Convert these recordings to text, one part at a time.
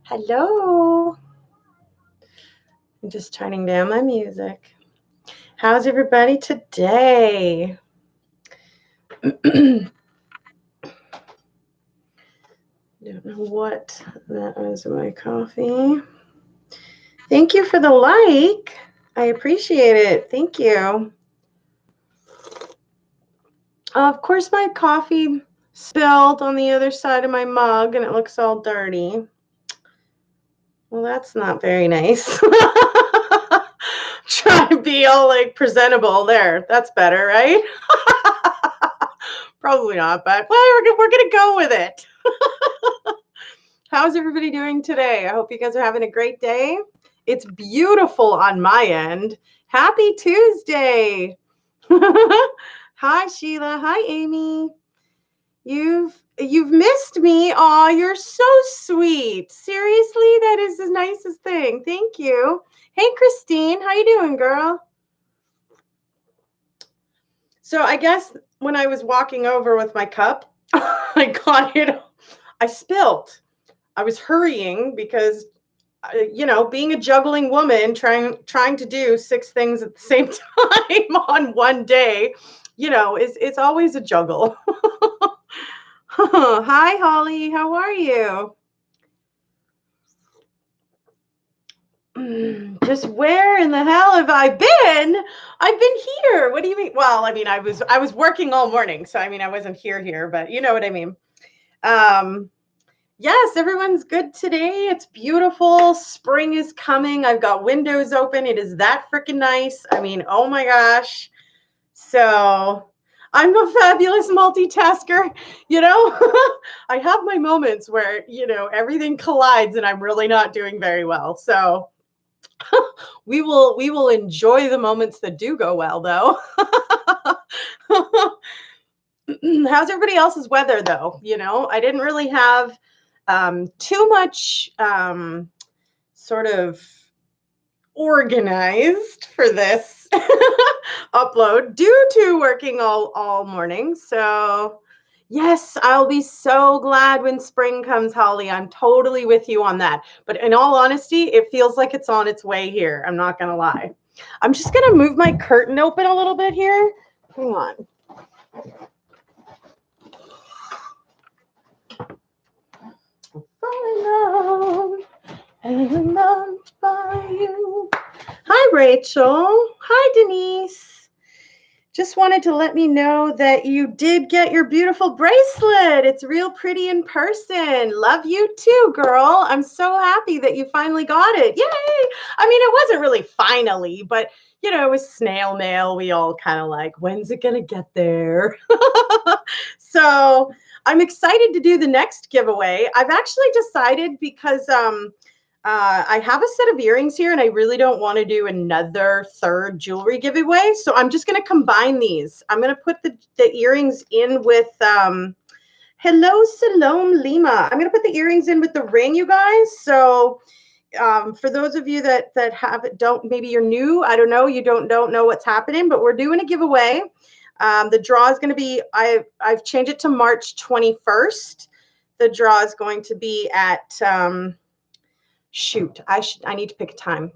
Hello. I'm just turning down my music. How's everybody today? Don't know what that was. My coffee. Thank you for the like. I appreciate it. Thank you. Of course, my coffee spilled on the other side of my mug and it looks all dirty. Well, that's not very nice. Try to be all like presentable there. That's better, right? Probably not, but well, we're gonna go with it. How's everybody doing today? I hope you guys are having a great day. It's beautiful on my end. Happy Tuesday. Hi Sheila. Hi Amy. You've missed me. Aw, you're so sweet. Seriously, that is the nicest thing. Thank you. Hey Christine, how you doing, girl? So I guess when I was walking over with my cup, I got it. I spilled. I was hurrying because, being a juggling woman, trying to do 6 things at the same time on one day, it's always a juggle. Hi, Holly. How are you? Just where in the hell have I been? I've been here. What do you mean? Well, I mean, I was working all morning, so I mean, I wasn't here, but you know what I mean. Yes, everyone's good today. It's beautiful. Spring is coming. I've got windows open. It is that freaking nice. I mean, oh my gosh. So I'm a fabulous multitasker, I have my moments where, everything collides and I'm really not doing very well. So we will enjoy the moments that do go well though. How's everybody else's weather though? I didn't really have too much sort of organized for this upload due to working all morning. So yes, I'll be so glad when spring comes, Holly. I'm totally with you on that. But in all honesty, it feels like it's on its way here. I'm not going to lie. I'm just going to move my curtain open a little bit here. Hang on. And loved by you. Hi, Rachel. Hi, Denise. Just wanted to let me know that you did get your beautiful bracelet. It's real pretty in person. Love you too, girl. I'm so happy that you finally got it. Yay! I mean, it wasn't really finally, but it was snail mail. We all kind of like, when's it gonna get there? So I'm excited to do the next giveaway. I've actually decided because I have a set of earrings here and I really don't want to do another third jewelry giveaway. So I'm just going to combine these. I'm going to put the earrings in with, hello, Salome Lima. I'm going to put the earrings in with the ring, you guys. So for those of you that maybe you're new, I don't know, you don't know what's happening, but we're doing a giveaway. The draw is going to be, I've changed it to March 21st. The draw is going to be at, shoot, I need to pick a time.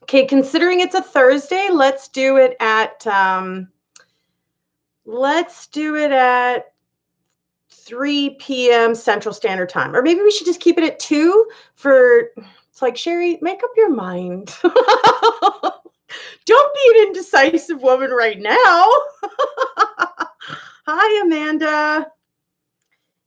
Okay, considering it's a Thursday, let's do it at 3 p.m. Central Standard Time. Or maybe we should just keep it at 2 for, it's like, Sherry, make up your mind. Don't be an indecisive woman right now. Hi, Amanda.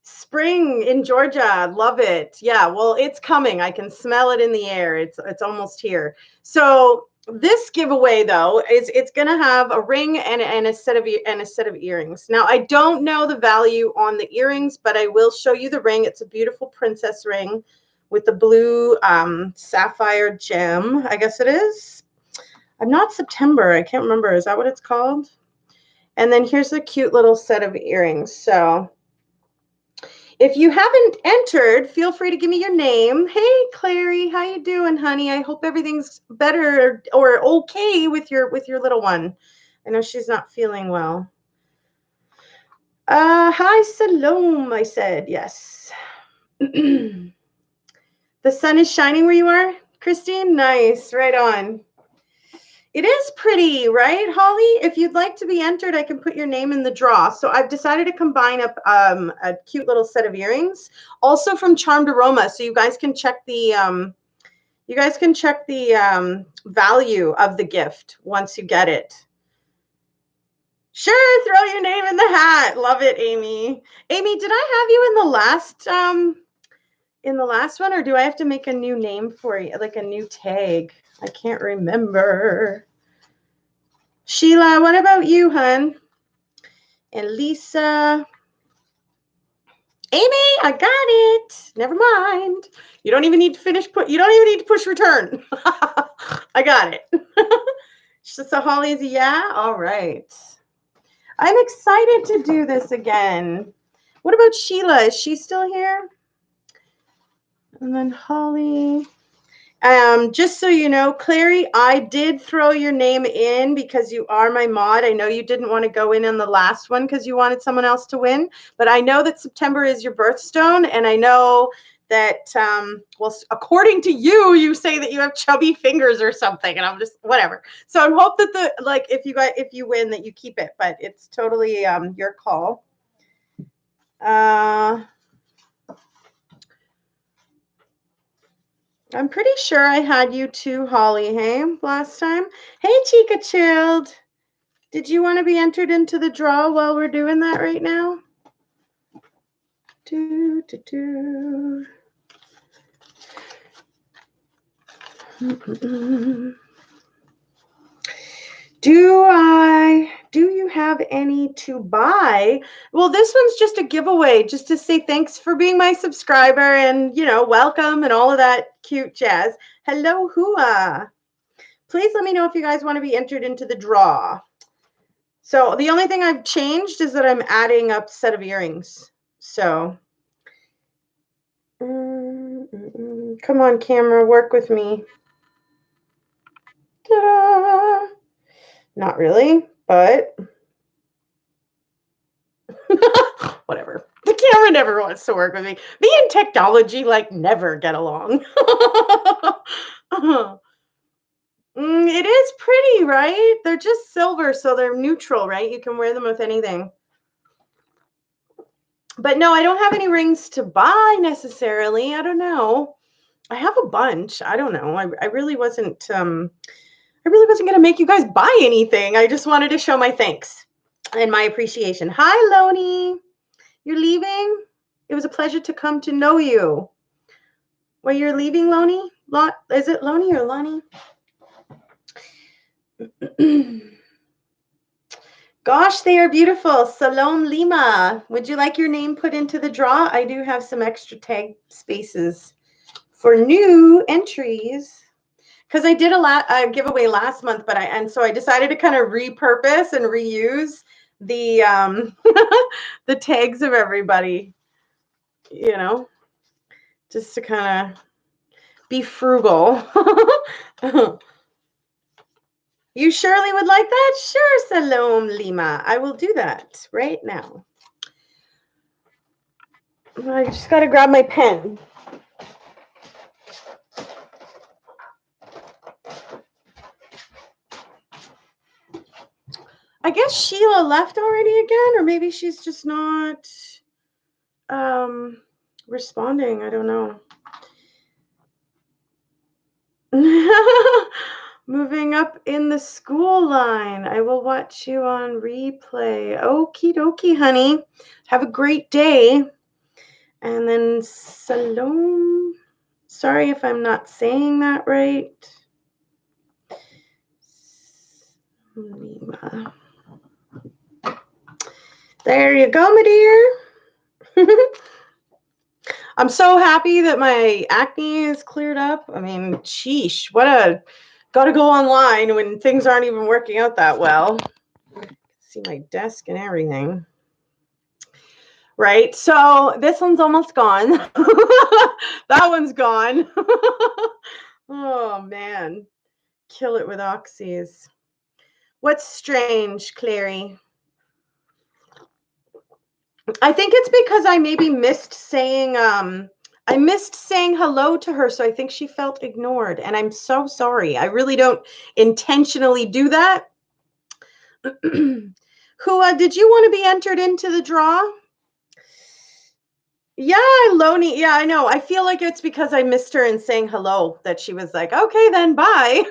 Spring in Georgia. Love it. Yeah, well, it's coming. I can smell it in the air. It's almost here. So this giveaway though it's going to have a ring and a set of earrings. Now, I don't know the value on the earrings, but I will show you the ring. It's a beautiful princess ring with the blue sapphire gem. I guess it is. I'm not September. I can't remember. Is that what it's called? And then here's a cute little set of earrings. So if you haven't entered, feel free to give me your name. Hey, Clary, how you doing, honey? I hope everything's better or okay with your little one. I know she's not feeling well. Hi, Salome, I said, yes. The The sun is shining where you are, Christine? Nice, right on. It is pretty, right, Holly? If you'd like to be entered, I can put your name in the draw. So I've decided to combine up a cute little set of earrings, also from Charmed Aroma. So you guys can check the value of the gift once you get it. Sure, throw your name in the hat. Love it, Amy. Amy, did I have you in the last one, or do I have to make a new name for you, like a new tag? I can't remember. Sheila, what about you, hun? And Lisa. Amy, I got it. Never mind. You don't even need to you don't even need to push return. I got it. So Holly's a yeah? All right. I'm excited to do this again. What about Sheila? Is she still here? And then Holly. Just so you know, Clary, I did throw your name in because you are my mod. I know you didn't want to go in on the last one because you wanted someone else to win, but I know that September is your birthstone, and I know that, well, according to you, you say that you have chubby fingers or something, and I'm just, whatever. So I hope that if you win, that you keep it, but it's totally your call. I'm pretty sure I had you too, Holly, hey, last time. Hey, Chica Chilled. Did you want to be entered into the draw while we're doing that right now? Do you have any to buy? Well, this one's just a giveaway, just to say thanks for being my subscriber and, welcome and all of that cute jazz. Hello, Hua. Please let me know if you guys want to be entered into the draw. So the only thing I've changed is that I'm adding a set of earrings. So, come on, camera, work with me. Ta-da! Not really, but whatever. The camera never wants to work with me. Me and technology never get along. It is pretty, right? They're just silver, so they're neutral, right? You can wear them with anything. But no, I don't have any rings to buy necessarily. I don't know. I have a bunch. I don't know. I really wasn't going to make you guys buy anything. I just wanted to show my thanks and my appreciation. Hi, Loney. You're leaving? It was a pleasure to come to know you. Well, you're leaving, Loney? Is it Loney or Lonnie? Gosh, they are beautiful. Salome Lima. Would you like your name put into the draw? I do have some extra tag spaces for new entries. Because I did a giveaway last month, so I decided to kind of repurpose and reuse the the tags of everybody, just to kind of be frugal. You surely would like that? Sure, Salome Lima. I will do that right now. I just got to grab my pen. I guess Sheila left already again, or maybe she's just not responding. I don't know. Moving up in the school line. I will watch you on replay. Okie dokie, honey. Have a great day. And then Salome. Sorry if I'm not saying that right. Lima. There you go, my dear. I'm so happy that my acne is cleared up. I mean, sheesh, gotta go online when things aren't even working out that well. See my desk and everything. Right, so this one's almost gone. That one's gone. Oh, man. Kill it with oxys. What's strange, Clary? I think it's because I maybe missed saying I missed saying hello to her, so I think she felt ignored, and I'm so sorry. I really don't intentionally do that. Who did you want to be entered into the draw? Yeah, Loney. Yeah, I know. I feel like it's because I missed her in saying hello that she was like, "Okay, then bye."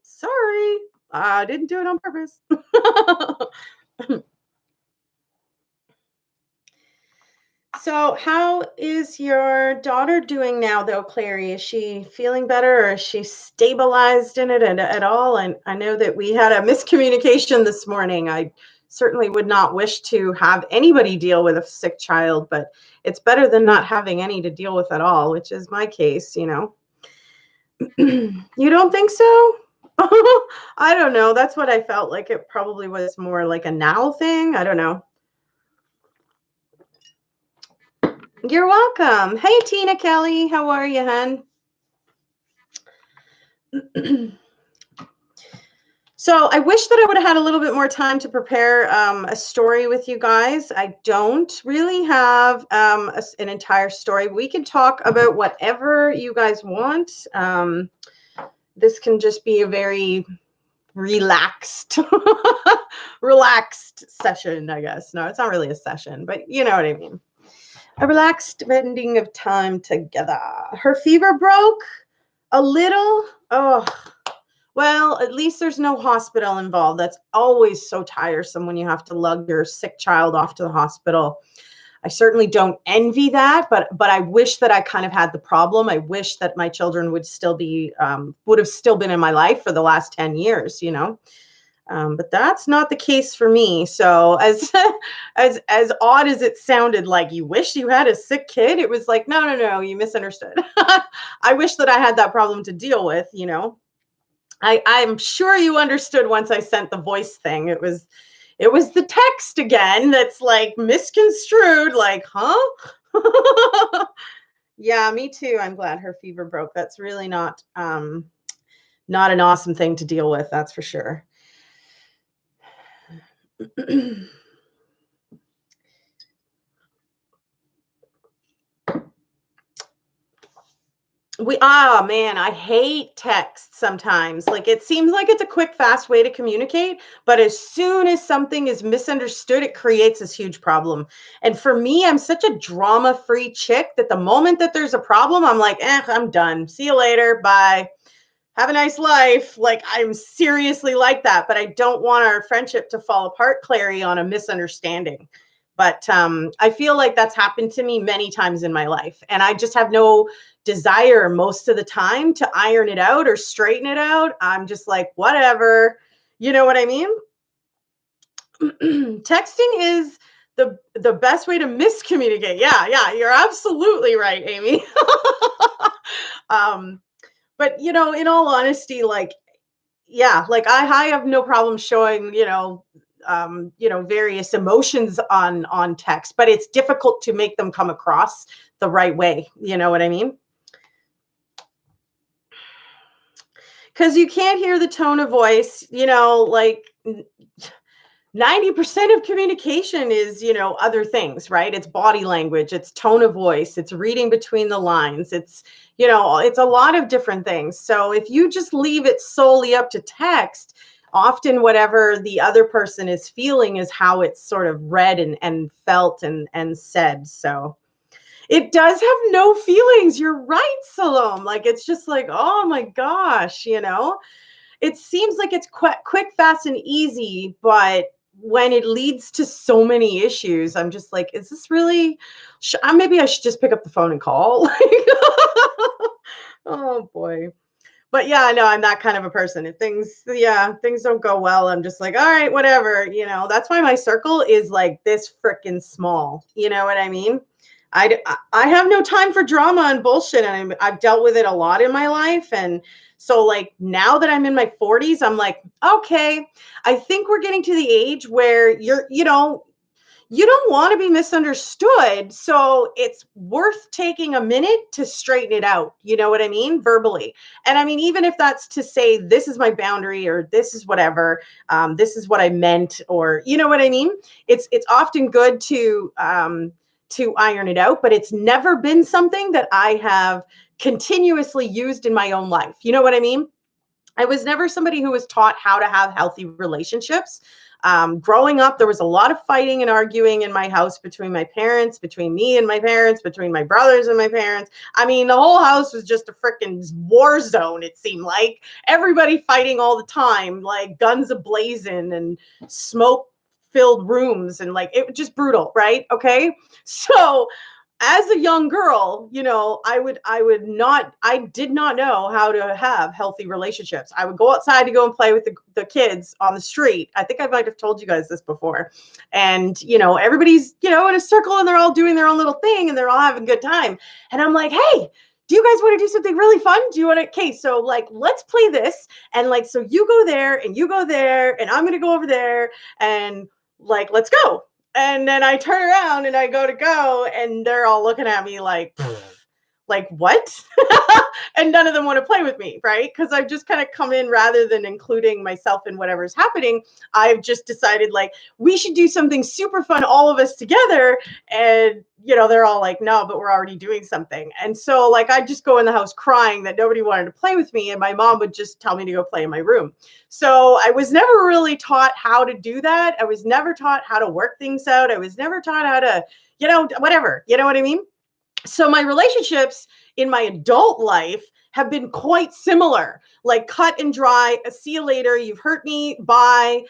Sorry. I didn't do it on purpose. So, how is your daughter doing now, though, Clary? Is she feeling better or is she stabilized in it at all? And I know that we had a miscommunication this morning. I certainly would not wish to have anybody deal with a sick child, but it's better than not having any to deal with at all, which is my case, you know. You don't think so? I don't know. That's what I felt like. It probably was more like a now thing. I don't know. You're welcome. Hey, Tina Kelly. How are you, hun? So I wish that I would have had a little bit more time to prepare a story with you guys. I don't really have an entire story. We can talk about whatever you guys want. This can just be a very relaxed, relaxed session, I guess. No, it's not really a session, but you know what I mean. A relaxed spending of time together. Her fever broke a little. Oh, well, at least there's no hospital involved. That's always so tiresome when you have to lug your sick child off to the hospital. I certainly don't envy that, but I wish that I kind of had the problem. I wish that my children would have still been in my life for the last 10 years, you know. But that's not the case for me. So as as odd as it sounded, like you wish you had a sick kid, it was like, no, no, no, you misunderstood. I wish that I had that problem to deal with, you know. I'm sure you understood once I sent the voice thing. It was the text again that's like misconstrued, like, huh? Yeah, me too. I'm glad her fever broke. That's really not an awesome thing to deal with, that's for sure. Man, I hate text sometimes. Like it seems like it's a quick, fast way to communicate, but as soon as something is misunderstood, it creates this huge problem. And for me, I'm such a drama-free chick that the moment that there's a problem, I'm like, I'm done. See you later. Bye. Have a nice life. Like I'm seriously like that, but I don't want our friendship to fall apart, Clary, on a misunderstanding. But I feel like that's happened to me many times in my life, and I just have no desire most of the time to iron it out or straighten it out. I'm just like, whatever. You know what I mean? Texting is the best way to miscommunicate. Yeah, yeah, you're absolutely right, Amy. um, but you know, in all honesty, like yeah, like I have no problem showing, various emotions on text, but it's difficult to make them come across the right way. You know what I mean? Because you can't hear the tone of voice, you know, like 90% of communication is, you know, other things, right? It's body language, it's tone of voice, it's reading between the lines, it's, you know, it's a lot of different things. So if you just leave it solely up to text, often whatever the other person is feeling is how it's sort of read and felt and said. So it does have no feelings. You're right, Salome. Like it's just like, oh my gosh, you know, it seems like it's quick, fast, and easy, but when it leads to so many issues, I'm just like, is this really? Maybe I should just pick up the phone and call. Oh boy. But yeah, no, I'm that kind of a person. If things don't go well, I'm just like, all right, whatever. You know, that's why my circle is like this freaking small. You know what I mean? I have no time for drama and bullshit, and I've dealt with it a lot in my life. And so, like now that I'm in my 40s, I'm like, okay, I think we're getting to the age where you don't want to be misunderstood. So it's worth taking a minute to straighten it out. You know what I mean? Verbally. And I mean, even if that's to say, this is my boundary or this is whatever, this is what I meant, or you know what I mean? It's often good to iron it out, but it's never been something that I have continuously used in my own life. You know what I mean? I was never somebody who was taught how to have healthy relationships. Growing up, there was a lot of fighting and arguing in my house between my parents, between me and my parents, between my brothers and my parents. I mean, the whole house was just a freaking war zone, it seemed like. Everybody fighting all the time, like guns ablazing and smoke filled rooms, and like it was just brutal, right? Okay. So as a young girl, I did not know how to have healthy relationships. I would go outside to go and play with the kids on the street. I think I might have told you guys this before. And, everybody's, in a circle and they're all doing their own little thing and they're all having a good time. And I'm like, hey, do you guys want to do something really fun? Do you want to? Okay, so like, let's play this. And like, so you go there and you go there and I'm going to go over there and like, let's go. And then I turn around and I go, and they're all looking at me like what? And none of them want to play with me, right? Because I've just kind of come in rather than including myself in whatever's happening. I've just decided like we should do something super fun, all of us together. And they're all like, no, but we're already doing something. And so like I'd just go in the house crying that nobody wanted to play with me, and my mom would just tell me to go play in my room. So I was never really taught how to do that. I was never taught how to work things out. I was never taught how to, whatever, you know what I mean? So my relationships in my adult life have been quite similar, like cut and dry. See you later. You've hurt me. Bye.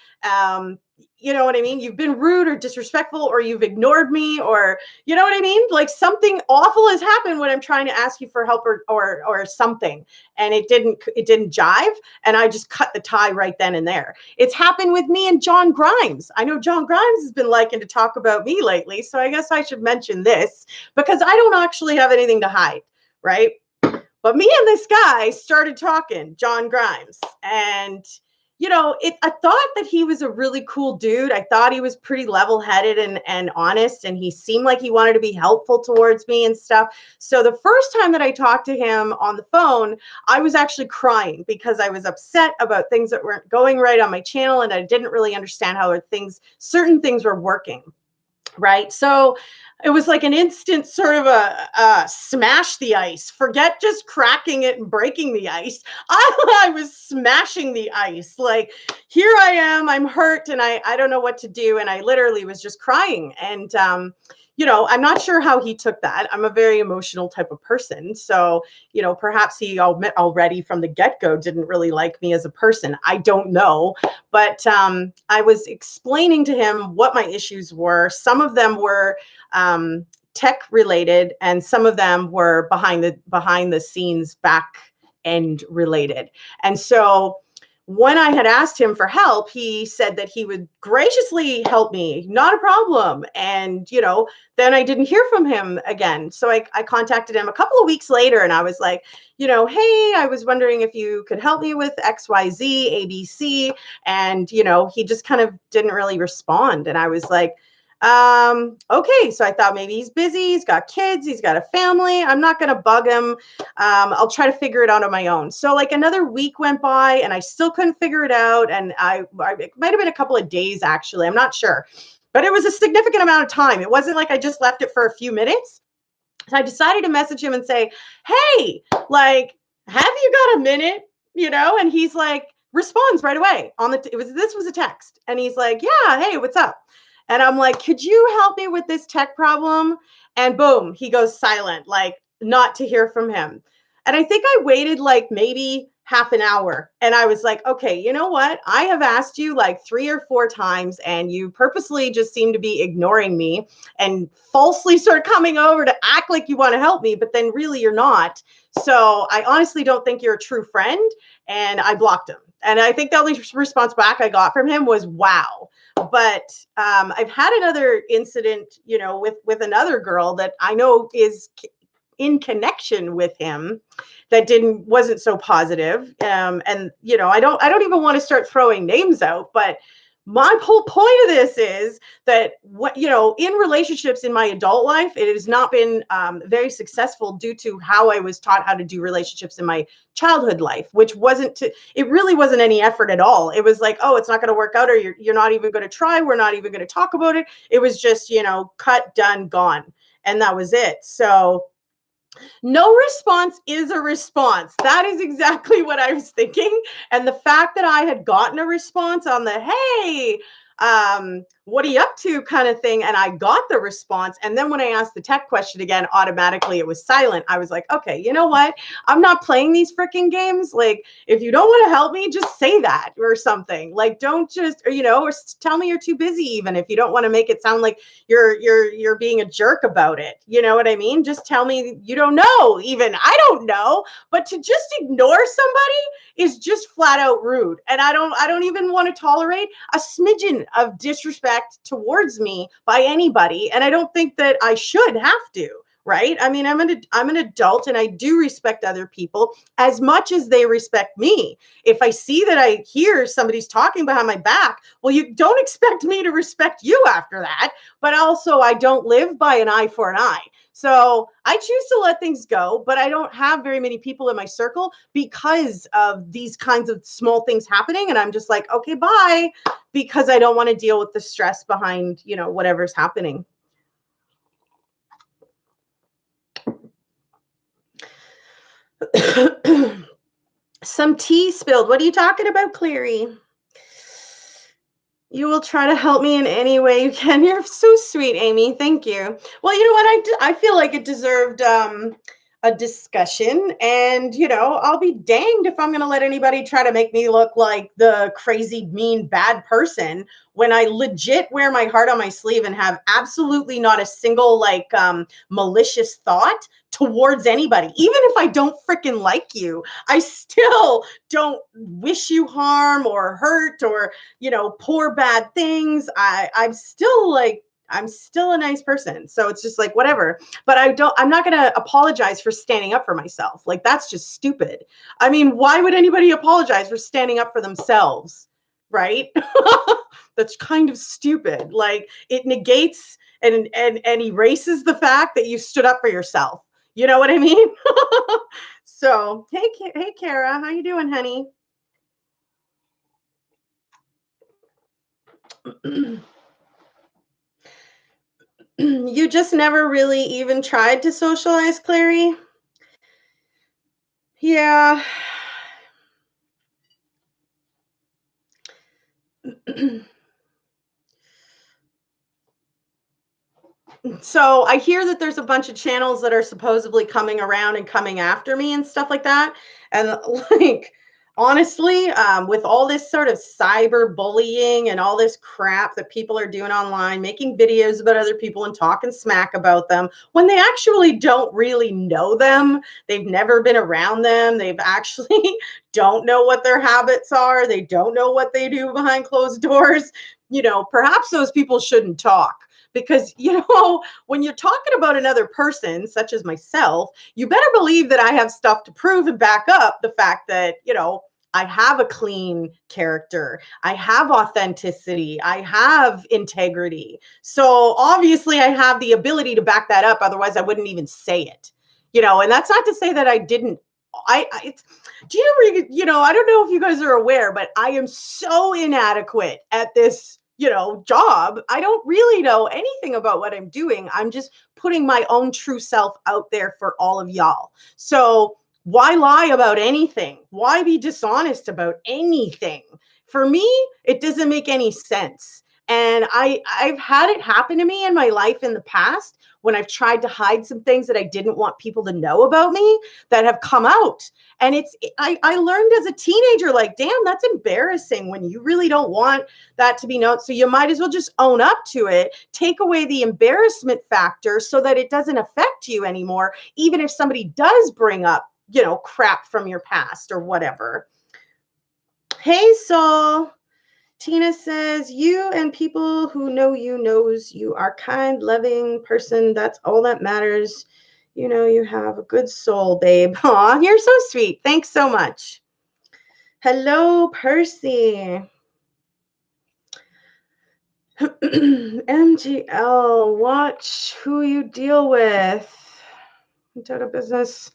You know what I mean? You've been rude or disrespectful, or you've ignored me, or you know what I mean? Like something awful has happened when I'm trying to ask you for help or something, and it didn't jive, and I just cut the tie right then and there. It's happened with me and John Grimes. I know John Grimes has been liking to talk about me lately, so I guess I should mention this because I don't actually have anything to hide, right? But me and this guy started talking, John Grimes, and I thought that he was a really cool dude. I thought he was pretty level-headed and honest, and he seemed like he wanted to be helpful towards me and stuff. So the first time that I talked to him on the phone, I was actually crying because I was upset about things that weren't going right on my channel, and I didn't really understand how certain things were working. Right. So it was like an instant sort of a smash the ice. Forget just cracking it and breaking the ice. I was smashing the ice. Like, here I am. I'm hurt and I don't know what to do. And I literally was just crying. And, I'm not sure how he took that. I'm a very emotional type of person. So, perhaps he already from the get-go didn't really like me as a person. I don't know. But I was explaining to him what my issues were. Some of them were tech related, and some of them were behind the scenes back end related. And so when I had asked him for help, he said that he would graciously help me, not a problem. And, then I didn't hear from him again. So I contacted him a couple of weeks later and I was like, hey, I was wondering if you could help me with XYZ, ABC. And, he just kind of didn't really respond. And I was like, okay. So I thought maybe he's busy. He's got kids. He's got a family. I'm not going to bug him. I'll try to figure it out on my own. So like another week went by and I still couldn't figure it out. And it might've been a couple of days, actually. I'm not sure, but it was a significant amount of time. It wasn't like I just left it for a few minutes. So I decided to message him and say, hey, like, have you got a minute? And he's like, responds right away this was a text. And he's like, yeah, hey, what's up? And I'm like, could you help me with this tech problem? And boom, he goes silent, like not to hear from him. And I think I waited like maybe half an hour. And I was like, okay, you know what? I have asked you like 3 or 4 times and you purposely just seem to be ignoring me and falsely sort of coming over to act like you want to help me, but then really you're not. So I honestly don't think you're a true friend. And I blocked him. And I think the only response back I got from him was, wow. But I've had another incident, with another girl that I know is in connection with him that wasn't so positive. And I don't even want to start throwing names out, but my whole point of this is that in relationships in my adult life, it has not been very successful due to how I was taught how to do relationships in my childhood life, which it really wasn't any effort at all. It was like, oh, it's not going to work out, or you're not even going to try. We're not even going to talk about it. It was just, cut, done, gone. And that was it. So no response is a response. That is exactly what I was thinking. And the fact that I had gotten a response on the, hey, what are you up to kind of thing, and I got the response, and then when I asked the tech question again, automatically it was silent. I was like, okay, you know what, I'm not playing these freaking games. Like, if you don't want to help me, just say that or something. Like, don't just, or, or tell me you're too busy, even if you don't want to make it sound like you're being a jerk about it. You know what I mean? Just tell me you don't know. Even I don't know. But to just ignore somebody is just flat out rude, and I don't even want to tolerate a smidgen of disrespect towards me by anybody, and I don't think that I should have to. Right? I mean, I'm an adult, and I do respect other people as much as they respect me. If I see that I hear somebody's talking behind my back, well, you don't expect me to respect you after that. But also, I don't live by an eye for an eye. So I choose to let things go, but I don't have very many people in my circle because of these kinds of small things happening. And I'm just like, okay, bye, because I don't want to deal with the stress behind, whatever's happening. Some tea spilled. What are you talking about, Cleary? You will try to help me in any way you can. You're so sweet, Amy. Thank you. Well, you know what? I feel like it deserved a discussion, and I'll be danged if I'm going to let anybody try to make me look like the crazy, mean, bad person when I legit wear my heart on my sleeve and have absolutely not a single malicious thought towards anybody. Even if I don't freaking like you, I still don't wish you harm or hurt or poor bad things. I'm still a nice person. So it's just like, whatever. But I'm not going to apologize for standing up for myself. Like, that's just stupid. I mean, why would anybody apologize for standing up for themselves? Right? That's kind of stupid. Like, it negates and erases the fact that you stood up for yourself. You know what I mean? So, hey, Kara, how you doing, honey? You just never really even tried to socialize, Clary? Yeah. So I hear that there's a bunch of channels that are supposedly coming around and coming after me and stuff like that. And like, honestly, with all this sort of cyber bullying and all this crap that people are doing online, making videos about other people and talking smack about them when they actually don't really know them, they've never been around them, they've actually don't know what their habits are, they don't know what they do behind closed doors. Perhaps those people shouldn't talk. Because, when you're talking about another person, such as myself, you better believe that I have stuff to prove and back up the fact that, I have a clean character. I have authenticity. I have integrity. So obviously I have the ability to back that up. Otherwise I wouldn't even say it, and that's not to say that I didn't. Do I don't know if you guys are aware, but I am so inadequate at this job. I don't really know anything about what I'm doing. I'm just putting my own true self out there for all of y'all. So why lie about anything? Why be dishonest about anything? For me, it doesn't make any sense. And I've had it happen to me in my life in the past when I've tried to hide some things that I didn't want people to know about me that have come out. And I learned as a teenager, like, damn, that's embarrassing when you really don't want that to be known. So you might as well just own up to it, take away the embarrassment factor so that it doesn't affect you anymore, even if somebody does bring up, crap from your past or whatever. Hey, Saul. Tina says, you and people who know you knows you are kind, loving person. That's all that matters. You have a good soul, babe. Aw, you're so sweet. Thanks so much. Hello, Percy. MGL, watch who you deal with. Total business.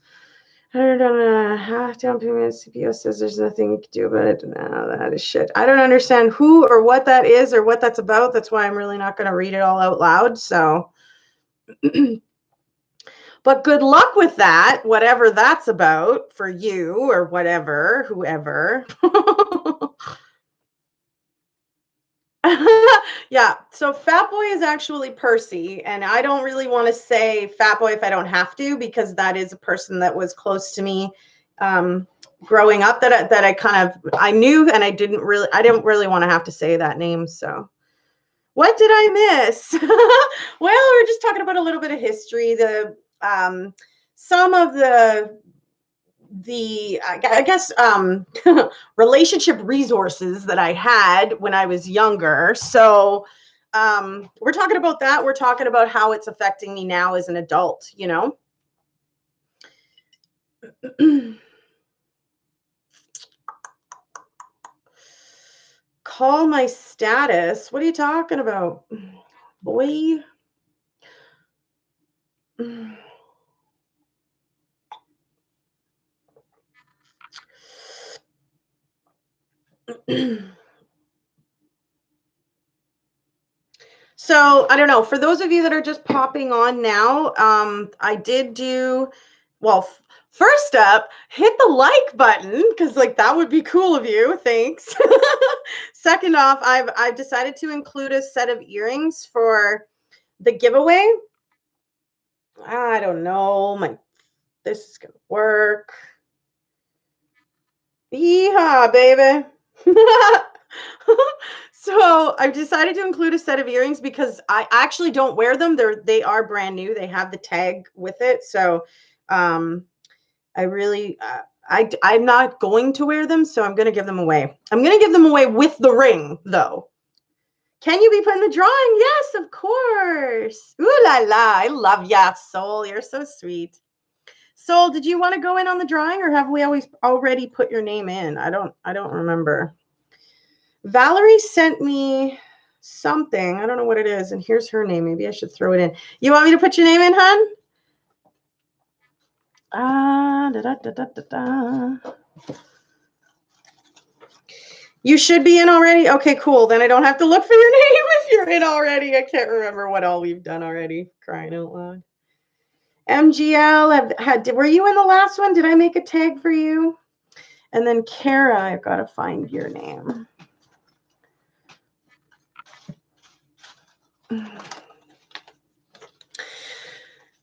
Half down payment. CPO says there's nothing you can do about it. No, that is shit. I don't understand who or what that is or what that's about. That's why I'm really not going to read it all out loud. So But good luck with that, whatever that's about for you or whatever, whoever. Yeah, so Fat Boy is actually Percy, and I don't really want to say Fat Boy if I don't have to, because that is a person that was close to me um, growing up that I kind of I knew, and I didn't really want to have to say that name. So what did I miss? Well, we're just talking about a little bit of history, the some of the I guess relationship resources that I had when I was younger. So we're talking about that. We're talking about how it's affecting me now as an adult, you know. Call my status. What are you talking about, boy? So I don't know. For those of you that are just popping on now, I did do well. First up, hit the like button because like that would be cool of you. Thanks. Second off, I've decided to include a set of earrings for the giveaway. I don't know. This is gonna work. Yeehaw, baby. So I've decided to include a set of earrings because I actually don't wear them. They are brand new. They have the tag with it. So I really I'm not going to wear them, so I'm going to give them away. I'm going to give them away with the ring, though. Can you be put in the drawing? Yes, of course. Ooh la la. I love ya, Soul. You're so sweet. Soul, did you want to go in on the drawing, or have we always already put your name in? I don't remember. Valerie sent me something. I don't know what it is. And here's her name. Maybe I should throw it in. You want me to put your name in, hun? Da, da, da, da, da, da. You should be in already? Okay, cool. Then I don't have to look for your name if you're in already. I can't remember what all we've done already. Crying out loud. MGL, were you in the last one? Did I make a tag for you? And then Kara, I've got to find your name.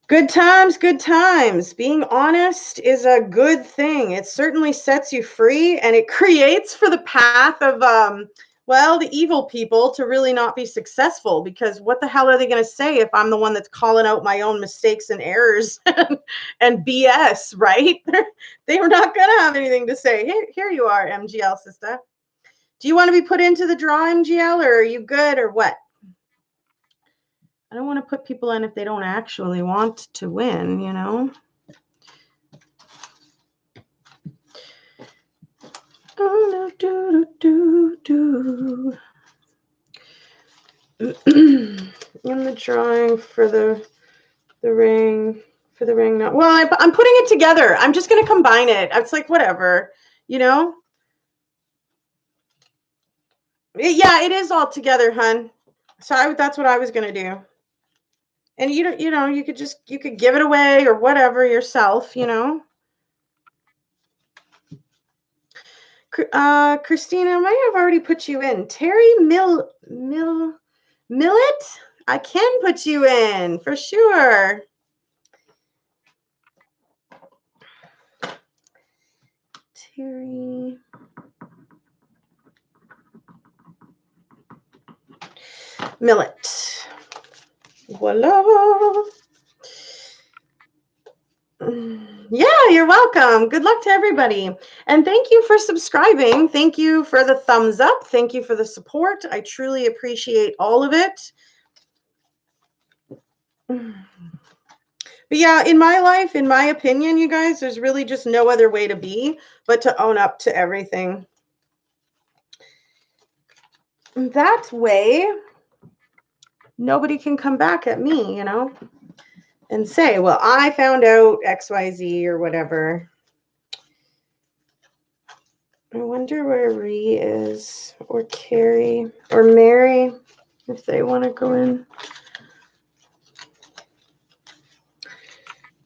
Good times, good times. Being honest is a good thing. It certainly sets you free, and it creates for the path of well, the evil people to really not be successful, because what the hell are they going to say if I'm the one that's calling out my own mistakes and errors and BS, right? They're not going to have anything to say. Here you are, MGL sister. Do you want to be put into the draw, MGL, or are you good, or what? I don't want to put people in if they don't actually want to win, you know? In the drawing for the ring, now. Well, I'm putting it together. I'm just going to combine it. It's like, whatever, you know? Yeah, it is all together, hun. So that's what I was going to do. And you could give it away or whatever yourself, you know? Christina, I might have already put you in. Terry Millet? I can put you in for sure. Terry Millet. Voila. Yeah, you're welcome. Good luck to everybody. And thank you for subscribing. Thank you for the thumbs up. Thank you for the support. I truly appreciate all of it. But yeah, in my life, in my opinion, you guys, there's really just no other way to be but to own up to everything. That way, nobody can come back at me, you know, and say, well, I found out XYZ or whatever. I wonder where Ree is, or Carrie, or Mary, if they want to go in.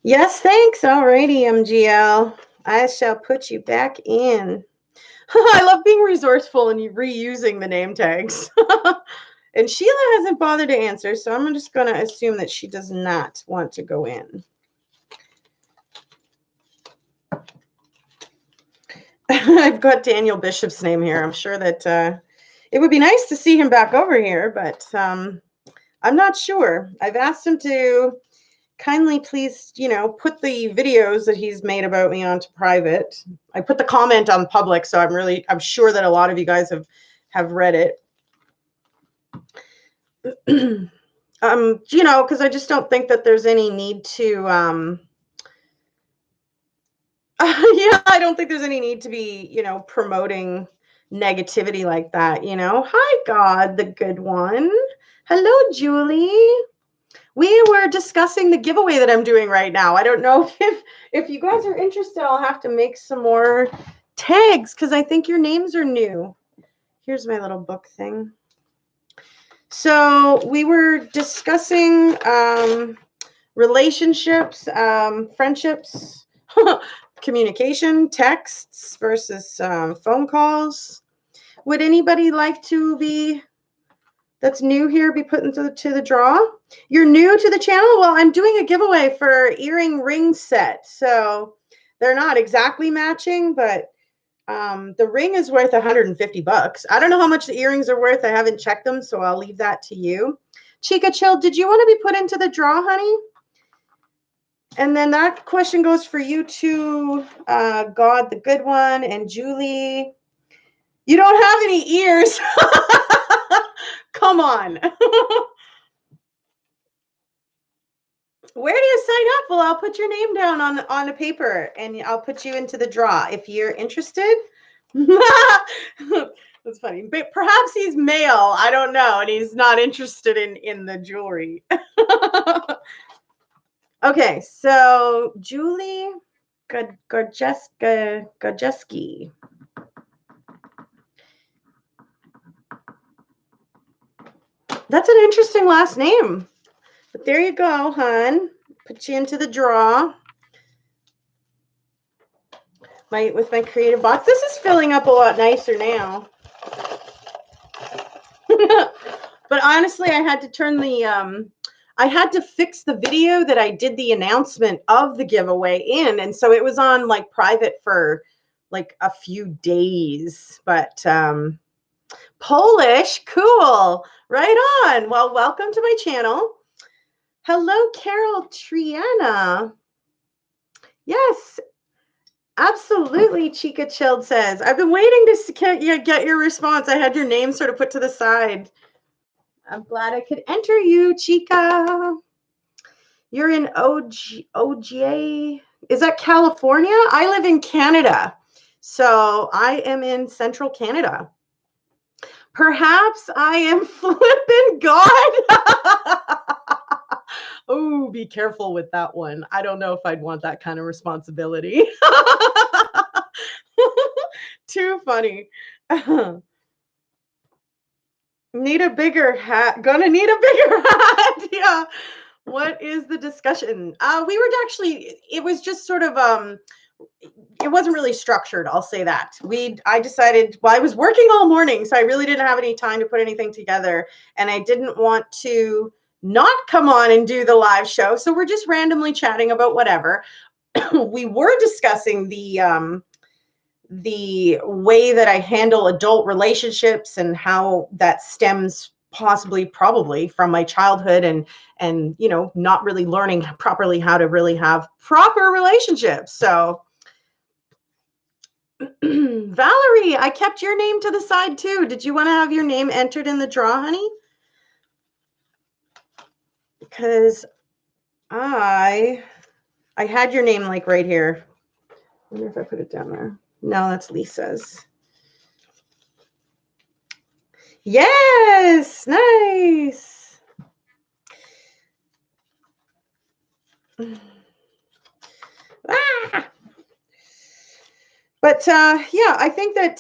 Yes, thanks. Alrighty, MGL. I shall put you back in. I love being resourceful and reusing the name tags. And Sheila hasn't bothered to answer, so I'm just going to assume that she does not want to go in. I've got Daniel Bishop's name here. I'm sure that it would be nice to see him back over here, but I'm not sure. I've asked him to kindly please, put the videos that he's made about me onto private. I put the comment on public, so I'm sure that a lot of you guys have read it. Because I just don't think that there's any need to yeah, I don't think there's any need to be, promoting negativity like that, Hi, God, the good one. Hello, Julie. We were discussing the giveaway that I'm doing right now. I don't know if you guys are interested, I'll have to make some more tags because I think your names are new. Here's my little book thing. So we were discussing relationships, friendships, communication, texts versus phone calls. Would anybody like to be that's new here be put into the draw? You're new to the channel? Well, I'm doing a giveaway for earring ring set. So they're not exactly matching, but the ring is worth 150 bucks. I don't know how much the earrings are worth. I haven't checked them, so I'll leave that to you. Chica Chill, did you want to be put into the draw, honey? And then that question goes for you too, God, the good one, and Julie. You don't have any ears. Come on. Where do you sign up? Well, I'll put your name down on a paper and I'll put you into the draw if you're interested. That's funny. But perhaps he's male. I don't know. And he's not interested in the jewelry. Okay, so Julie Gorjeski. That's an interesting last name. But there you go, hon. Put you into the draw. With my creative box. This is filling up a lot nicer now. But honestly, I had to turn the I had to fix the video that I did the announcement of the giveaway in, and so it was on like private for like a few days. But Polish, cool, right on. Well, welcome to my channel. Hello, Carol Triana. Yes, absolutely, Chica Chilled says. I've been waiting to get your response. I had your name sort of put to the side. I'm glad I could enter you, Chica. You're in OGA. Is that California? I live in Canada. So I am in central Canada. Perhaps I am flipping God. Oh, be careful with that one. I don't know if I'd want that kind of responsibility. Too funny. Need a bigger hat. Gonna need a bigger hat. Yeah. What is the discussion? We were actually, it was just sort of, it wasn't really structured. I'll say that. I decided, well, I was working all morning, so I really didn't have any time to put anything together. And I didn't want to not come on and do the live show. So we're just randomly chatting about whatever. We were discussing the way that I handle adult relationships and how that stems probably from my childhood and not really learning properly how to really have proper relationships. So Valerie, I kept your name to the side too. Did you want to have your name entered in the draw, honey? Because I had your name like right here. I wonder if I put it down there. No, that's Lisa's. Yes, nice. Ah. But yeah, I think that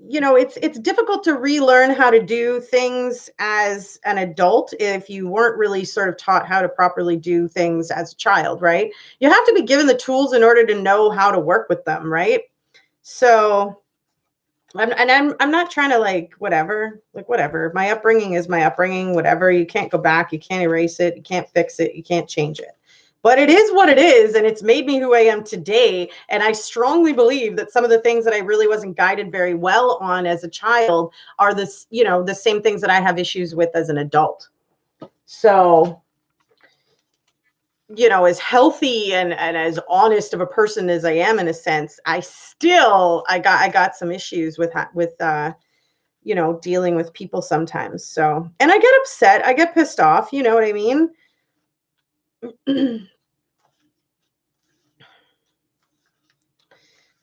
it's difficult to relearn how to do things as an adult if you weren't really sort of taught how to properly do things as a child, right? You have to be given the tools in order to know how to work with them, right? So I'm not trying to whatever. My upbringing is my upbringing, whatever. You can't go back, you can't erase it, you can't fix it, you can't change it. But it is what it is, and it's made me who I am today. And I strongly believe that some of the things that I really wasn't guided very well on as a child are the same things that I have issues with as an adult. So, as healthy and as honest of a person as I am, in a sense, I got some issues with dealing with people sometimes. So, and I get upset, I get pissed off, you know what I mean?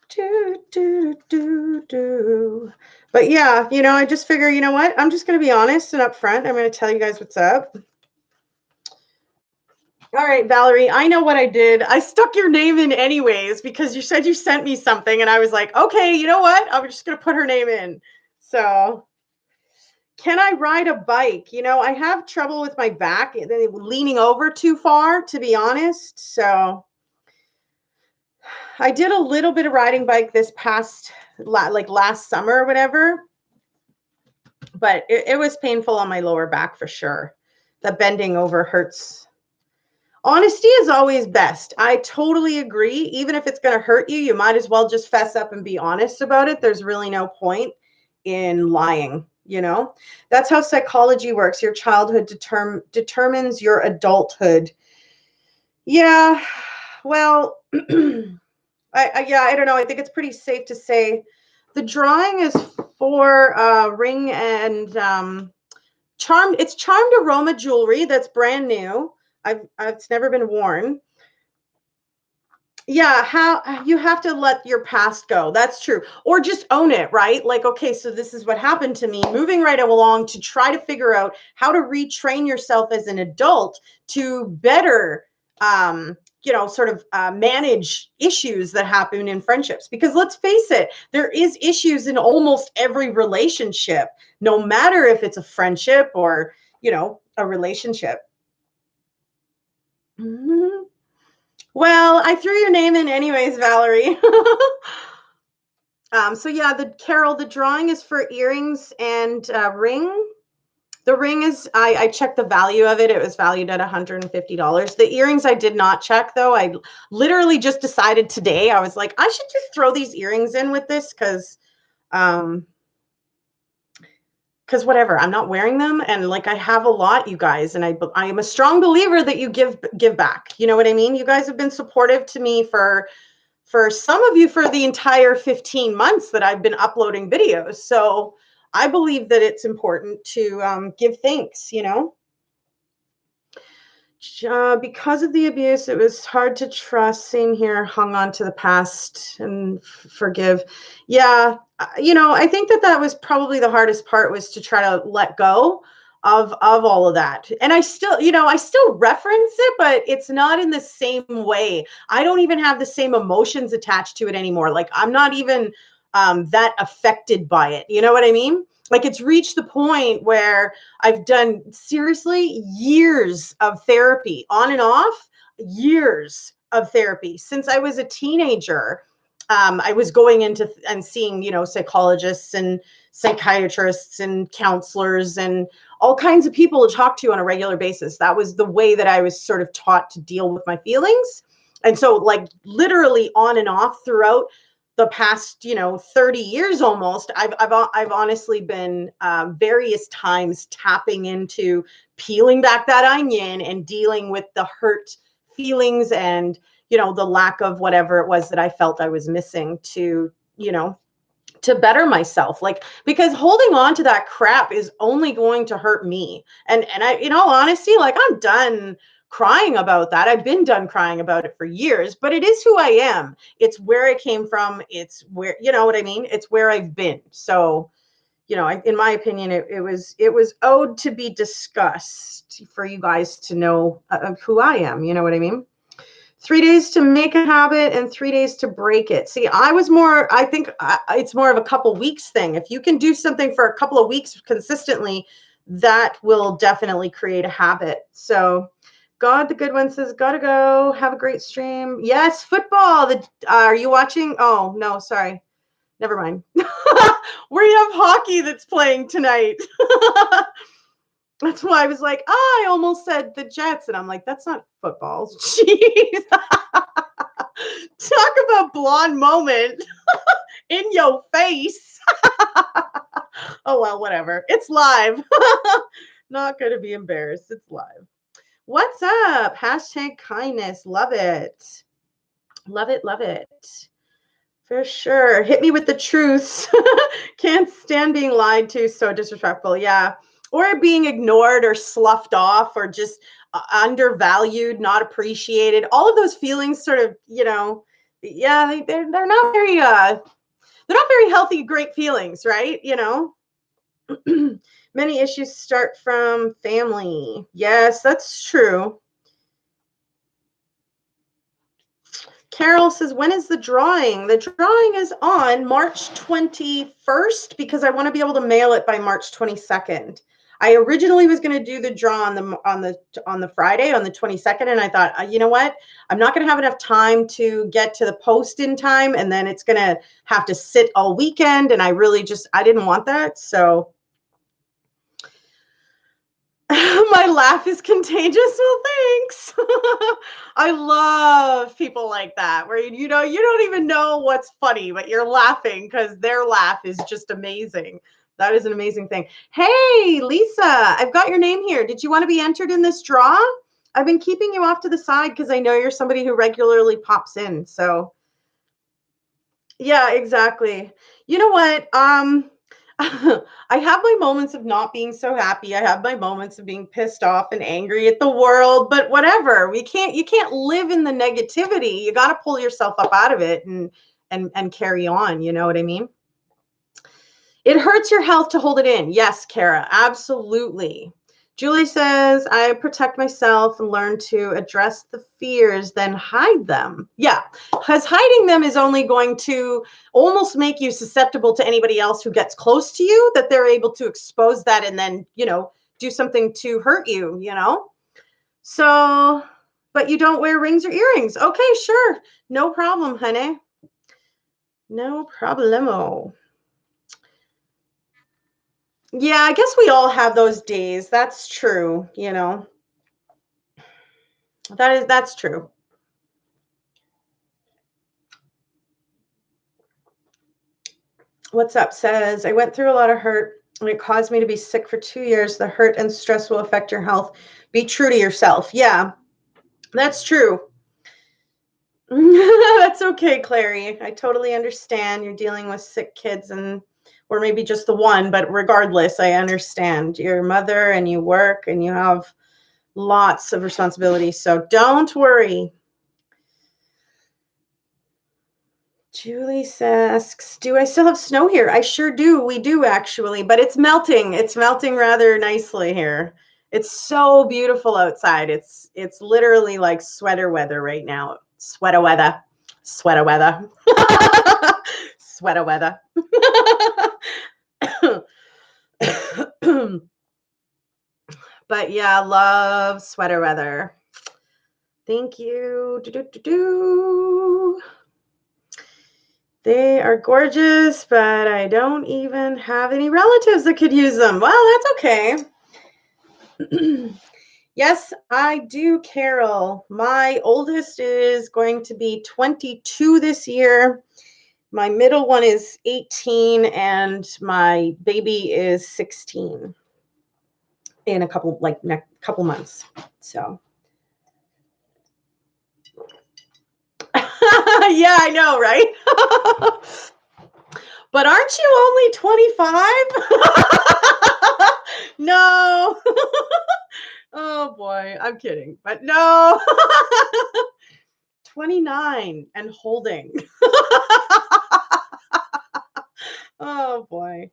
do, do, do, do. But yeah, I just figure, you know what? I'm just going to be honest and upfront. I'm going to tell you guys what's up. All right, Valerie, I know what I did. I stuck your name in anyways because you said you sent me something and I was like, okay, you know what? I'm just going to put her name in. So, can I ride a bike? I have trouble with my back leaning over too far, to be honest. So, I did a little bit of riding bike this past, last summer or whatever, but it was painful on my lower back for sure. The bending over hurts. Honesty is always best. I totally agree. Even if it's going to hurt you, you might as well just fess up and be honest about it. There's really no point in lying. That's how psychology works. Your childhood determines your adulthood. Yeah, well, I don't know. I think it's pretty safe to say the drawing is for ring and charmed. It's charmed aroma jewelry that's brand new. It's never been worn. Yeah, how you have to let your past go. That's true. Or just own it, right? Like, okay, so this is what happened to me. Moving right along to try to figure out how to retrain yourself as an adult to better sort of manage issues that happen in friendships. Because let's face it, there is issues in almost every relationship, no matter if it's a friendship or, a relationship. Mm-hmm. Well, I threw your name in anyways, Valerie. So yeah, the drawing is for earrings and ring. The ring is, I checked the value of it. It was valued at $150. The earrings I did not check though. I literally just decided today, I was like, I should just throw these earrings in with this because whatever, I'm not wearing them, and like I have a lot, you guys, and I am a strong believer that you give back. You know what I mean? You guys have been supportive to me for some of you for the entire 15 months that I've been uploading videos. So I believe that it's important to give thanks. Because of the abuse, it was hard to trust. Same here, hung on to the past and forgive. Yeah, I think that was probably the hardest part, was to try to let go of all of that. And I still, I still reference it, but it's not in the same way. I don't even have the same emotions attached to it anymore. Like, I'm not even that affected by it. You know what I mean? Like, it's reached the point where I've done seriously years of therapy, on and off, years of therapy since I was a teenager. I was going into and seeing, psychologists and psychiatrists and counselors and all kinds of people to talk to on a regular basis. That was the way that I was sort of taught to deal with my feelings. And so, like, literally on and off throughout the past 30 years almost, I've honestly been various times tapping into peeling back that onion and dealing with the hurt feelings and the lack of whatever it was that I felt I was missing to better myself. Like, because holding on to that crap is only going to hurt me. And I, in all honesty, like, I'm done crying about that. I've been done crying about it for years, but it is who I am. It's where I came from. It's where, you know what I mean? It's where I've been. So, in my opinion, it was owed to be discussed for you guys to know who I am. You know what I mean? 3 days to make a habit and 3 days to break it. See, I think it's more of a couple weeks thing. If you can do something for a couple of weeks consistently, that will definitely create a habit. So, God, the good one says, gotta go. Have a great stream. Yes, football. Are you watching? Oh, no, sorry. Never mind. We have hockey that's playing tonight. That's why I was like, oh, I almost said the Jets. And I'm like, that's not football. Jeez. Talk about blonde moment in your face. Oh, well, whatever. It's live. Not going to be embarrassed. It's live. What's up? Hashtag kindness. Love it. Love it. Love it. For sure. Hit me with the truths. Can't stand being lied to. So disrespectful. Yeah. Or being ignored or sloughed off or just undervalued, not appreciated. All of those feelings sort of, yeah, they're not very they're not very healthy, great feelings, right? Many issues start from family. Yes, that's true. Carol says, when is the drawing? The drawing is on March 21st because I want to be able to mail it by March 22nd. I originally was going to do the draw on the Friday on the 22nd, and I thought, you know what? I'm not going to have enough time to get to the post in time, and then it's going to have to sit all weekend, and I didn't want that. So my laugh is contagious. Well, thanks. I love people like that where you don't even know what's funny, but you're laughing because their laugh is just amazing. That is an amazing thing. Hey, Lisa, I've got your name here. Did you want to be entered in this draw? I've been keeping you off to the side because I know you're somebody who regularly pops in. So yeah, exactly. You know what? I have my moments of not being so happy. I have my moments of being pissed off and angry at the world, but whatever. You can't live in the negativity. You got to pull yourself up out of it and carry on, you know what I mean? It hurts your health to hold it in. Yes, Kara, absolutely. Julie says, I protect myself and learn to address the fears, then hide them. Yeah, because hiding them is only going to almost make you susceptible to anybody else who gets close to you, that they're able to expose that and then, do something to hurt you, So, but you don't wear rings or earrings. Okay, sure. No problem, honey. No problemo. Yeah, I guess we all have those days. That's true, That's true. What's up says, I went through a lot of hurt and it caused me to be sick for 2 years. The hurt and stress will affect your health. Be true to yourself. Yeah, that's true. That's okay, Clary. I totally understand. You're dealing with sick kids or maybe just the one, but regardless, I understand. You're a mother and you work and you have lots of responsibilities. So don't worry. Julie asks, do I still have snow here? I sure do. We do actually, but it's melting. It's melting rather nicely here. It's so beautiful outside. It's literally like sweater weather right now. Sweater weather. Sweater weather. Sweater weather. But yeah, love sweater weather. Thank you. They are gorgeous, but I don't even have any relatives that could use them. Well, that's okay. Yes, I do, Carol. My oldest is going to be 22 this year. My middle one is 18, and my baby is 16 in a couple months. So, yeah, I know, right? But aren't you only 25? No. Oh boy, I'm kidding. But no. 29 and holding. Oh boy.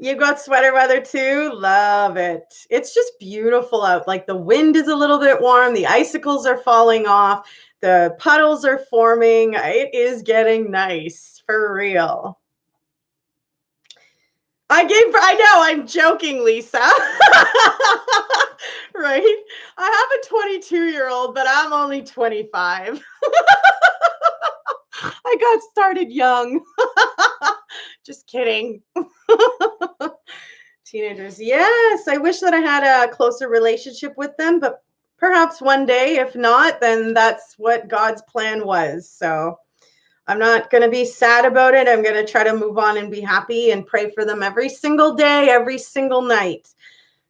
You got sweater weather too? Love it. It's just beautiful out. Like the wind is a little bit warm, the icicles are falling off, the puddles are forming. It is getting nice for real. I know, I'm joking, Lisa. Right? I have a 22-year-old, but I'm only 25. I got started young. Just kidding. Teenagers. Yes, I wish that I had a closer relationship with them, but perhaps one day. If not, then that's what God's plan was. So I'm not going to be sad about it. I'm going to try to move on and be happy and pray for them every single day, every single night,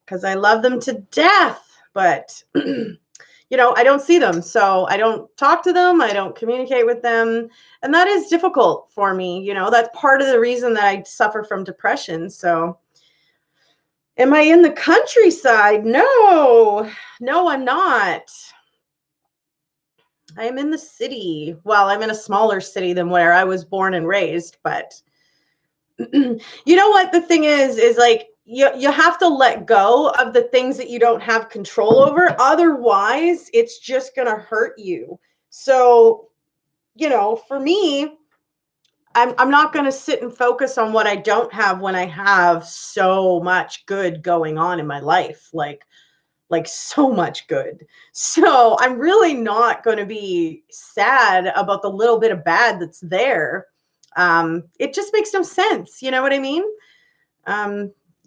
because I love them to death. But, I don't see them. So I don't talk to them. I don't communicate with them. And that is difficult for me. That's part of the reason that I suffer from depression. So, am I in the countryside? No, I'm not. I am in the city. Well, I'm in a smaller city than where I was born and raised, but you know what the thing is like you have to let go of the things that you don't have control over. Otherwise, it's just going to hurt you. So, for me, I'm not going to sit and focus on what I don't have when I have so much good going on in my life. Like so much good. So I'm really not going to be sad about the little bit of bad that's there. It just makes no sense. You know what I mean?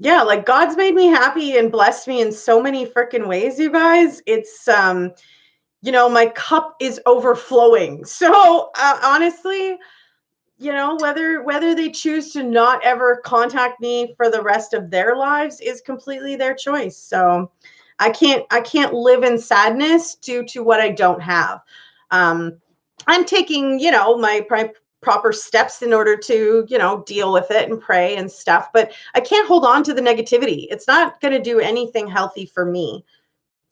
Yeah, like God's made me happy and blessed me in so many freaking ways, you guys. It's, my cup is overflowing. So honestly, whether they choose to not ever contact me for the rest of their lives is completely their choice. So I can't live in sadness due to what I don't have. I'm taking, my proper steps in order to, deal with it and pray and stuff, but I can't hold on to the negativity. It's not going to do anything healthy for me.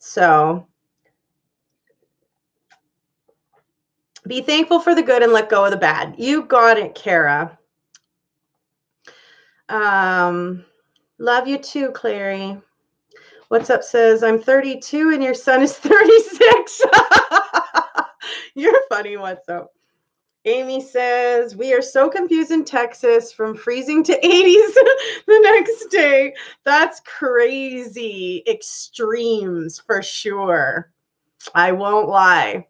So be thankful for the good and let go of the bad. You got it, Kara. Love you too, Clary. What's up says, I'm 32 and your son is 36. You're funny. What's up? Amy says, we are so confused in Texas from freezing to 80s the next day. That's crazy. Extremes for sure. I won't lie.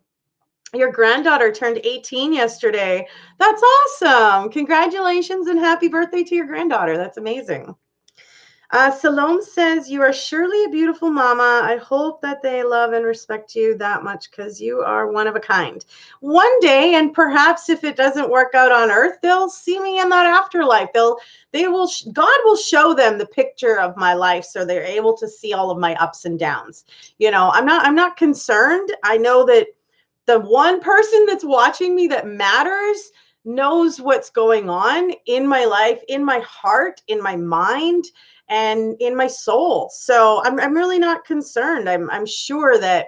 Your granddaughter turned 18 yesterday. That's awesome. Congratulations and happy birthday to your granddaughter. That's amazing. Salome says, you are surely a beautiful mama. I hope that they love and respect you that much because you are one of a kind. One day, and perhaps if it doesn't work out on earth, they'll see me in that afterlife. God will show them the picture of my life so they're able to see all of my ups and downs. I'm not concerned. I know that the one person that's watching me that matters knows what's going on in my life, in my heart, in my mind, and in my soul. So I'm really not concerned. I'm sure that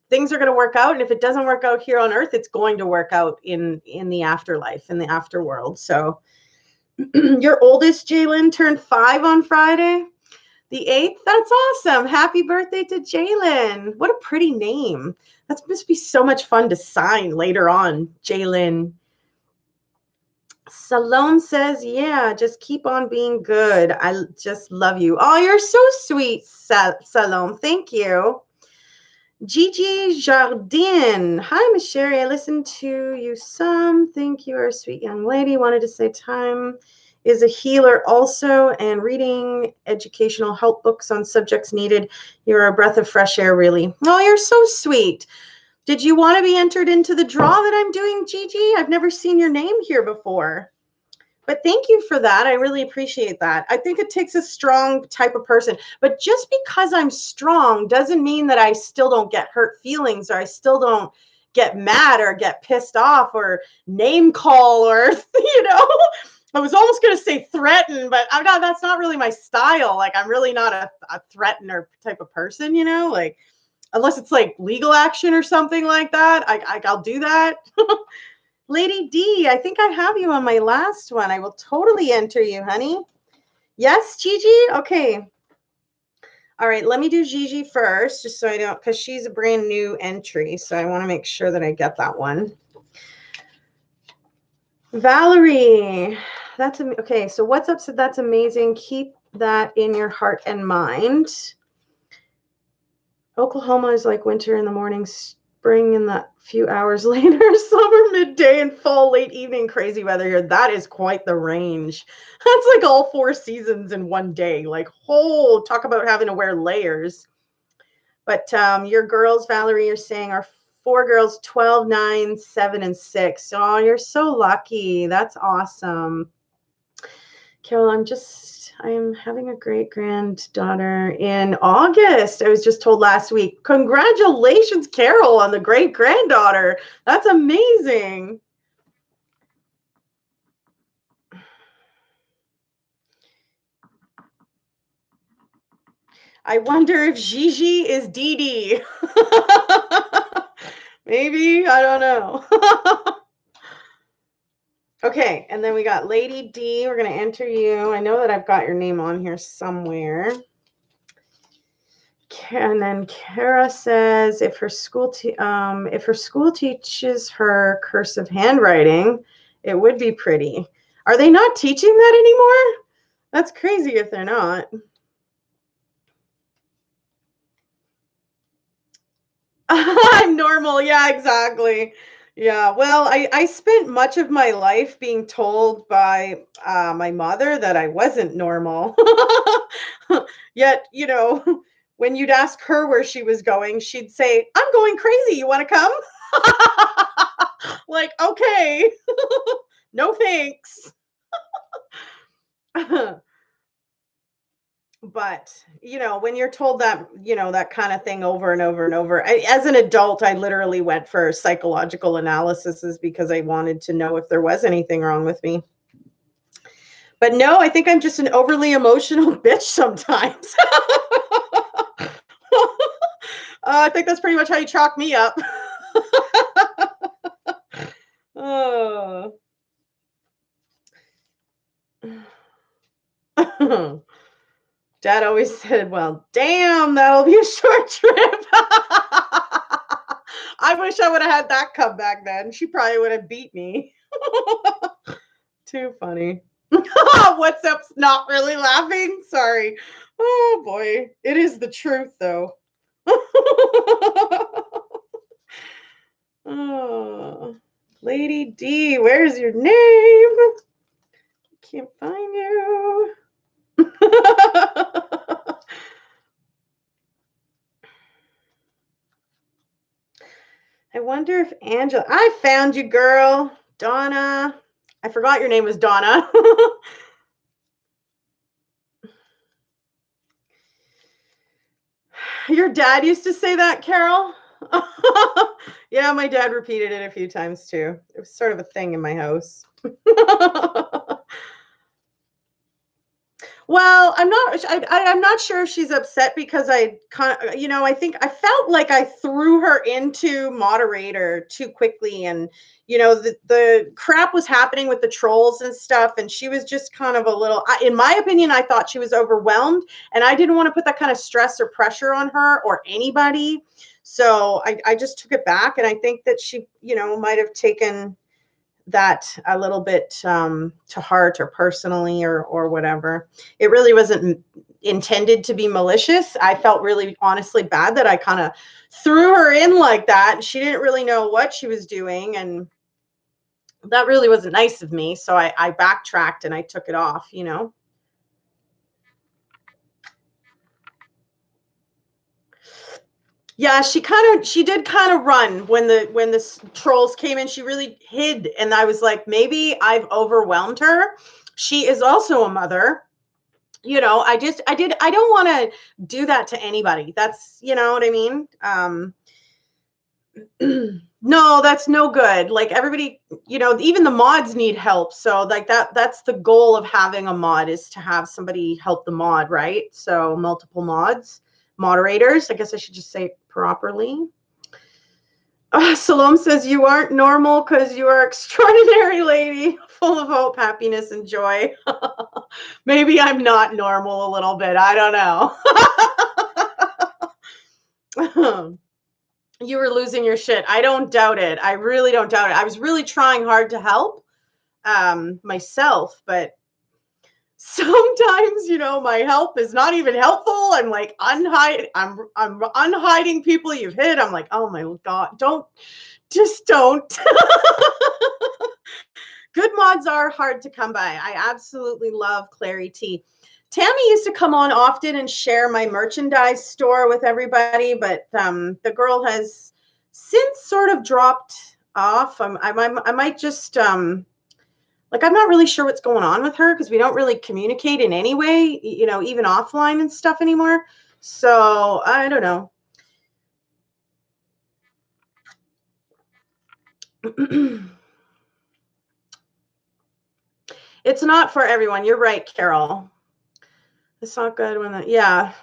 things are going to work out. And if it doesn't work out here on earth, it's going to work out in the afterlife, in the afterworld. So your oldest, Jalen, turned 5 on Friday, the 8th. That's awesome. Happy birthday to Jalen. What a pretty name. That must be so much fun to sign later on, Jalen. Salome says, yeah, just keep on being good. I just love you. Oh, you're so sweet, Salome. Thank you. Gigi Jardin. Hi, Miss Sherry. I listened to you some. Think you are a sweet young lady. Wanted to say time is a healer also, and reading educational help books on subjects needed. You're a breath of fresh air, really. Oh, you're so sweet. Did you want to be entered into the draw that I'm doing, Gigi? I've never seen your name here before. But thank you for that. I really appreciate that. I think it takes a strong type of person. But just because I'm strong doesn't mean that I still don't get hurt feelings, or I still don't get mad or get pissed off or name call or, I was almost going to say threaten, but that's not really my style. Like, I'm really not a threatener type of person, like, unless it's like legal action or something like that. I'll do that. Lady D, I think I have you on my last one. I will totally enter you, honey. Yes, Gigi? Okay. All right, let me do Gigi first, just so I don't, because she's a brand new entry, so I want to make sure that I get that one. Valerie, that's okay. So what's up? So that's amazing. Keep that in your heart and mind. Oklahoma is like winter in the morning, spring in the few hours later, summer midday, and fall late evening. Crazy weather here. That is quite the range. That's like all 4 seasons in one day. Like, oh, talk about having to wear layers. But your girls, Valerie, you're saying are 4 girls, 12, 9, 7, and 6. Oh, you're so lucky. That's awesome. Carol, I am having a great granddaughter in August. I was just told last week. Congratulations, Carol, on the great granddaughter. That's amazing. I wonder if Gigi is Dee Dee. Maybe, I don't know. Okay, and then we got Lady D. We're going to enter you. I know that I've got your name on here somewhere. And then Kara says if her school teaches her cursive handwriting, it would be pretty. Are they not teaching that anymore? That's crazy if they're not. I'm normal. Yeah, exactly. Yeah. Well, I spent much of my life being told by my mother that I wasn't normal. Yet, when you'd ask her where she was going, she'd say, I'm going crazy. You want to come? Like, okay. No thanks. But when you're told that that kind of thing over and over and over, as an adult, I literally went for psychological analyses because I wanted to know if there was anything wrong with me. But no, I think I'm just an overly emotional bitch sometimes. I think that's pretty much how you chalk me up. Oh. Dad always said, well, damn, that'll be a short trip. I wish I would have had that come back then. She probably would have beat me. Too funny. What's up? Not really laughing? Sorry. Oh, boy. It is the truth, though. Oh, Lady D, where's your name? Can't find you. I wonder if Angela. I found you, girl. Donna. I forgot your name was Donna. Your dad used to say that, Carol? Yeah, my dad repeated it a few times too. It was sort of a thing in my house. Well, I'm not sure if she's upset because I kind of, I think I felt like I threw her into moderator too quickly, and the crap was happening with the trolls and stuff, and she was just kind of a little, in my opinion, I thought she was overwhelmed, and I didn't want to put that kind of stress or pressure on her or anybody. So I just took it back, and I think that she, might have taken that a little bit to heart or personally or whatever. It really wasn't intended to be malicious. I felt really honestly bad that I kind of threw her in like that. She didn't really know what she was doing, and that really wasn't nice of me. So I backtracked and I took it off. Yeah, she did kind of run when the trolls came in. She really hid, and I was like, maybe I've overwhelmed her. She is also a mother. I don't want to do that to anybody. That's, you know what I mean? No, that's no good. Like everybody, even the mods need help. So like that's the goal of having a mod, is to have somebody help the mod, right? So multiple moderators. I guess I should just say it properly. Salome says, you aren't normal because you are extraordinary lady, full of hope, happiness, and joy. Maybe I'm not normal a little bit. I don't know. You were losing your shit. I don't doubt it. I really don't doubt it. I was really trying hard to help myself, but sometimes, my help is not even helpful. I'm like I'm unhiding people you've hit. I'm like, oh my God, don't. Good mods are hard to come by. I absolutely love Clary T. Tammy used to come on often and share my merchandise store with everybody, but the girl has since sort of dropped off. I might just like, I'm not really sure what's going on with her because we don't really communicate in any way, even offline and stuff anymore. So I don't know. It's not for everyone. You're right, Carol. It's not good when yeah.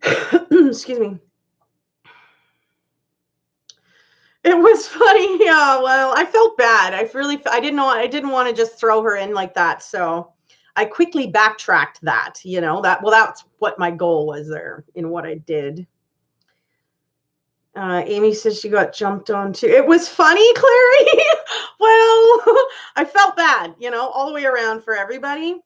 Excuse me. It was funny. Yeah, well, I felt bad. I didn't want to just throw her in like that. So I quickly backtracked that, that's what my goal was there in what I did. Amy says she got jumped on too. It was funny, Clary. Well, I felt bad, all the way around for everybody.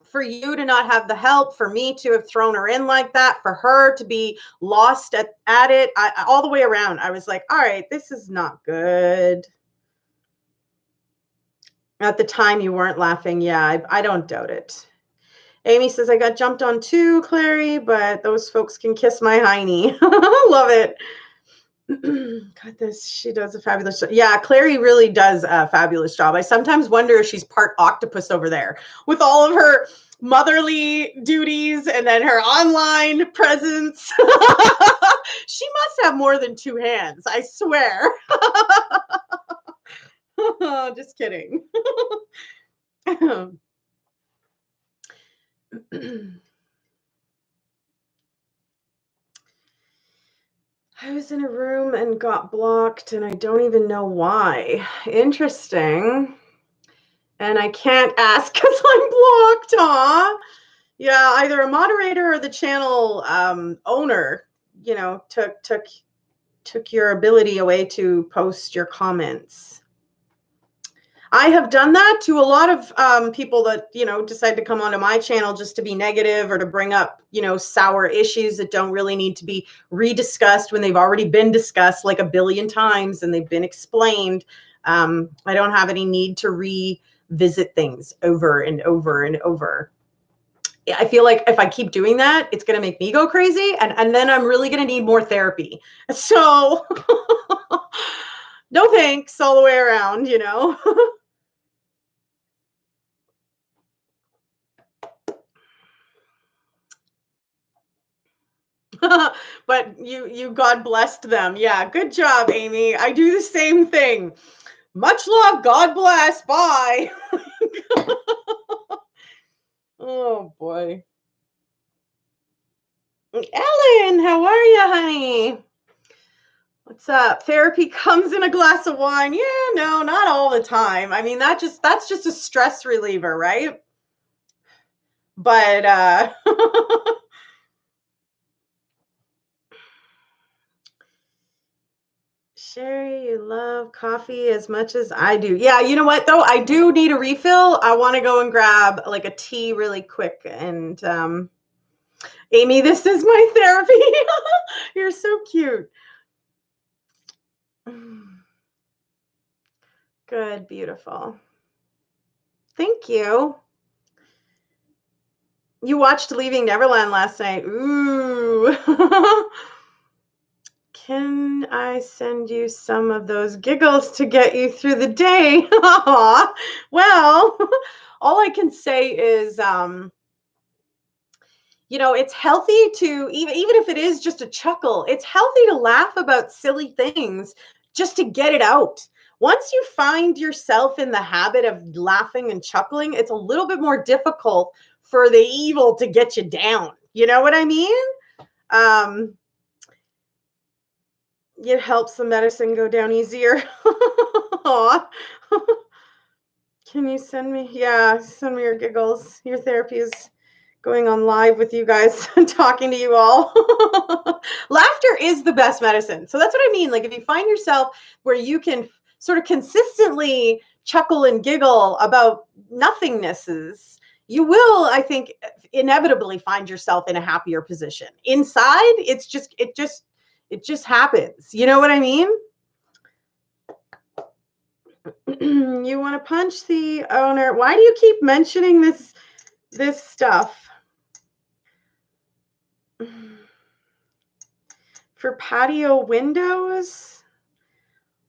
For you to not have the help, for me to have thrown her in like that, for her to be lost at it, all the way around. I was like, all right, this is not good. At the time, you weren't laughing. Yeah, I don't doubt it. Amy says, I got jumped on too, Clary, but those folks can kiss my hiney. Love it. Got this. She does a fabulous job. Yeah, Clary really does a fabulous job. I sometimes wonder if she's part octopus over there with all of her motherly duties and then her online presence. She must have more than two hands, I swear. Just kidding. I was in a room and got blocked, and I don't even know why. Interesting. And I can't ask because I'm blocked, huh? Yeah, either a moderator or the channel owner, took your ability away to post your comments. I have done that to a lot of people that, decide to come onto my channel just to be negative or to bring up, sour issues that don't really need to be rediscussed when they've already been discussed like a billion times and they've been explained. I don't have any need to revisit things over and over and over. I feel like if I keep doing that, it's going to make me go crazy. And then I'm really going to need more therapy. So no thanks all the way around, But you God blessed them. Yeah, good job, Amy. I do the same thing. Much love. God bless. Bye. Oh boy. Ellen, how are you, honey? What's up? Therapy comes in a glass of wine. Yeah, no, not all the time. I mean, that's just a stress reliever, right? But Sherry, you love coffee as much as I do. Yeah, you know what though? I do need a refill. I want to go and grab like a tea really quick. And Amy, this is my therapy. You're so cute. Good, beautiful. Thank you. You watched Leaving Neverland last night. Ooh. Can I send you some of those giggles to get you through the day? Well, all I can say is, it's healthy to, even if it is just a chuckle, it's healthy to laugh about silly things just to get it out. Once you find yourself in the habit of laughing and chuckling, it's a little bit more difficult for the evil to get you down. You know what I mean? It helps the medicine go down easier. Can you send me? Yeah, send me your giggles. Your therapy is going on live with you guys and talking to you all. Laughter is the best medicine. So that's what I mean. Like if you find yourself where you can sort of consistently chuckle and giggle about nothingnesses, you will, I think, inevitably find yourself in a happier position. Inside, it just happens. You know what I mean? You want to punch the owner. Why do you keep mentioning this stuff? For patio windows?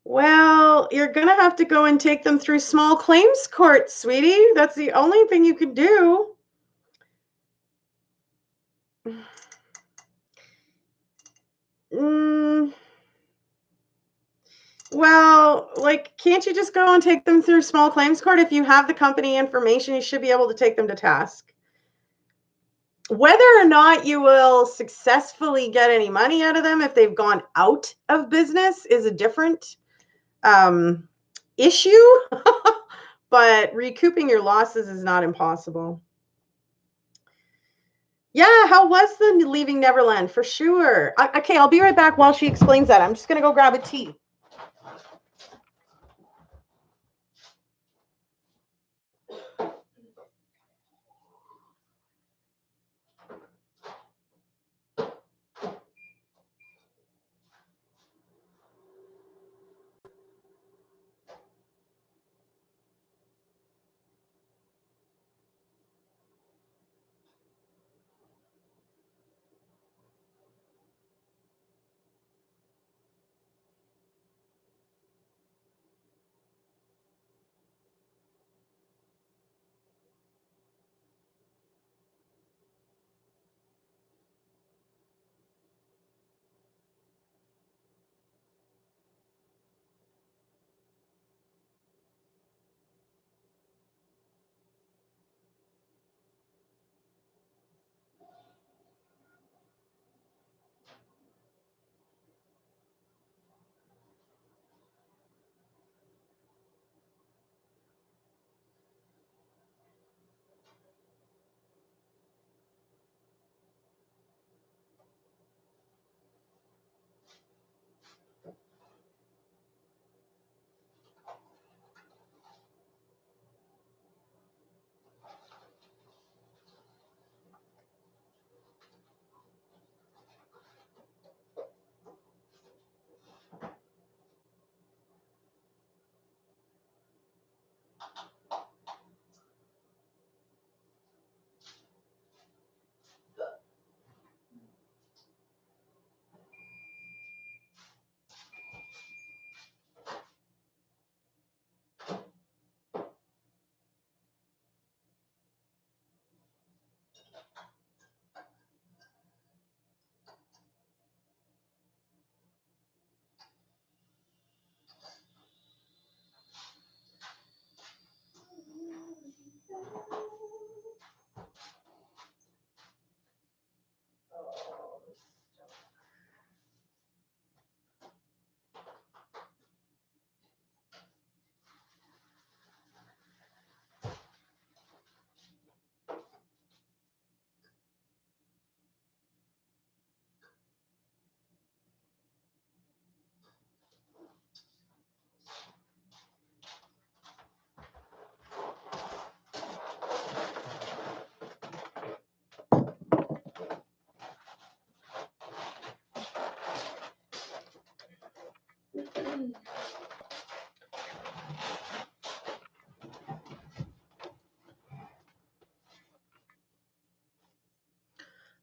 Well, you're going to have to go and take them through small claims court, sweetie. That's the only thing you can do. Mm, well, like, can't you just go and take them through small claims court? If you have the company information, you should be able to take them to task. Whether or not you will successfully get any money out of them if they've gone out of business is a different issue, but recouping your losses is not impossible. Yeah, how was the Leaving Neverland? For sure. Okay, I'll be right back while she explains that. I'm just going to go grab a tea.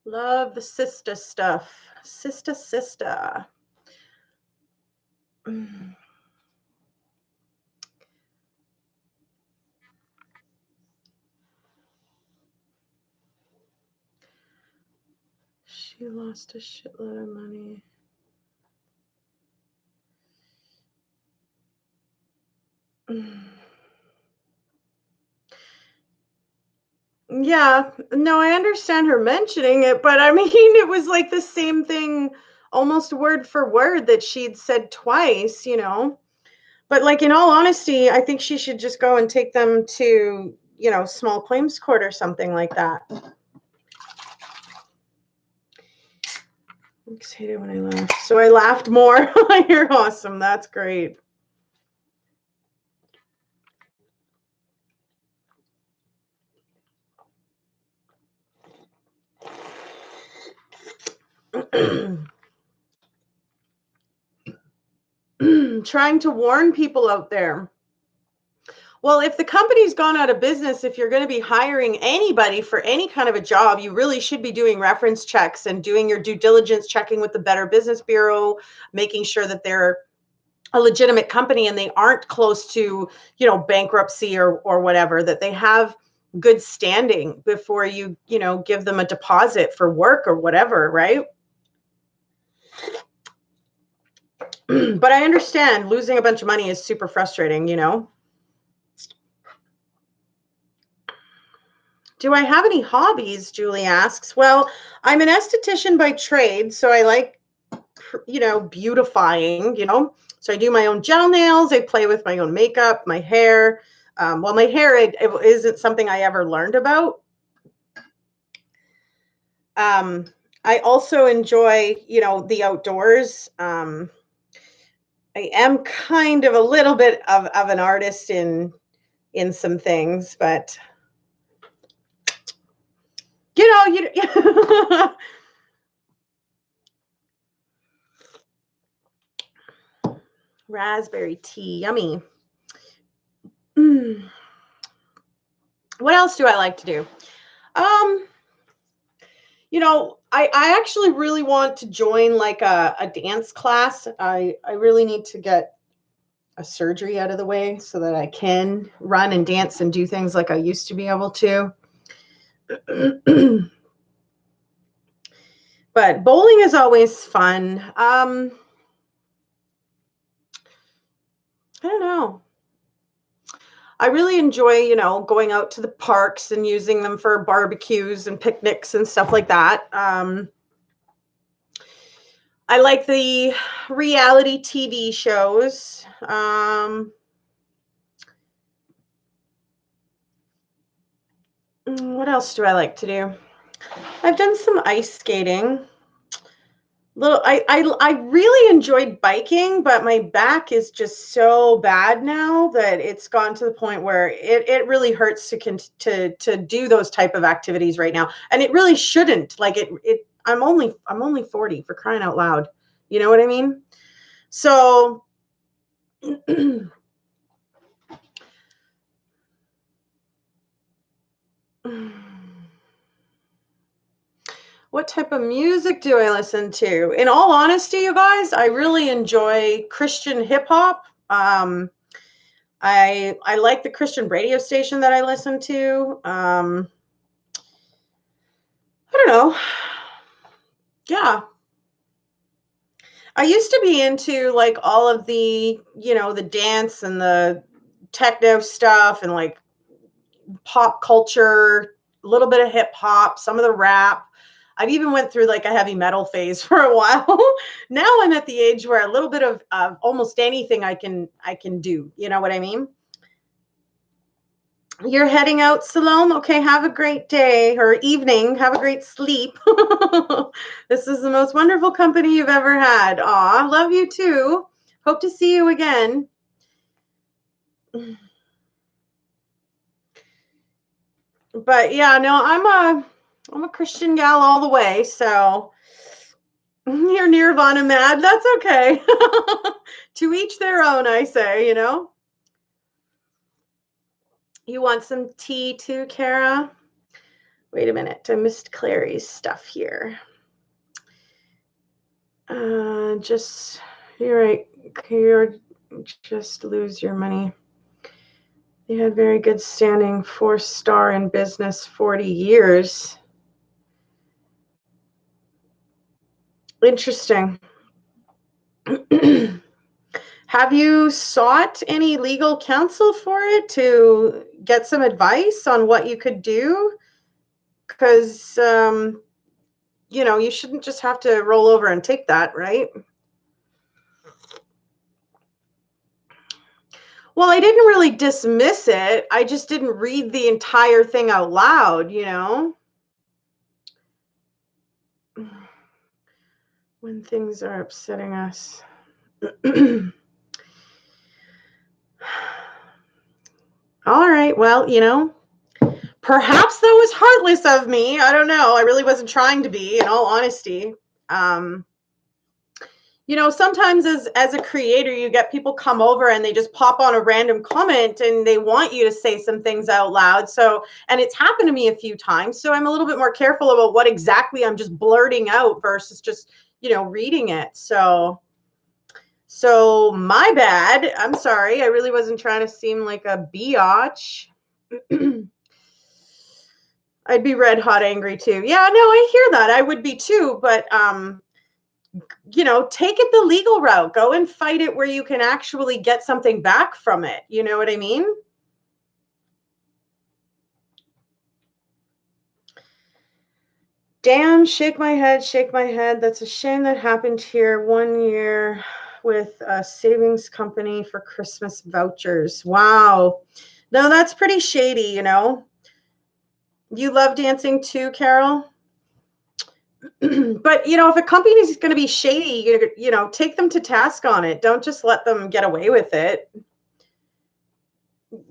Love the sister stuff. Sister. She lost a shitload of money. Yeah, no, I understand her mentioning it, but I mean, it was like the same thing, almost word for word, that she'd said twice, you know. But like in all honesty, I think she should just go and take them to, small claims court or something like that. I'm excited when I laughed. So I laughed more. You're awesome. That's great. Trying to warn people out there. Well, if the company's gone out of business, if you're going to be hiring anybody for any kind of a job, you really should be doing reference checks and doing your due diligence, checking with the Better Business Bureau, making sure that they're a legitimate company and they aren't close to, bankruptcy or whatever, that they have good standing before you, give them a deposit for work or whatever, right? But I understand losing a bunch of money is super frustrating, Do I have any hobbies? Julie asks. Well, I'm an esthetician by trade, so I like, beautifying, So I do my own gel nails. I play with my own makeup, my hair. Well, my hair it isn't something I ever learned about. I also enjoy, the outdoors. I am kind of a little bit of an artist in some things, but you raspberry tea, yummy. What else do I like to do? I actually really want to join like a dance class. I really need to get a surgery out of the way so that I can run and dance and do things like I used to be able to. But bowling is always fun. I don't know. I really enjoy, going out to the parks and using them for barbecues and picnics and stuff like that. I like the reality TV shows. What else do I like to do? I've done some ice skating. I really enjoyed biking, but my back is just so bad now that it's gone to the point where it really hurts to do those type of activities right now. And it really shouldn't. Like I'm only 40, for crying out loud. You know what I mean? So what type of music do I listen to? In all honesty, you guys, I really enjoy Christian hip hop. I like the Christian radio station that I listen to. I don't know. Yeah. I used to be into like all of the, the dance and the techno stuff and like pop culture, a little bit of hip hop, some of the rap. I've even went through like a heavy metal phase for a while. Now I'm at the age where a little bit of almost anything I can do. You know what I mean? You're heading out, Salome? Okay, have a great day or evening. Have a great sleep. This is the most wonderful company you've ever had. Aw, love you too. Hope to see you again. But yeah, no, I'm a Christian gal all the way, so you're Nirvana mad. That's okay. To each their own, I say, You want some tea too, Kara? Wait a minute. I missed Clary's stuff here. You're right. You're just lose your money. They had very good standing, 4-star in business, 40 years. Interesting. Have you sought any legal counsel for it to get some advice on what you could do? Because, you shouldn't just have to roll over and take that, right? Well, I didn't really dismiss it. I just didn't read the entire thing out loud, you know? When things are upsetting us. All right. Well, perhaps that was heartless of me. I don't know. I really wasn't trying to be, in all honesty. Um, Sometimes as a creator, you get people come over and they just pop on a random comment and they want you to say some things out loud. So, and it's happened to me a few times. So I'm a little bit more careful about what exactly I'm just blurting out versus just, reading it. So my bad. I'm sorry. I really wasn't trying to seem like a biatch. I'd be red hot angry too. Yeah, no, I hear that. I would be too, but take it the legal route. Go and fight it where you can actually get something back from it. You know what I mean? Damn, shake my head, shake my head. That's a shame that happened here 1 year with a savings company for Christmas vouchers. Wow. No, that's pretty shady, You love dancing too, Carol? But, if a company is going to be shady, take them to task on it. Don't just let them get away with it.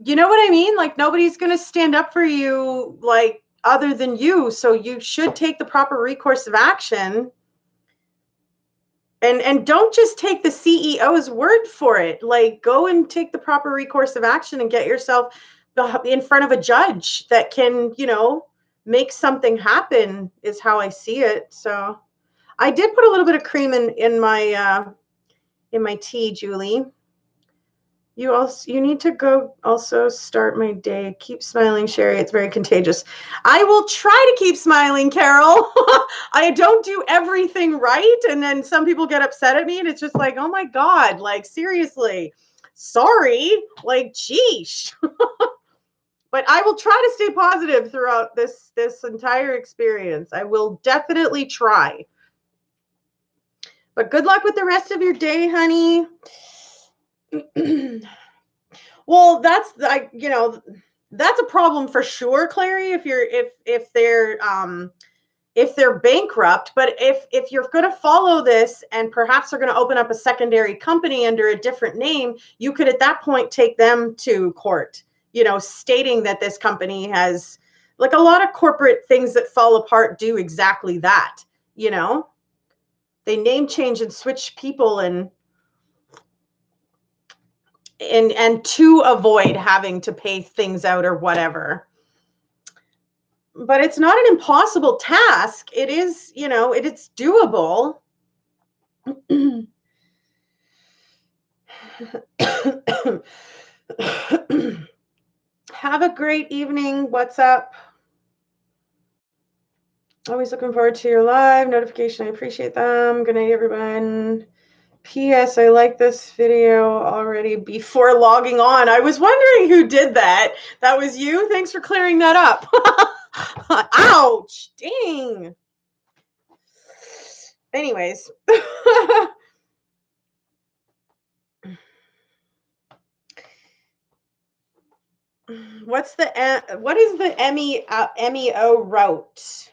You know what I mean? Like, nobody's going to stand up for you, like, other than you. So you should take the proper recourse of action. And don't just take the CEO's word for it. Like, go and take the proper recourse of action and get yourself in front of a judge that can, make something happen, is how I see it. So I did put a little bit of cream in my tea, Julie. You need to go also start my day. Keep smiling, Sherry. It's very contagious. I will try to keep smiling, Carol. I don't do everything right. And then some people get upset at me and it's just like, oh my God, like seriously, sorry, like, geesh. But I will try to stay positive throughout this entire experience. I will definitely try. But good luck with the rest of your day, honey. Well, that's a problem for sure, Clary. If they're bankrupt, but if you're going to follow this and perhaps they're going to open up a secondary company under a different name, you could at that point take them to court, stating that this company has, like, a lot of corporate things that fall apart do exactly that. They name change and switch people and to avoid having to pay things out or whatever. But it's not an impossible task. It is, it's doable. Have a great evening. What's up? Always looking forward to your live notification. I appreciate them. Good night, everyone. P.S. I like this video already before logging on. I was wondering who did that. That was you? Thanks for clearing that up. Ouch. Dang. Anyways. What is the MEO route?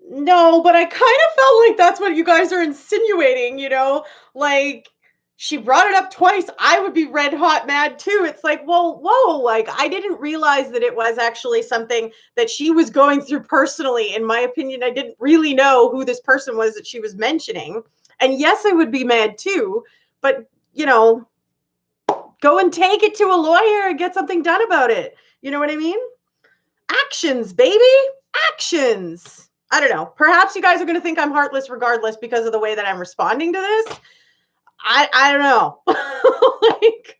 No, but I kind of felt like that's what you guys are insinuating, like, she brought it up twice. I would be red hot mad too. It's like, well, whoa, like, I didn't realize that it was actually something that she was going through personally. In my opinion, I didn't really know who this person was that she was mentioning. And yes, I would be mad too, but go and take it to a lawyer and get something done about it. You know what I mean? Actions, baby. Actions. I don't know. Perhaps you guys are going to think I'm heartless regardless because of the way that I'm responding to this. I don't know. Like,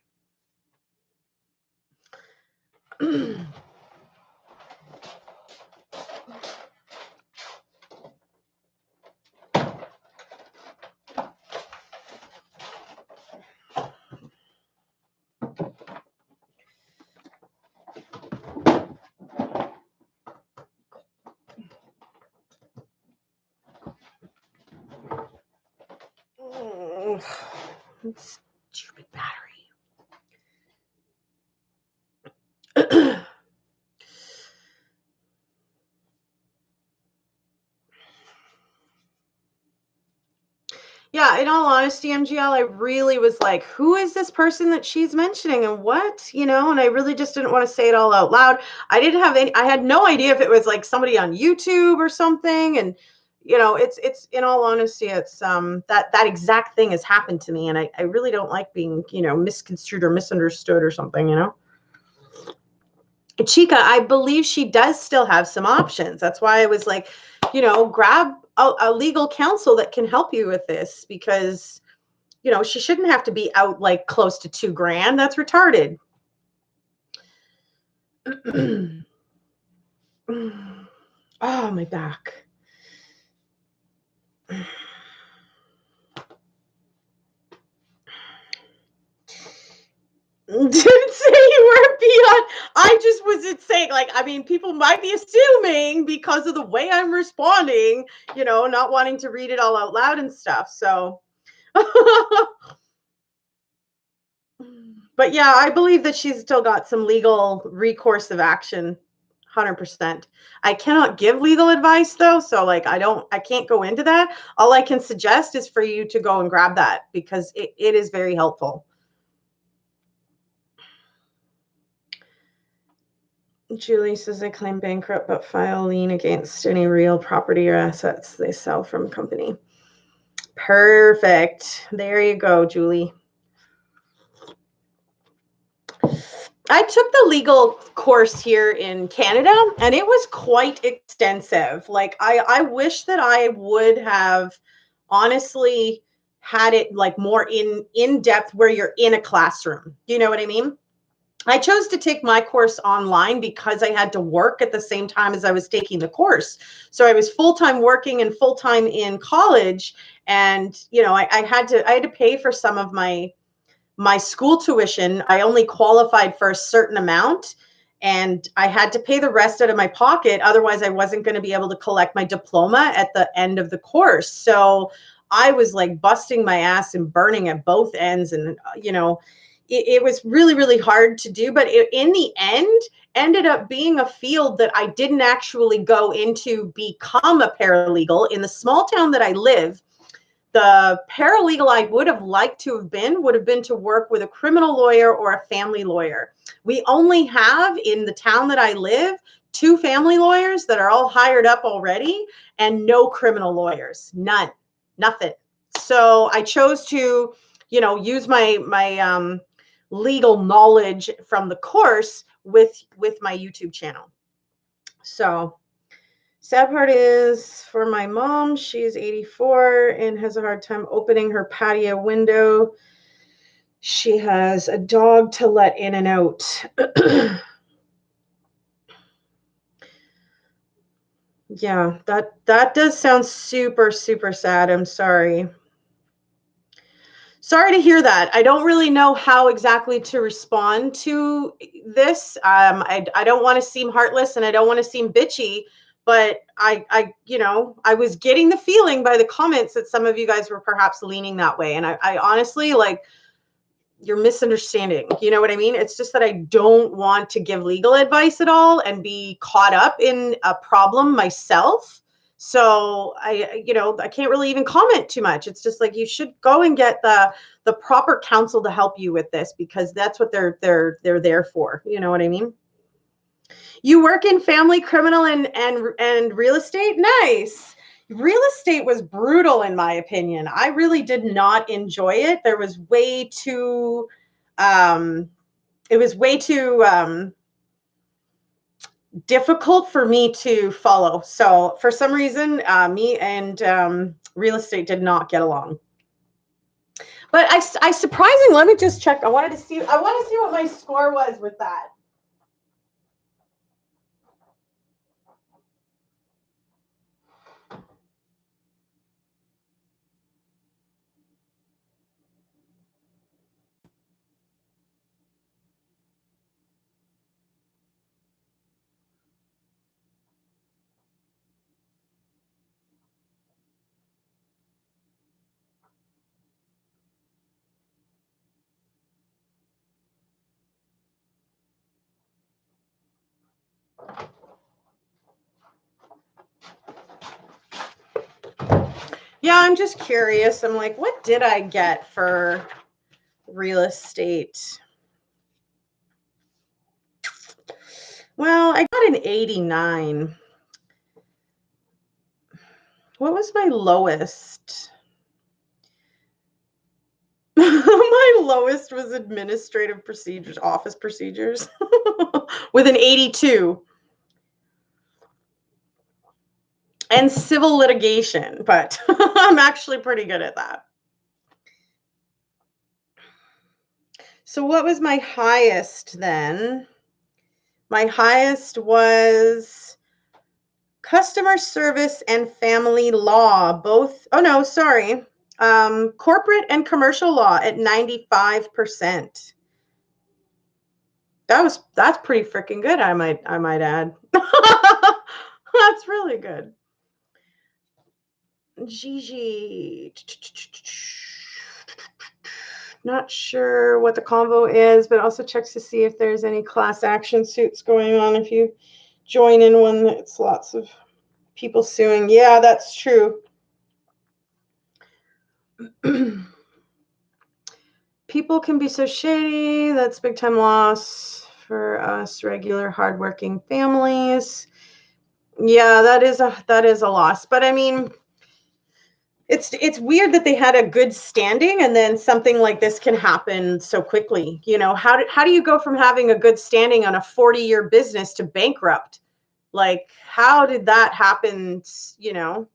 Stupid battery. Yeah, in all honesty, MGL, I really was like, who is this person that she's mentioning and what? And I really just didn't want to say it all out loud. I had no idea if it was like somebody on YouTube or something. And it's in all honesty, it's that exact thing has happened to me. And I really don't like being, misconstrued or misunderstood or something. Chica, I believe she does still have some options. That's why I was like, grab a legal counsel that can help you with this, because she shouldn't have to be out like close to $2,000. That's retarded. Oh, my back. Didn't say you were beyond. I just was saying, like, I mean, people might be assuming because of the way I'm responding, not wanting to read it all out loud and stuff. So, but yeah, I believe that she's still got some legal recourse of action. 100%. I cannot give legal advice though, so like I can't go into that. All I can suggest is for you to go and grab that, because it is very helpful. Julie says they claim bankrupt but file lien against any real property or assets they sell from company. Perfect. There you go, Julie. I took the legal course here in Canada, and it was quite extensive. Like I wish that I would have honestly had it like more in depth, where you're in a classroom. You know what I mean? I chose to take my course online because I had to work at the same time as I was taking the course. So I was full-time working and full-time in college. And, I had to pay for some of my school tuition. I only qualified for a certain amount, and I had to pay the rest out of my pocket. Otherwise, I wasn't going to be able to collect my diploma at the end of the course. So I was like busting my ass and burning at both ends. And, it was really, really hard to do. But in the end, ended up being a field that I didn't actually go into become a paralegal. In the small town that I live, the paralegal I would have liked to have been would have been to work with a criminal lawyer or a family lawyer. We only have in the town that I live 2 family lawyers that are all hired up already, and no criminal lawyers. None. Nothing. So I chose to, use my legal knowledge from the course with my YouTube channel. So sad part is for my mom, she's 84 and has a hard time opening her patio window. She has a dog to let in and out. Yeah, that does sound super, super sad. I'm sorry. Sorry to hear that. I don't really know how exactly to respond to this. I don't want to seem heartless, and I don't want to seem bitchy, but I was getting the feeling by the comments that some of you guys were perhaps leaning that way. And I honestly, like, you're misunderstanding. You know what I mean? It's just that I don't want to give legal advice at all and be caught up in a problem myself. So I can't really even comment too much. It's just like, you should go and get the proper counsel to help you with this, because that's what they're there for. You know what I mean? You work in family, criminal, and real estate? Nice. Real estate was brutal, in my opinion. I really did not enjoy it. There was way too, it was way too difficult for me to follow. So for some reason, me and real estate did not get along. But I surprisingly, let me just check. I want to see what my score was with that. Yeah, I'm just curious. I'm like, what did I get for real estate? Well, I got an 89. What was my lowest? My lowest was administrative procedures, office procedures, with an 82. And civil litigation, but I'm actually pretty good at that. So what was my highest then? My highest was customer service and family law, both. Oh no, sorry. Corporate and commercial law at 95%. That's pretty freaking good, I might add. That's really good. Gigi. Not sure what the convo is, but also checks to see if there's any class action suits going on. If you join in one, it's lots of people suing. Yeah, that's true. People can be so shady. That's big time loss for us regular hardworking families. Yeah, that is a loss. But I mean, it's weird that they had a good standing and then something like this can happen so quickly. You know, how do you go from having a good standing on a 40-year business to bankrupt? Like, how did that happen, you know?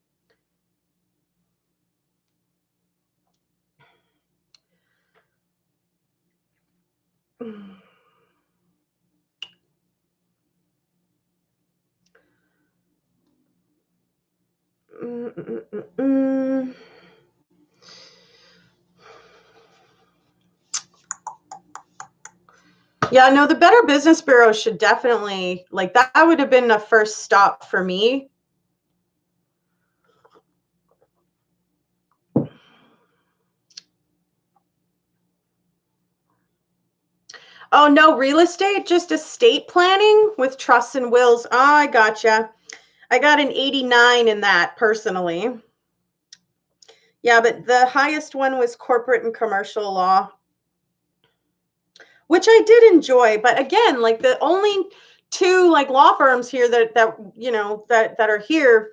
Yeah, no, the Better Business Bureau should definitely, like, that would have been the first stop for me. Oh, no, real estate, just estate planning with trusts and wills. Oh, I gotcha. I got an 89 in that personally. Yeah, but the highest one was corporate and commercial law, which I did enjoy. But again, like the only two like law firms here that you know that are here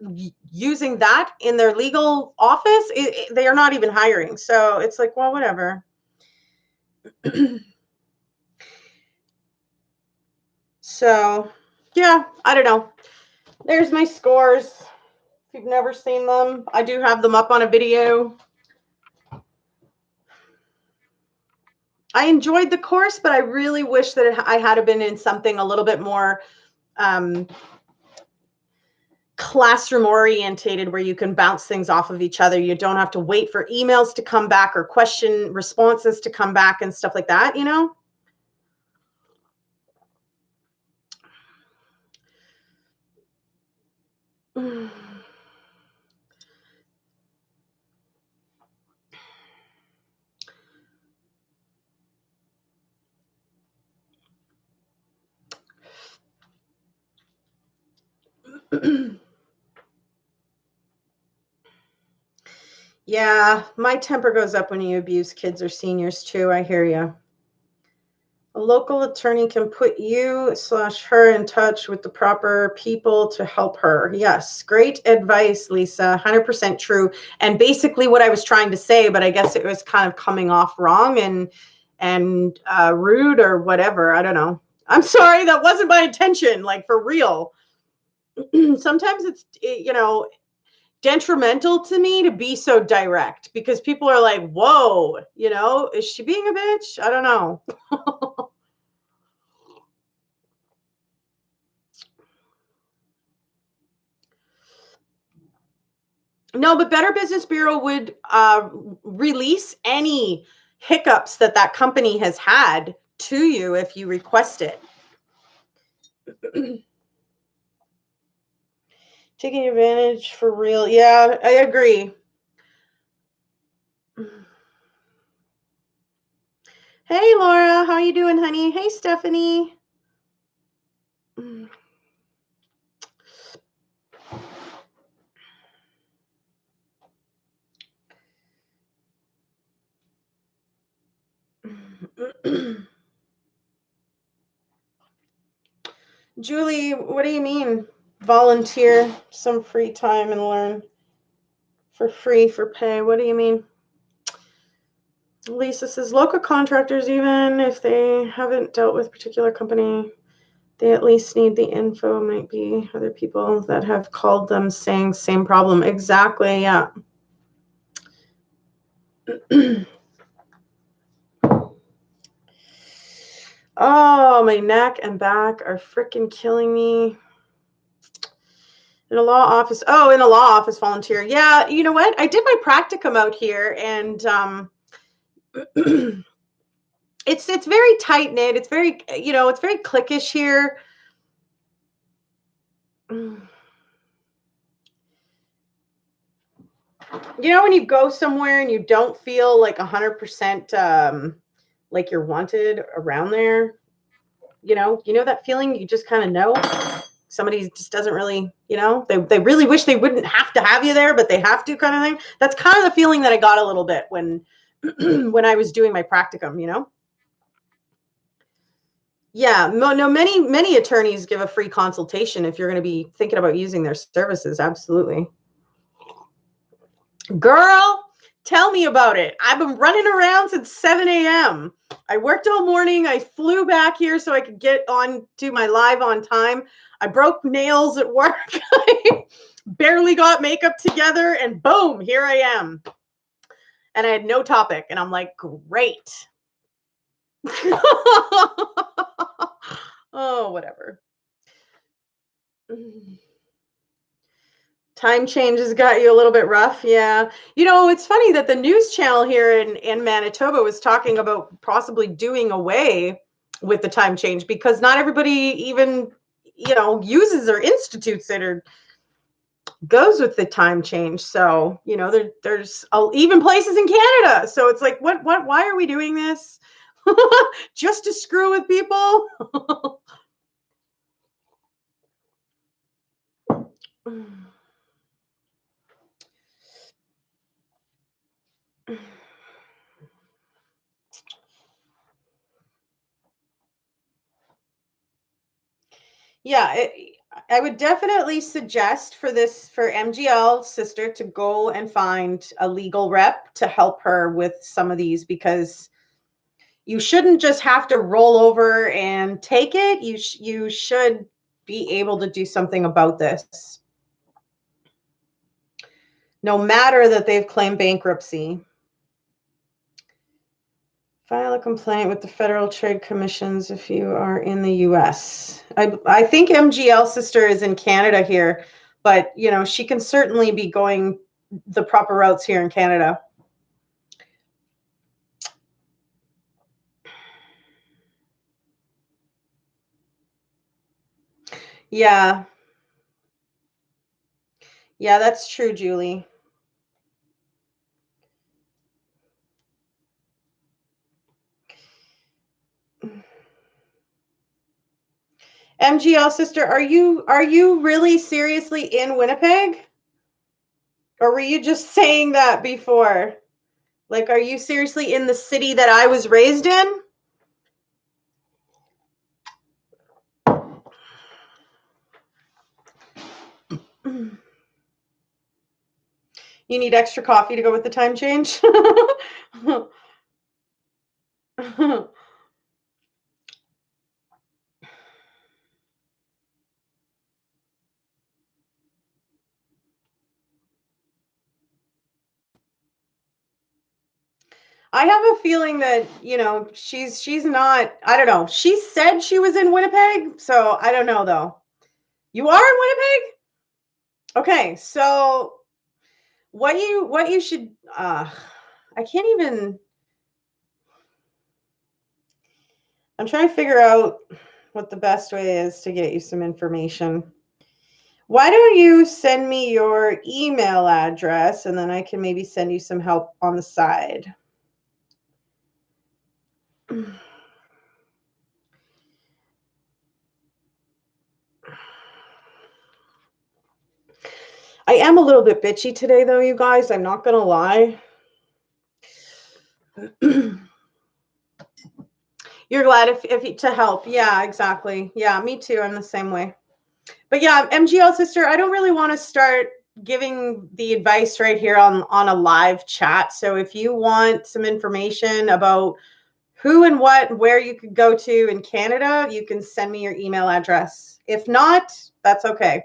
using that in their legal office, they are not even hiring. So it's like, well, whatever. So yeah, I don't know. There's my scores. If you've never seen them, I do have them up on a video. I enjoyed the course, but I really wish that I had been in something a little bit more um, classroom orientated where you can bounce things off of each other. You don't have to wait for emails to come back or question responses to come back and stuff like that, you know? Yeah, my temper goes up when you abuse kids or seniors too. I hear you. A local attorney can put you/her in touch with the proper people to help her. Yes, great advice, Lisa. 100% true. And basically what I was trying to say, but I guess it was kind of coming off wrong and rude or whatever. I don't know. I'm sorry, that wasn't my intention. Like for real. Sometimes you know, detrimental to me to be so direct because people are like, "Whoa, you know, is she being a bitch?" I don't know. No, but Better Business Bureau would release any hiccups that that company has had to you if you request it. Taking advantage for real. Yeah, I agree. Hey, Laura, how you doing, honey? Hey, Stephanie. Julie, what do you mean? Volunteer some free time and learn for free for pay. What do you mean? Lisa says local contractors, even if they haven't dealt with a particular company, they at least need the info. Might be other people that have called them saying same problem. Exactly. Yeah. Oh, my neck and back are freaking killing me. In a law office. Oh, in a law office volunteer. Yeah, you know what? I did my practicum out here, and it's very tight knit. It's very, it's very cliquish here. When you go somewhere and you don't feel like 100% like you're wanted around there, that feeling. You just kind of know somebody just doesn't really, they really wish they wouldn't have to have you there, but they have to, kind of thing. That's kind of the feeling that I got a little bit when when I was doing my practicum. Yeah, no, many attorneys give a free consultation if you're going to be thinking about using their services. Absolutely. Girl, tell me about it. I've been running around since 7 a.m. I worked all morning. I flew back here so I could get on to my live on time. I broke nails at work. I barely got makeup together, and boom, here I am. And I had no topic, and I'm like, great. Oh, whatever. Time change has got you a little bit rough. Yeah. It's funny that the news channel here in Manitoba was talking about possibly doing away with the time change because not everybody even, uses or institutes it or goes with the time change. So, there's even places in Canada. So it's like, why are we doing this? Just to screw with people? Yeah, I would definitely suggest for MGL sister to go and find a legal rep to help her with some of these, because you shouldn't just have to roll over and take it. You should be able to do something about this, no matter that they've claimed bankruptcy. File a complaint with the Federal Trade Commissions if you are in the U.S. I think MGL sister is in Canada here, but she can certainly be going the proper routes here in Canada. Yeah. Yeah, that's true, Julie. MGL sister, are you really seriously in Winnipeg? Or were you just saying that before? Like, are you seriously in the city that I was raised in? You need extra coffee to go with the time change? I have a feeling that, she's not, I don't know. She said she was in Winnipeg, so I don't know though. You are in Winnipeg? Okay, so what you should I can't even, I'm trying to figure out what the best way is to get you some information. Why don't you send me your email address and then I can maybe send you some help on the side. I am a little bit bitchy today though, you guys. I'm not going to lie. You're glad if to help. Yeah, exactly. Yeah, me too. I'm the same way. But yeah, MGL sister, I don't really want to start giving the advice right here on a live chat. So if you want some information about who and what where you could go to in Canada, you can send me your email address. If not, that's okay.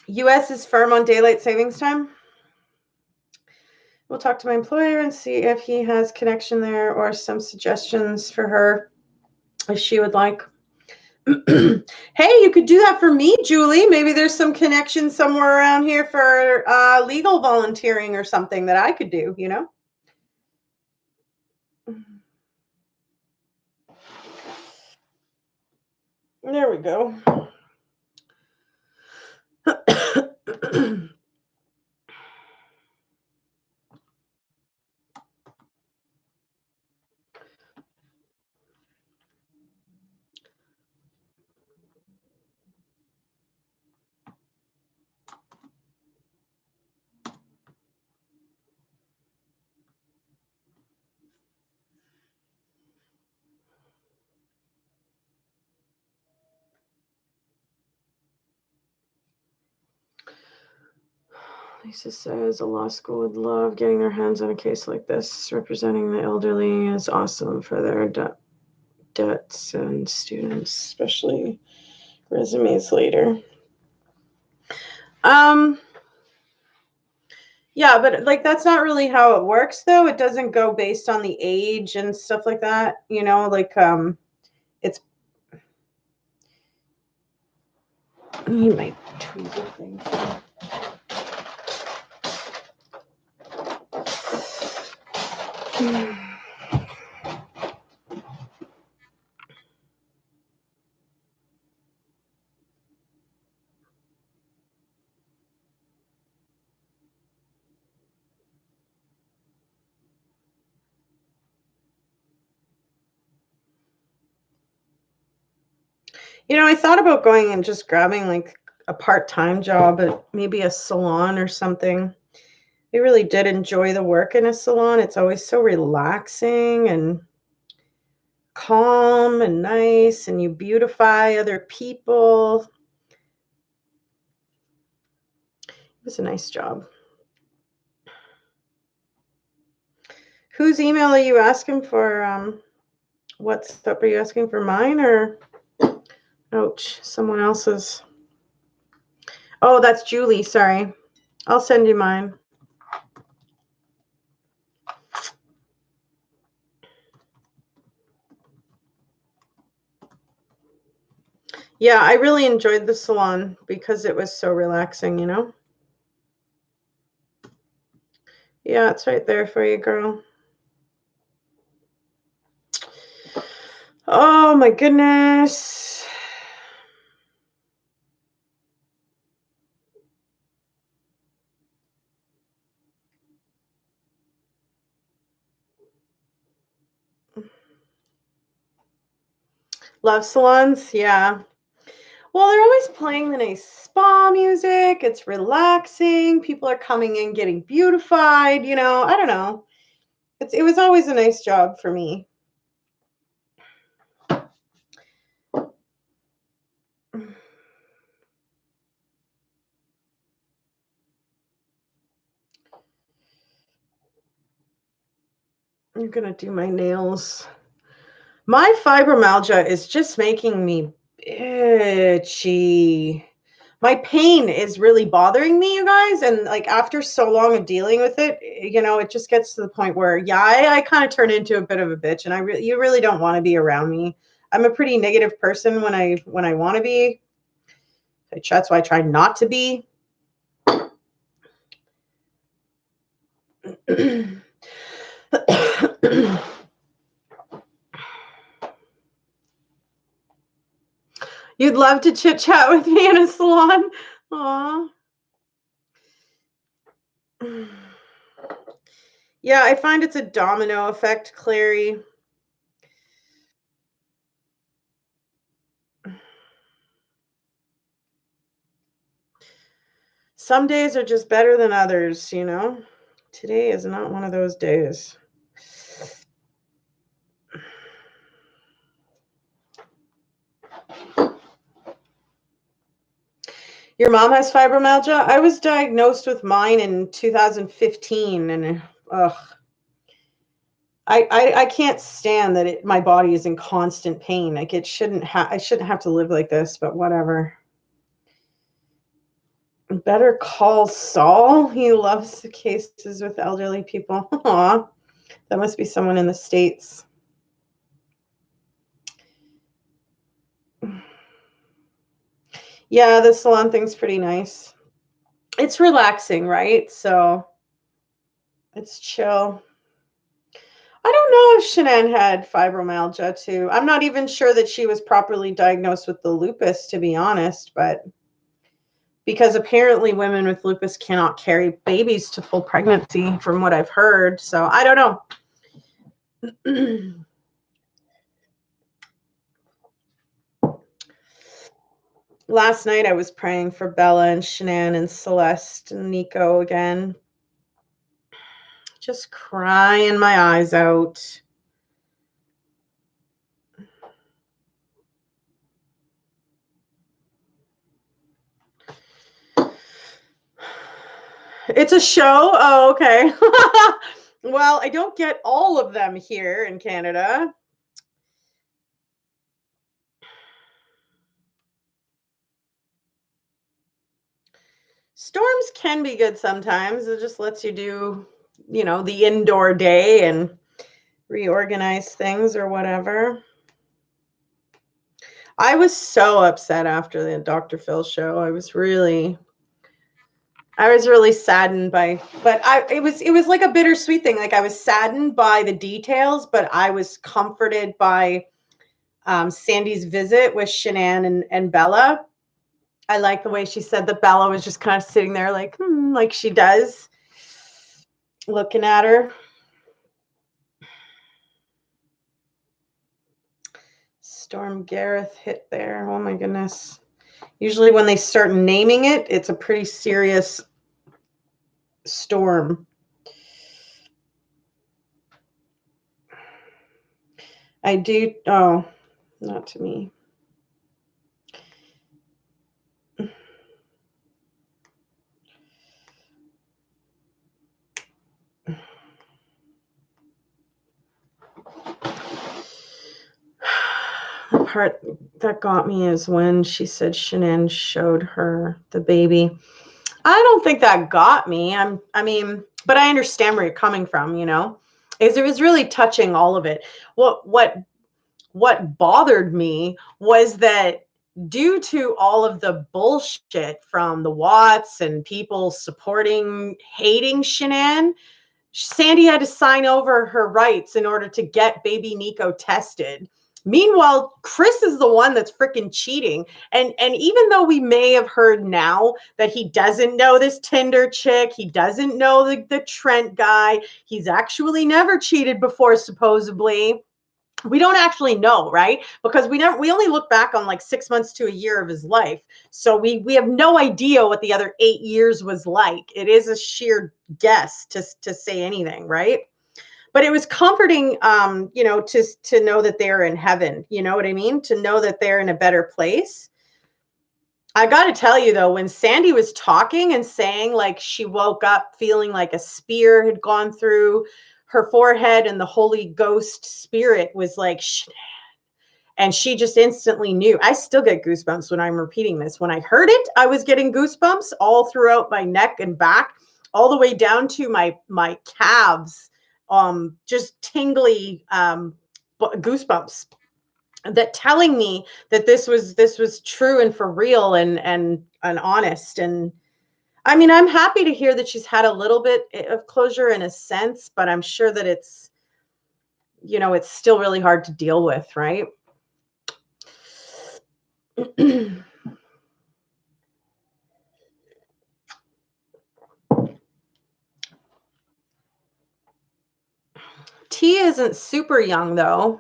US is firm on daylight savings time. We'll talk to my employer and see if he has connection there or some suggestions for her if she would like. Hey, you could do that for me, Julie. Maybe there's some connection somewhere around here for legal volunteering or something that I could do, you know? There we go. Lisa says a law school would love getting their hands on a case like this. Representing the elderly is awesome for their debts and students, especially resumes later. Yeah, but like that's not really how it works though. It doesn't go based on the age and stuff like that, you know, like it's you might tweet the thing. You know, I thought about going and just grabbing like a part-time job at maybe a salon or something. I really did enjoy the work in a salon. It's always so relaxing and calm and nice, and you beautify other people. It was a nice job. Whose email are you asking for? What's up? Are you asking for mine or ouch, someone else's? Oh, that's Julie. Sorry. I'll send you mine. Yeah, I really enjoyed the salon because it was so relaxing, you know? Yeah, it's right there for you, girl. Oh my goodness. Love salons? Yeah. Well, they're always playing the nice spa music. It's relaxing. People are coming in getting beautified, you know. I don't know. It was always a nice job for me. I'm gonna do my nails. My fibromyalgia is just making me itchy. My pain is really bothering me, you guys. And like after so long of dealing with it, you know, it just gets to the point where, yeah, I kind of turn into a bit of a bitch, and you really don't want to be around me. I'm a pretty negative person when I want to be. That's why I try not to be. You'd love to chit chat with me in a salon. Aw. Yeah, I find it's a domino effect, Clary. Some days are just better than others, you know? Today is not one of those days. Your mom has fibromyalgia? I was diagnosed with mine in 2015, and ugh, I can't stand that my body is in constant pain. Like I shouldn't have to live like this, but whatever. Better call Saul. He loves the cases with elderly people. Aw, that must be someone in the States. Yeah, the salon thing's pretty nice. It's relaxing, right? So it's chill. I don't know if Shanann had fibromyalgia too. I'm not even sure that she was properly diagnosed with the lupus, to be honest, but because apparently women with lupus cannot carry babies to full pregnancy, from what I've heard. So I don't know. Last night I was praying for Bella and Shanann and Celeste and Nico again. Just crying my eyes out. It's a show? Oh, okay. Well, I don't get all of them here in Canada. Storms can be good sometimes. It just lets you do, the indoor day and reorganize things or whatever. I was so upset after the Dr. Phil show. I was really saddened by, but it was like a bittersweet thing. Like I was saddened by the details, but I was comforted by Sandy's visit with Shanann and Bella. I like the way she said that Bella was just kind of sitting there like she does, looking at her. Storm Gareth hit there. Oh my goodness. Usually when they start naming it, it's a pretty serious storm. I do, oh, not to me. The part that got me is when she said Shanann showed her the baby. I don't think that got me. But I understand where you're coming from, Is it was really touching, all of it. What bothered me was that due to all of the bullshit from the Watts and people hating Shanann, Sandy had to sign over her rights in order to get baby Nico tested. Meanwhile, Chris is the one that's freaking cheating. And even though we may have heard now that he doesn't know this Tinder chick, he doesn't know the Trent guy, he's actually never cheated before, supposedly. We don't actually know, right? Because we only look back on like 6 months to a year of his life. So we have no idea what the other 8 years was like. It is a sheer guess to say anything, right? But it was comforting, to know that they're in heaven. You know what I mean? To know that they're in a better place. I got to tell you though, when Sandy was talking and saying like she woke up feeling like a spear had gone through her forehead and the Holy Ghost spirit was like, and she just instantly knew. I still get goosebumps when I'm repeating this. When I heard it, I was getting goosebumps all throughout my neck and back, all the way down to my calves, just tingly goosebumps, that telling me that this was true and for real and honest. And I mean, I'm happy to hear that she's had a little bit of closure in a sense, but I'm sure that it's still really hard to deal with, right? T isn't super young though.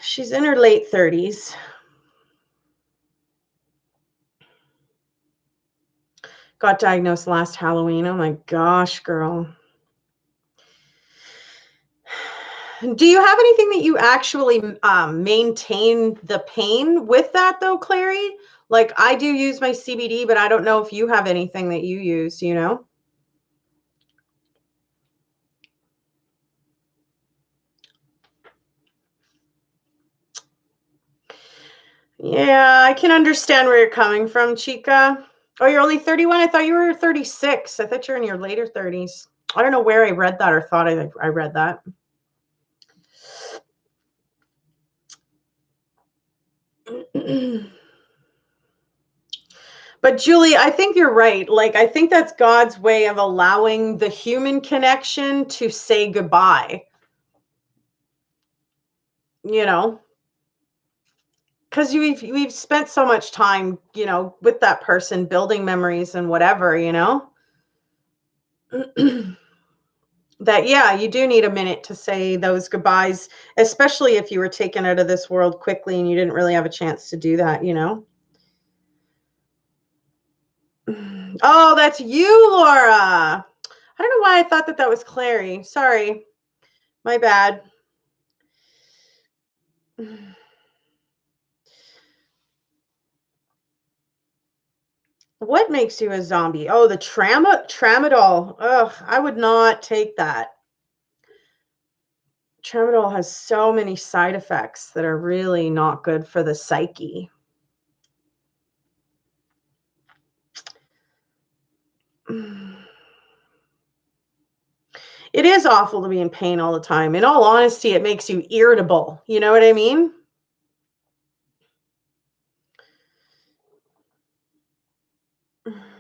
She's in her late 30s. Got diagnosed last Halloween. Oh my gosh, girl. Do you have anything that you actually maintain the pain with that though, Clary? Like I do use my CBD, but I don't know if you have anything that you use, you know? Yeah, I can understand where you're coming from, Chica. Oh, you're only 31? I thought you were 36. I thought you're in your later 30s. I don't know where I read that or thought I read that. But Julie, I think you're right. Like, I think that's God's way of allowing the human connection to say goodbye, you know? Because we've spent so much time, you know, with that person, building memories and whatever, you know? That, yeah, you do need a minute to say those goodbyes, especially if you were taken out of this world quickly and you didn't really have a chance to do that, you know? Oh, that's you, Laura. I don't know why I thought that was Clary. Sorry. My bad. What makes you a zombie? Oh, the tramadol. Ugh, I would not take that. Tramadol has so many side effects that are really not good for the psyche. It is awful to be in pain all the time. In all honesty, it makes you irritable. You know what I mean?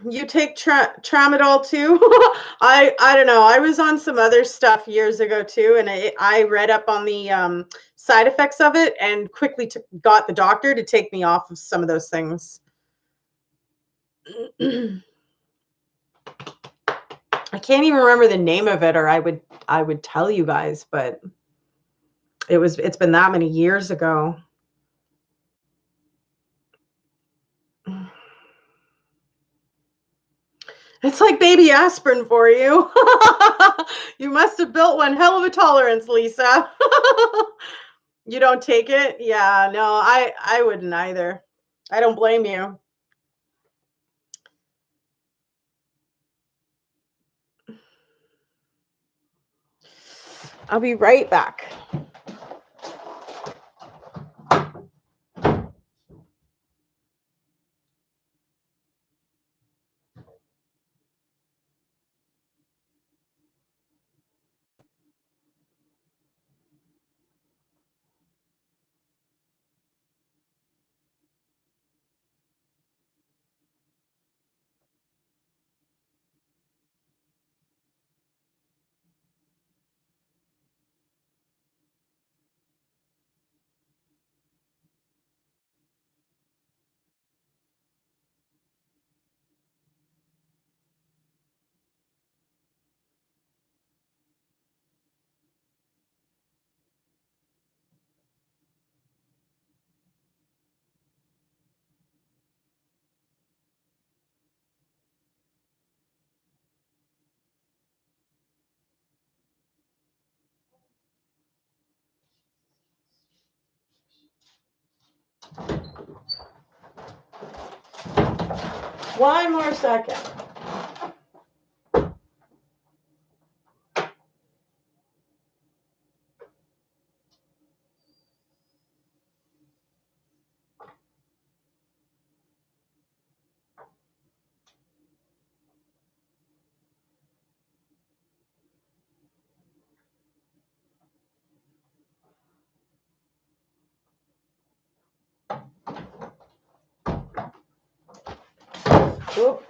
You take tramadol too? I don't know. I was on some other stuff years ago too, and I read up on the side effects of it and quickly got the doctor to take me off of some of those things. I can't even remember the name of it, or I would tell you guys, but it's been that many years ago. It's like baby aspirin for you. You must have built one hell of a tolerance, Lisa. You don't take it? Yeah, no, I wouldn't either. I don't blame you. I'll be right back. One more second. Oh.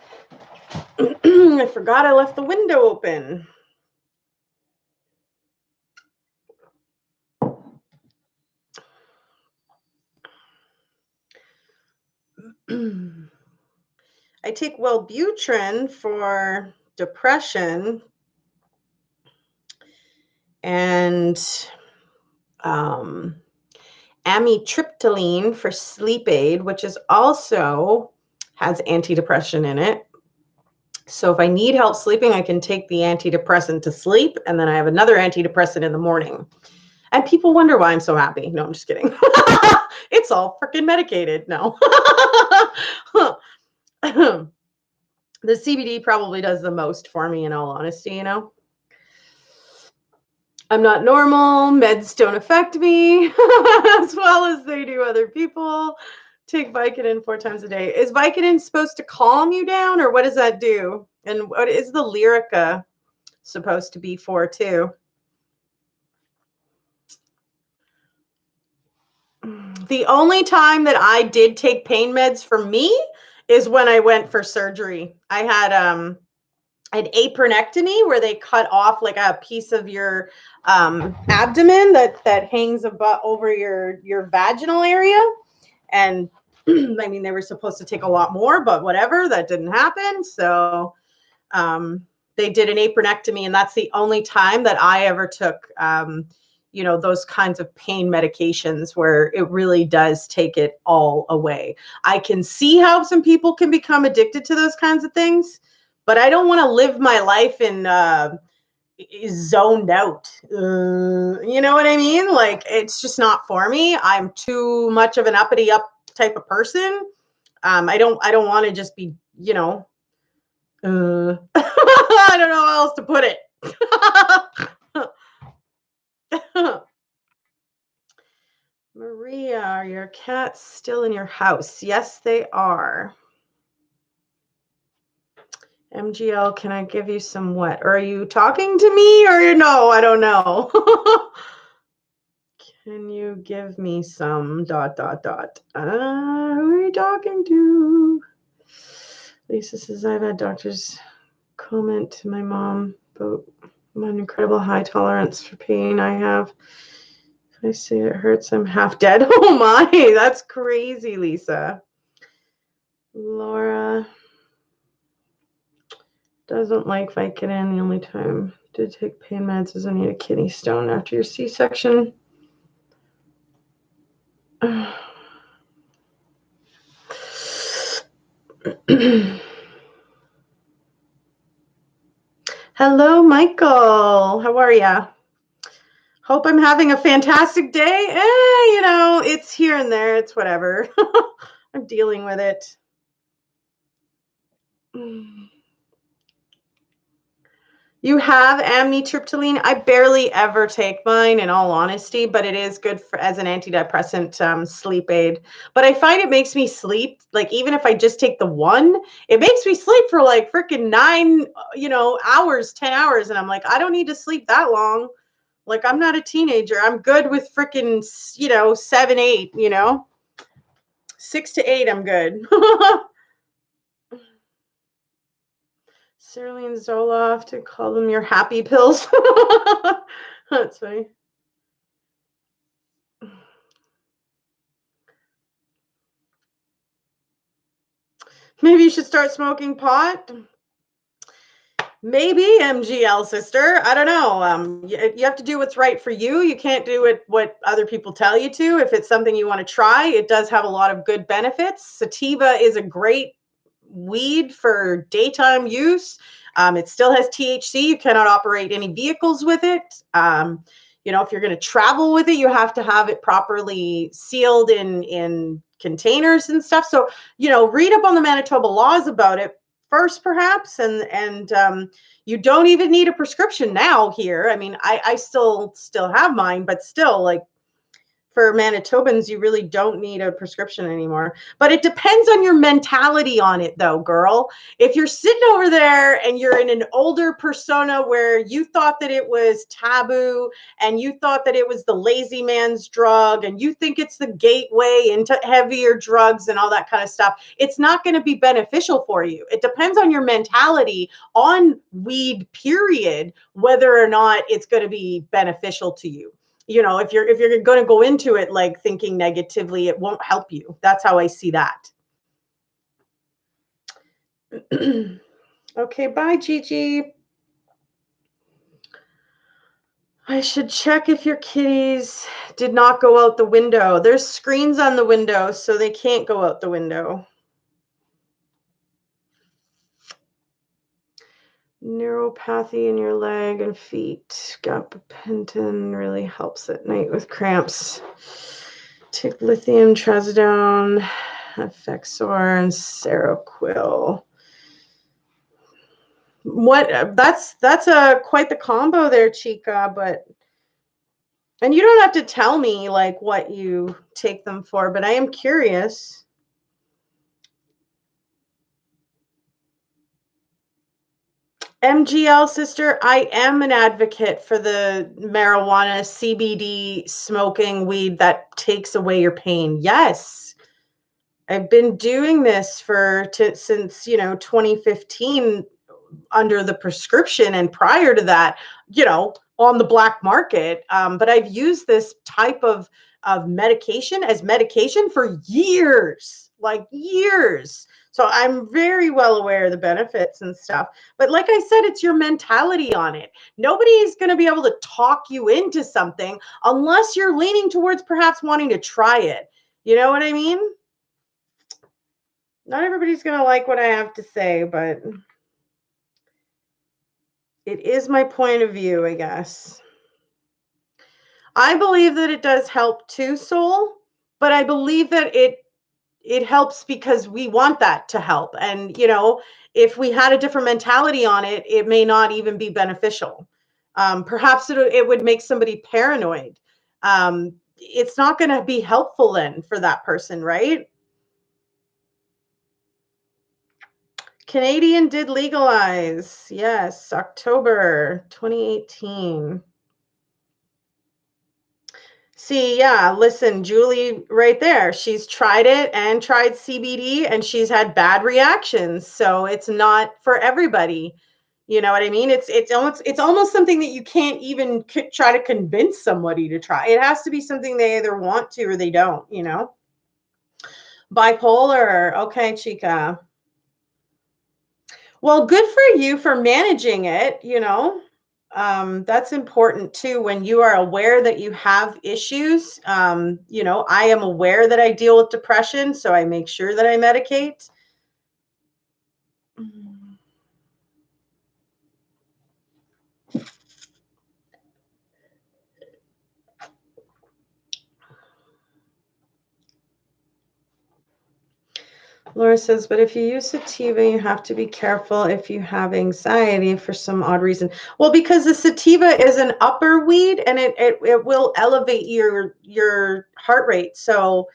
I forgot I left the window open. I take Wellbutrin for depression and amitriptyline for sleep aid, which is also has antidepressant in it. So if I need help sleeping, I can take the antidepressant to sleep, and then I have another antidepressant in the morning. And people wonder why I'm so happy. No, I'm just kidding. It's all freaking medicated. No. The CBD probably does the most for me, in all honesty, you know. I'm not normal. Meds don't affect me as well as they do other people. Take Vicodin 4 times a day. Is Vicodin supposed to calm you down, or what does that do? And what is the Lyrica supposed to be for too? The only time that I did take pain meds for me is when I went for surgery. I had an apronectomy where they cut off like a piece of your abdomen that hangs above over your vaginal area. And I mean, they were supposed to take a lot more, but whatever, that didn't happen. So they did an apronectomy, and that's the only time that I ever took those kinds of pain medications where it really does take it all away. I can see how some people can become addicted to those kinds of things, but I don't want to live my life in zoned out. You know what I mean? Like, it's just not for me. I'm too much of an uppity up type of person. I don't want to just be, I don't know how else to put it. Maria, are your cats still in your house? Yes, they are. MGL, can I give you some what? Or are you talking to me, or no? I don't know. Can you give me some ... Who are you talking to? Lisa says, I've had doctors comment to my mom about my incredible high tolerance for pain I have. If I say it hurts, I'm half dead. Oh my, that's crazy, Lisa. Laura doesn't like Vicodin. The only time I did take pain meds is I need a kidney stone after your C-section. Hello, Michael. How are ya? Hope I'm having a fantastic day. It's here and there. It's whatever. I'm dealing with it. You have amitriptyline. I barely ever take mine, in all honesty, but it is good as an antidepressant sleep aid. But I find it makes me sleep, like, even if I just take the one, it makes me sleep for like freaking 9, hours, 10 hours. And I'm like, I don't need to sleep that long. Like, I'm not a teenager. I'm good with freaking, 7, 8, 6 to 8, I'm good. Sertraline, Zoloft, to call them your happy pills. That's funny. Maybe you should start smoking pot. Maybe, MGL sister. I don't know. You have to do what's right for you. You can't do what other people tell you to. If it's something you want to try, it does have a lot of good benefits. Sativa is a great weed for daytime use. It still has THC. You cannot operate any vehicles with it. If you're going to travel with it, you have to have it properly sealed in containers and stuff. So, read up on the Manitoba laws about it first, perhaps, and you don't even need a prescription now here. I mean, I still have mine, but still, like, for Manitobans, you really don't need a prescription anymore. But it depends on your mentality on it, though, girl. If you're sitting over there and you're in an older persona where you thought that it was taboo and you thought that it was the lazy man's drug and you think it's the gateway into heavier drugs and all that kind of stuff, it's not going to be beneficial for you. It depends on your mentality on weed, period, whether or not it's going to be beneficial to you. If you're going to go into it like thinking negatively, it won't help you. That's how I see that. Okay, bye, Gigi. I should check if your kitties did not go out the window. There's screens on the window, so they can't go out the window. Neuropathy in your leg and feet. Gabapentin really helps at night with cramps. Take lithium, trazodone, Effexor, and Seroquel. What? That's a quite the combo there, Chica. And you don't have to tell me like what you take them for, but I am curious. MGL sister, I am an advocate for the marijuana, CBD, smoking weed that takes away your pain. Yes. I've been doing this since 2015 under the prescription, and prior to that, on the black market. But I've used this type of medication as medication for years, like years. So I'm very well aware of the benefits and stuff. But like I said, it's your mentality on it. Nobody's going to be able to talk you into something unless you're leaning towards perhaps wanting to try it. You know what I mean? Not everybody's going to like what I have to say, but it is my point of view, I guess. I believe that it does help too, Soul, but I believe that it helps because we want that to help. And if we had a different mentality on it, it may not even be beneficial. Perhaps it would make somebody paranoid. It's not going to be helpful then for that person, right? Canadian did legalize. Yes, October 2018. See, yeah, listen, Julie right there. She's tried it and tried CBD and she's had bad reactions. So it's not for everybody. You know what I mean? It's almost something that you can't even try to convince somebody to try. It has to be something they either want to or they don't. Bipolar. Okay, Chica. Well, good for you for managing it. That's important too. When you are aware that you have issues, I am aware that I deal with depression, so I make sure that I medicate. Laura says, but if you use sativa, you have to be careful if you have anxiety for some odd reason. Well, because the sativa is an upper weed and it will elevate your heart rate. So,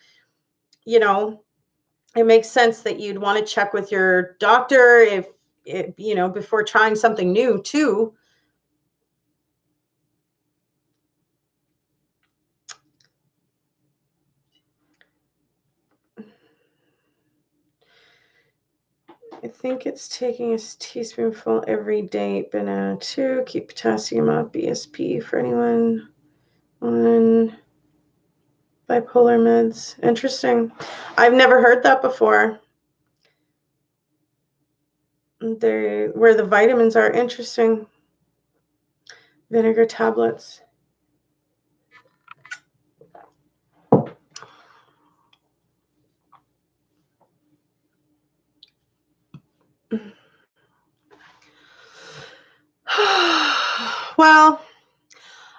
it makes sense that you'd want to check with your doctor before trying something new too. I think it's taking a teaspoonful every day. Banana 2, keep potassium up, BSP for anyone on bipolar meds. Interesting. I've never heard that before. Where the vitamins are interesting. Vinegar tablets. Well,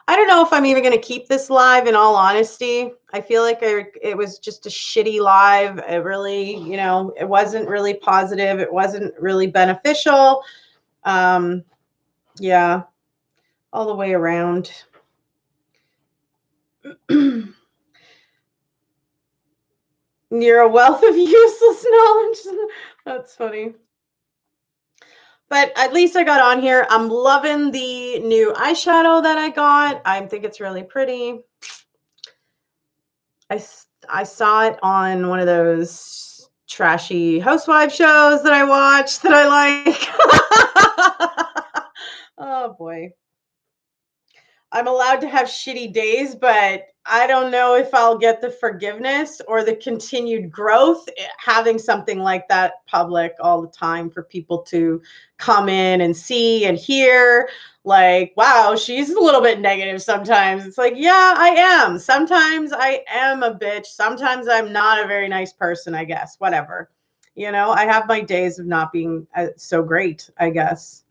I don't know if I'm even going to keep this live, in all honesty. I feel like it was just a shitty live. It really, it wasn't really positive. It wasn't really beneficial. Yeah, all the way around. You're a wealth of useless knowledge. That's funny. But at least I got on here. I'm loving the new eyeshadow that I got. I think it's really pretty. I saw it on one of those trashy housewife shows that I watch that I like. Oh boy. I'm allowed to have shitty days, but I don't know if I'll get the forgiveness or the continued growth having something like that public all the time for people to come in and see and hear. Like, wow, she's a little bit negative sometimes. It's like, yeah, I am. Sometimes I am a bitch. Sometimes I'm not a very nice person, I guess. Whatever. I have my days of not being so great, I guess.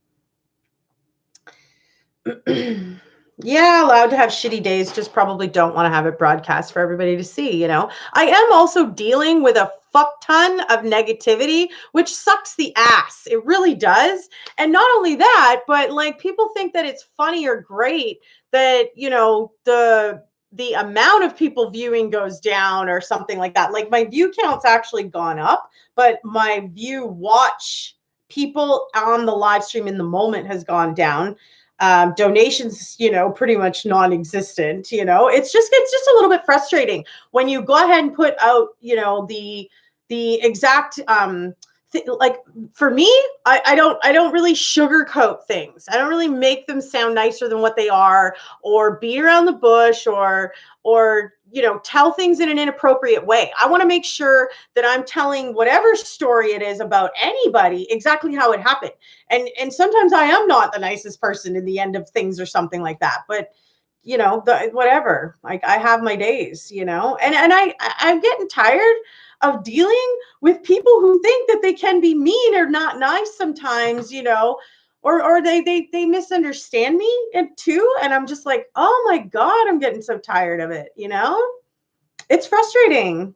Yeah, allowed to have shitty days, just probably don't want to have it broadcast for everybody to see, you know. I am also dealing with a fuck ton of negativity, which sucks the ass. It really does. And not only that, but like people think that it's funny or great that, you know, the amount of people viewing goes down or something like that. Like my view count's actually gone up, but my view watch people on the live stream in the moment has gone down. Donations, you know, pretty much non-existent. You know, it's just a little bit frustrating when you go ahead and put out, you know, the exact like for me, I don't really sugarcoat things. I don't really make them sound nicer than what they are, or beat around the bush, or you know, tell things in an inappropriate way. I want to make sure that I'm telling whatever story it is about anybody exactly how it happened. And sometimes I am not the nicest person in the end of things or something like that. But you know, whatever. Like I have my days, you know, and I'm getting tired of dealing with people who think that they can be mean or not nice sometimes, you know, or they misunderstand me and too. And I'm just like, oh my God, I'm getting so tired of it, you know? It's frustrating.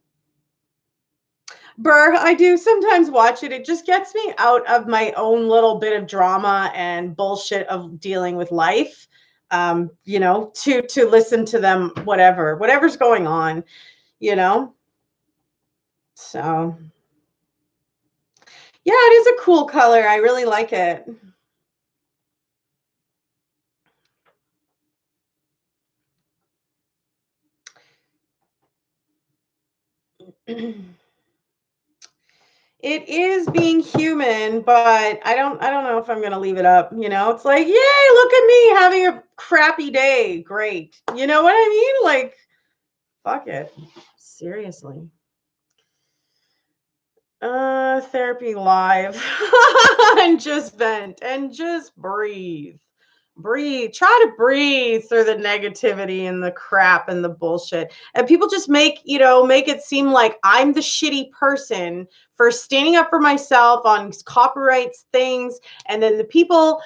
Burr, I do sometimes watch it. It just gets me out of my own little bit of drama and bullshit of dealing with life. You know, to listen to them, whatever's going on, you know. So yeah, it is a cool color. I really like it. It is being human, but I don't know if I'm gonna leave it up. You know, it's like, yay, look at me having a crappy day. Great. You know what I mean? Like, fuck it. Seriously. Therapy live. And just vent and just breathe. Breathe. Try to breathe through the negativity and the crap and the bullshit. And people just make it seem like I'm the shitty person for standing up for myself on copyrights things. And then the people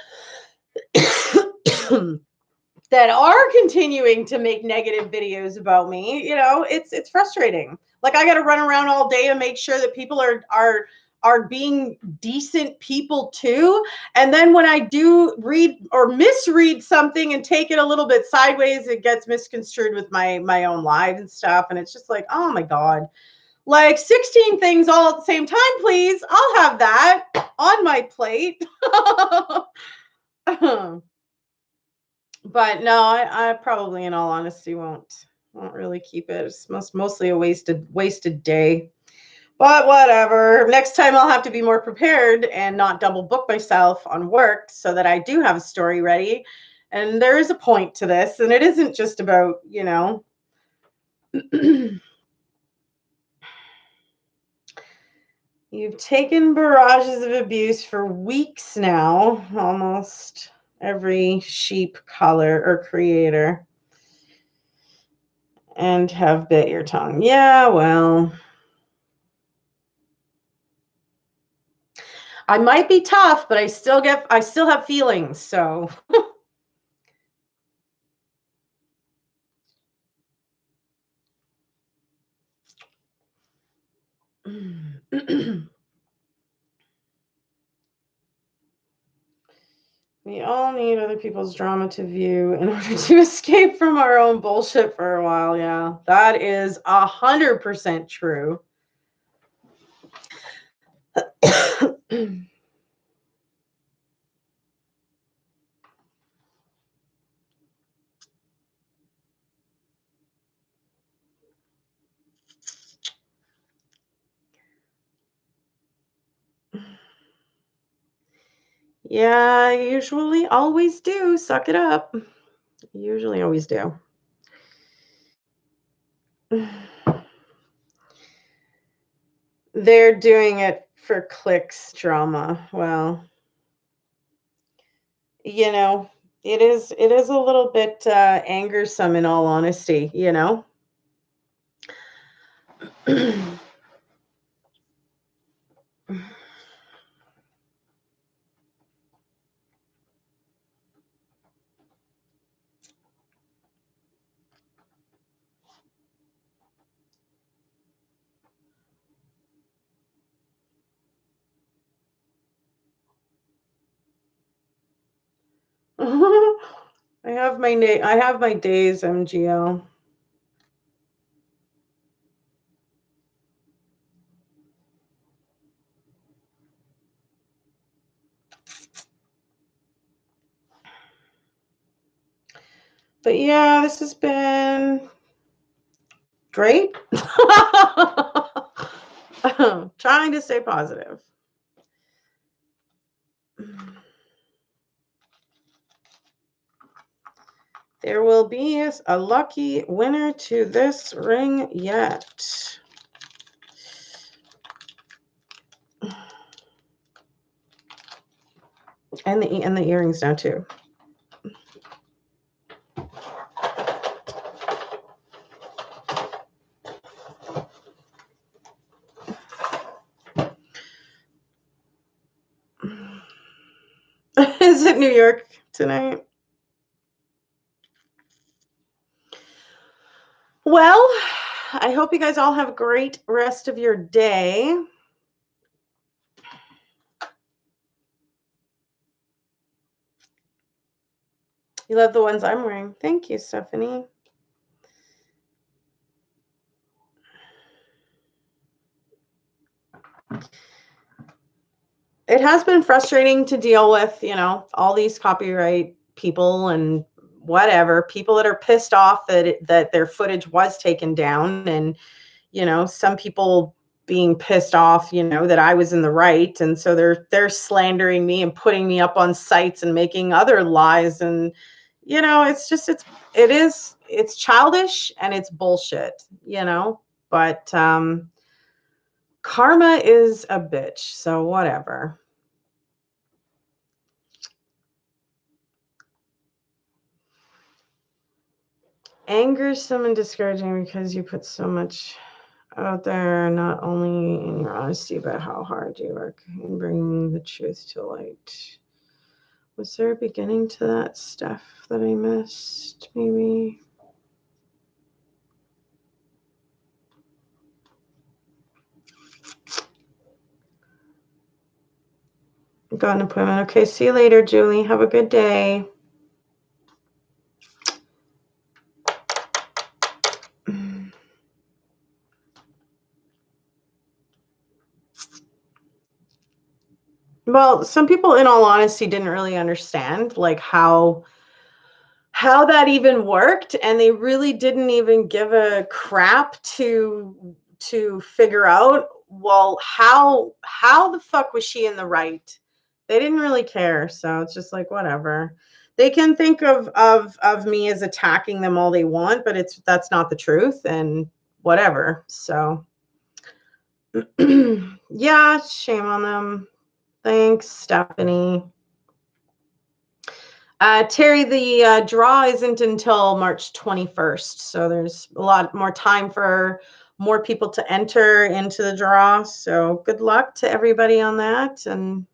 that are continuing to make negative videos about me, you know, it's frustrating. Like I got to run around all day to make sure that people are being decent people too. And then when I do read or misread something and take it a little bit sideways, it gets misconstrued with my own live and stuff. And it's just like, oh my God, like 16 things all at the same time, please. I'll have that on my plate. But no, I probably, in all honesty, won't really keep it. It's mostly a wasted day. But whatever. Next time I'll have to be more prepared and not double book myself on work so that I do have a story ready. And there is a point to this, and it isn't just about, you know, you've taken barrages of abuse for weeks now, almost every sheep color or creator, and have bit your tongue. Yeah, well, I might be tough, but I still have feelings, so we all need other people's drama to view in order to escape from our own bullshit for a while. Yeah, that is 100% true. Yeah, I usually always do. Suck it up. Usually always do. They're doing it for clicks drama. Well, you know, it is a little bit angersome in all honesty, you know. I have my days, MGL. But yeah, this has been great. Trying to stay positive. There will be a lucky winner to this ring yet. And the earrings now too. Is it New York tonight? Well, I hope you guys all have a great rest of your day. You love the ones I'm wearing. Thank you, Stephanie. It has been frustrating to deal with, all these copyright people and whatever, people that are pissed off that their footage was taken down, and some people being pissed off, that I was in the right, and so they're slandering me and putting me up on sites and making other lies, and it's childish and it's bullshit, but karma is a bitch, so whatever. Angersome and discouraging because you put so much out there, not only in your honesty, but how hard you work in bringing the truth to light. Was there a beginning to that stuff that I missed, maybe? Got an appointment. Okay, see you later, Julie. Have a good day. Well, some people, in all honesty, didn't really understand like how that even worked, and they really didn't even give a crap to figure out, well, how the fuck was she in the right? They didn't really care, so it's just like whatever. They can think of me as attacking them all they want, but that's not the truth, and whatever. So yeah, shame on them. Thanks, Stephanie. Terry, the draw isn't until March 21st, so there's a lot more time for more people to enter into the draw. So good luck to everybody on that. And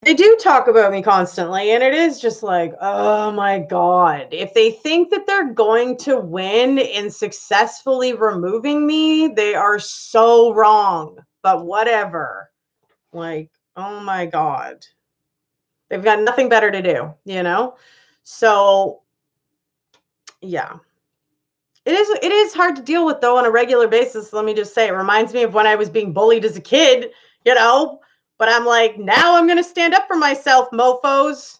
they do talk about me constantly, and it is just like, oh my God. If they think that they're going to win in successfully removing me, they are so wrong. But whatever. Like, oh my God. They've got nothing better to do, So yeah. It is hard to deal with though on a regular basis. Let me just say, it reminds me of when I was being bullied as a kid, but I'm like, now I'm going to stand up for myself, mofos.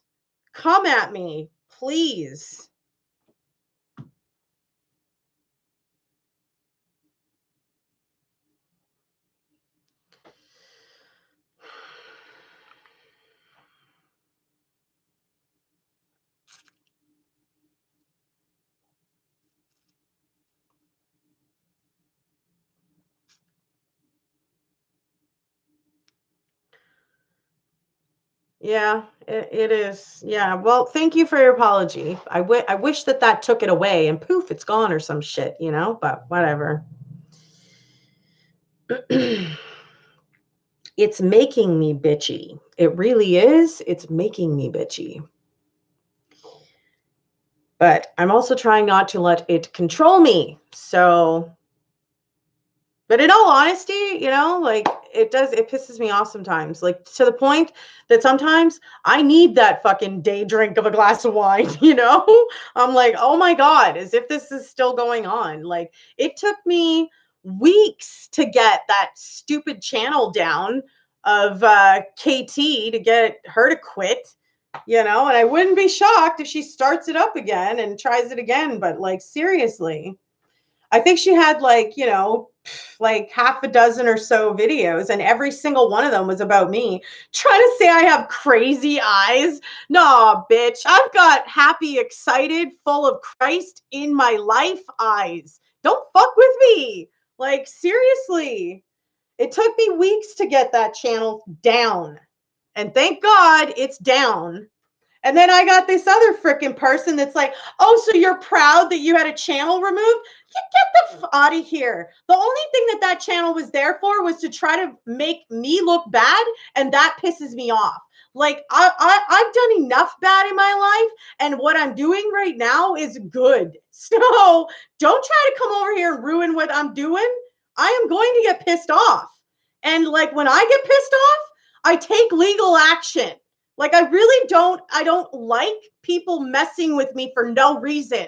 Come at me, please. Yeah, it is. Yeah. Well, thank you for your apology. I wish that took it away and poof, it's gone or some shit, but whatever. It's making me bitchy. It really is. It's making me bitchy. But I'm also trying not to let it control me. So, but in all honesty, like it pisses me off sometimes, like to the point that sometimes I need that fucking day drink of a glass of wine, you know? I'm like, oh my God, as if this is still going on. Like, it took me weeks to get that stupid channel down of KT, to get her to quit, you know? And I wouldn't be shocked if she starts it up again and tries it again, but like, seriously. I think she had like, you know, like half a dozen or so videos, and every single one of them was about me. Trying to say I have crazy eyes. Nah, bitch. I've got happy, excited, full of Christ in my life eyes. Don't fuck with me. Like, seriously. It took me weeks to get that channel down. And thank God it's down. And then I got this other freaking person that's like, oh, so you're proud that you had a channel removed? Get the out of here. The only thing that that channel was there for was to try to make me look bad, and that pisses me off. Like, I've done enough bad in my life, and what I'm doing right now is good. So don't try to come over here and ruin what I'm doing. I am going to get pissed off. And like, when I get pissed off, I take legal action. Like, I don't like people messing with me for no reason.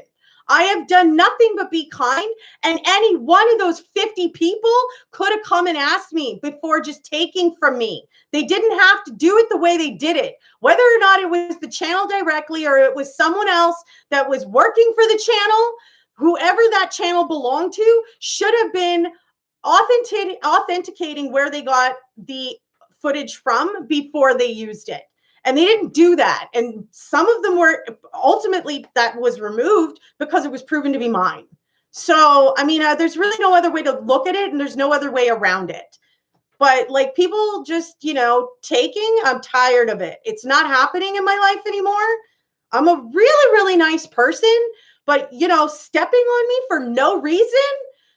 I have done nothing but be kind, and any one of those 50 people could have come and asked me before just taking from me. They didn't have to do it the way they did it. Whether or not it was the channel directly or it was someone else that was working for the channel, whoever that channel belonged to should have been authenticating where they got the footage from before they used it. And they didn't do that. And some of them were ultimately, that was removed because it was proven to be mine. So, I mean, there's really no other way to look at it, and there's no other way around it. But like, people just, you know, taking, I'm tired of it. It's not happening in my life anymore. I'm a really, really nice person, but, you know, stepping on me for no reason,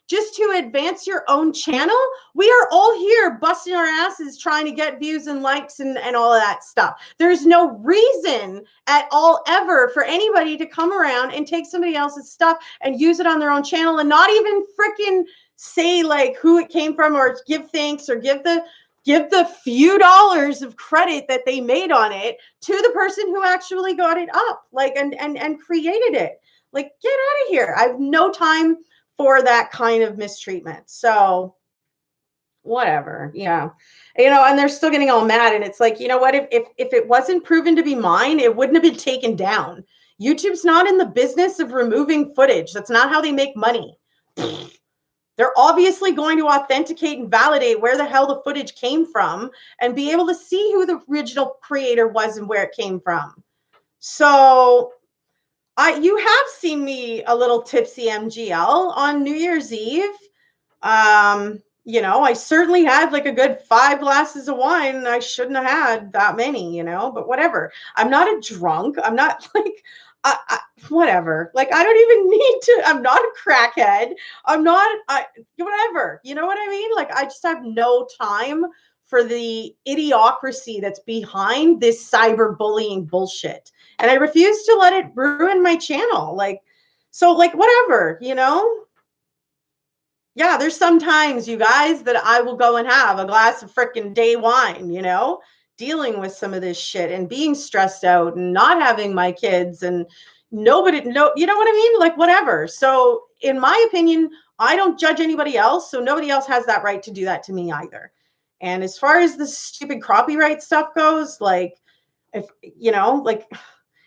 just to advance your own channel. We are all here busting our asses trying to get views and likes and all of that stuff. There's no reason at all ever for anybody to come around and take somebody else's stuff and use it on their own channel and not even freaking say like who it came from, or give thanks, or give the few dollars of credit that they made on it to the person who actually got it up, like, and created it. Like, get out of here. I have no time for that kind of mistreatment. So whatever. Yeah. You know, and they're still getting all mad. And it's like, you know what, if it wasn't proven to be mine, it wouldn't have been taken down. YouTube's not in the business of removing footage. That's not how they make money. They're obviously going to authenticate and validate where the hell the footage came from and be able to see who the original creator was and where it came from. So you have seen me a little tipsy MGL on New Year's Eve. You know, I certainly had like a good 5 glasses of wine, and I shouldn't have had that many, you know, but whatever. I'm not a drunk. I'm not like, whatever. Like, I don't even need to, I'm not a crackhead. I'm not, whatever. You know what I mean? Like, I just have no time for the idiocracy that's behind this cyberbullying bullshit. And I refuse to let it ruin my channel. Like, so like, whatever, you know? Yeah, there's some times, you guys, that I will go and have a glass of freaking day wine, you know, dealing with some of this shit and being stressed out and not having my kids and nobody, no, you know what I mean? Like, whatever. So in my opinion, I don't judge anybody else. So nobody else has that right to do that to me either. And as far as the stupid copyright stuff goes, like, if, you know, like,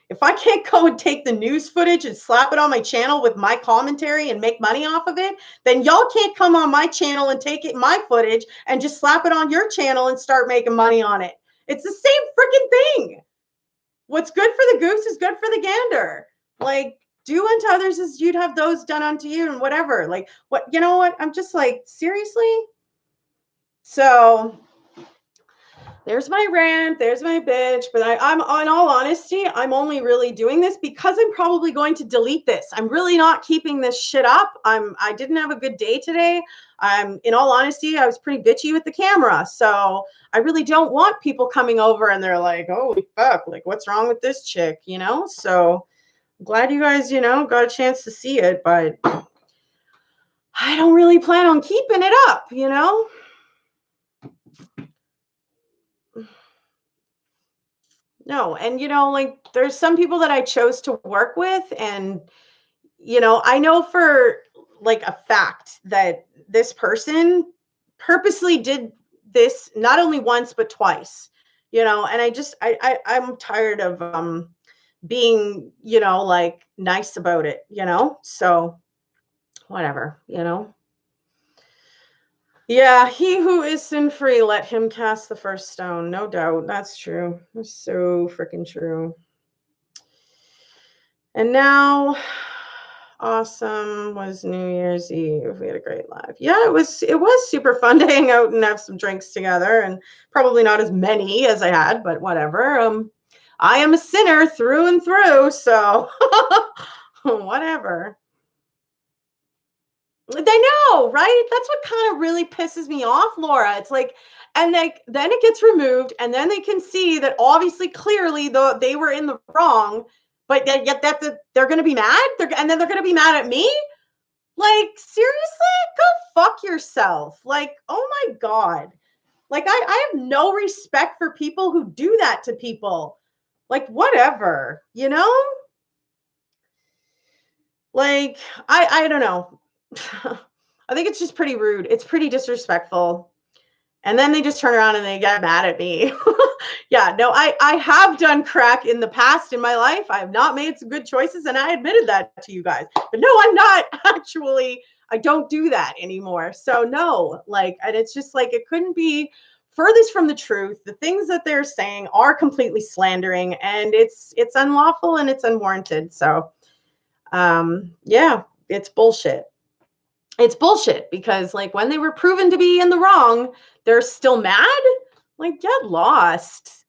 if I can't go and take the news footage and slap it on my channel with my commentary and make money off of it, then y'all can't come on my channel and take my footage and just slap it on your channel and start making money on it. It's the same freaking thing. What's good for the goose is good for the gander. Like, do unto others as you'd have those done unto you, and whatever. Like, what, you know what? I'm just like, seriously? So there's my rant, there's my bitch, but I'm, in all honesty, I'm only really doing this because I'm probably going to delete this. I'm really not keeping this shit up. I didn't have a good day today. In all honesty, I was pretty bitchy with the camera. So I really don't want people coming over and they're like, holy fuck, like, what's wrong with this chick, you know? So I'm glad you guys, you know, got a chance to see it, but I don't really plan on keeping it up, you know? No, and like there's some people that I chose to work with, and I know for like a fact that this person purposely did this not only once but twice. And I'm tired of being, like nice about it, So whatever, Yeah, he who is sin free, let him cast the first stone. No doubt. That's true. That's so freaking true. And now, awesome was New Year's Eve. We had a great live. Yeah, it was super fun to hang out and have some drinks together, and probably not as many as I had, but whatever. I am a sinner through and through, so whatever. They know, right? That's what kind of really pisses me off, Laura. It's like, and then it gets removed, and then they can see that obviously, clearly, they were in the wrong, but yet they're going to be mad, and then they're going to be mad at me. Like, seriously, go fuck yourself. Like, oh my god. Like, I have no respect for people who do that to people. Like, whatever, Like, I don't know. I think it's just pretty rude. It's pretty disrespectful. And then they just turn around and they get mad at me. Yeah, no, I have done crack in the past in my life. I have not made some good choices, and I admitted that to you guys. But no, I'm not actually, I don't do that anymore. So no, like, and it's just like, it couldn't be furthest from the truth. The things that they're saying are completely slandering, and it's unlawful and it's unwarranted. So yeah, it's bullshit. It's bullshit because, like, when they were proven to be in the wrong, they're still mad. Like, get lost.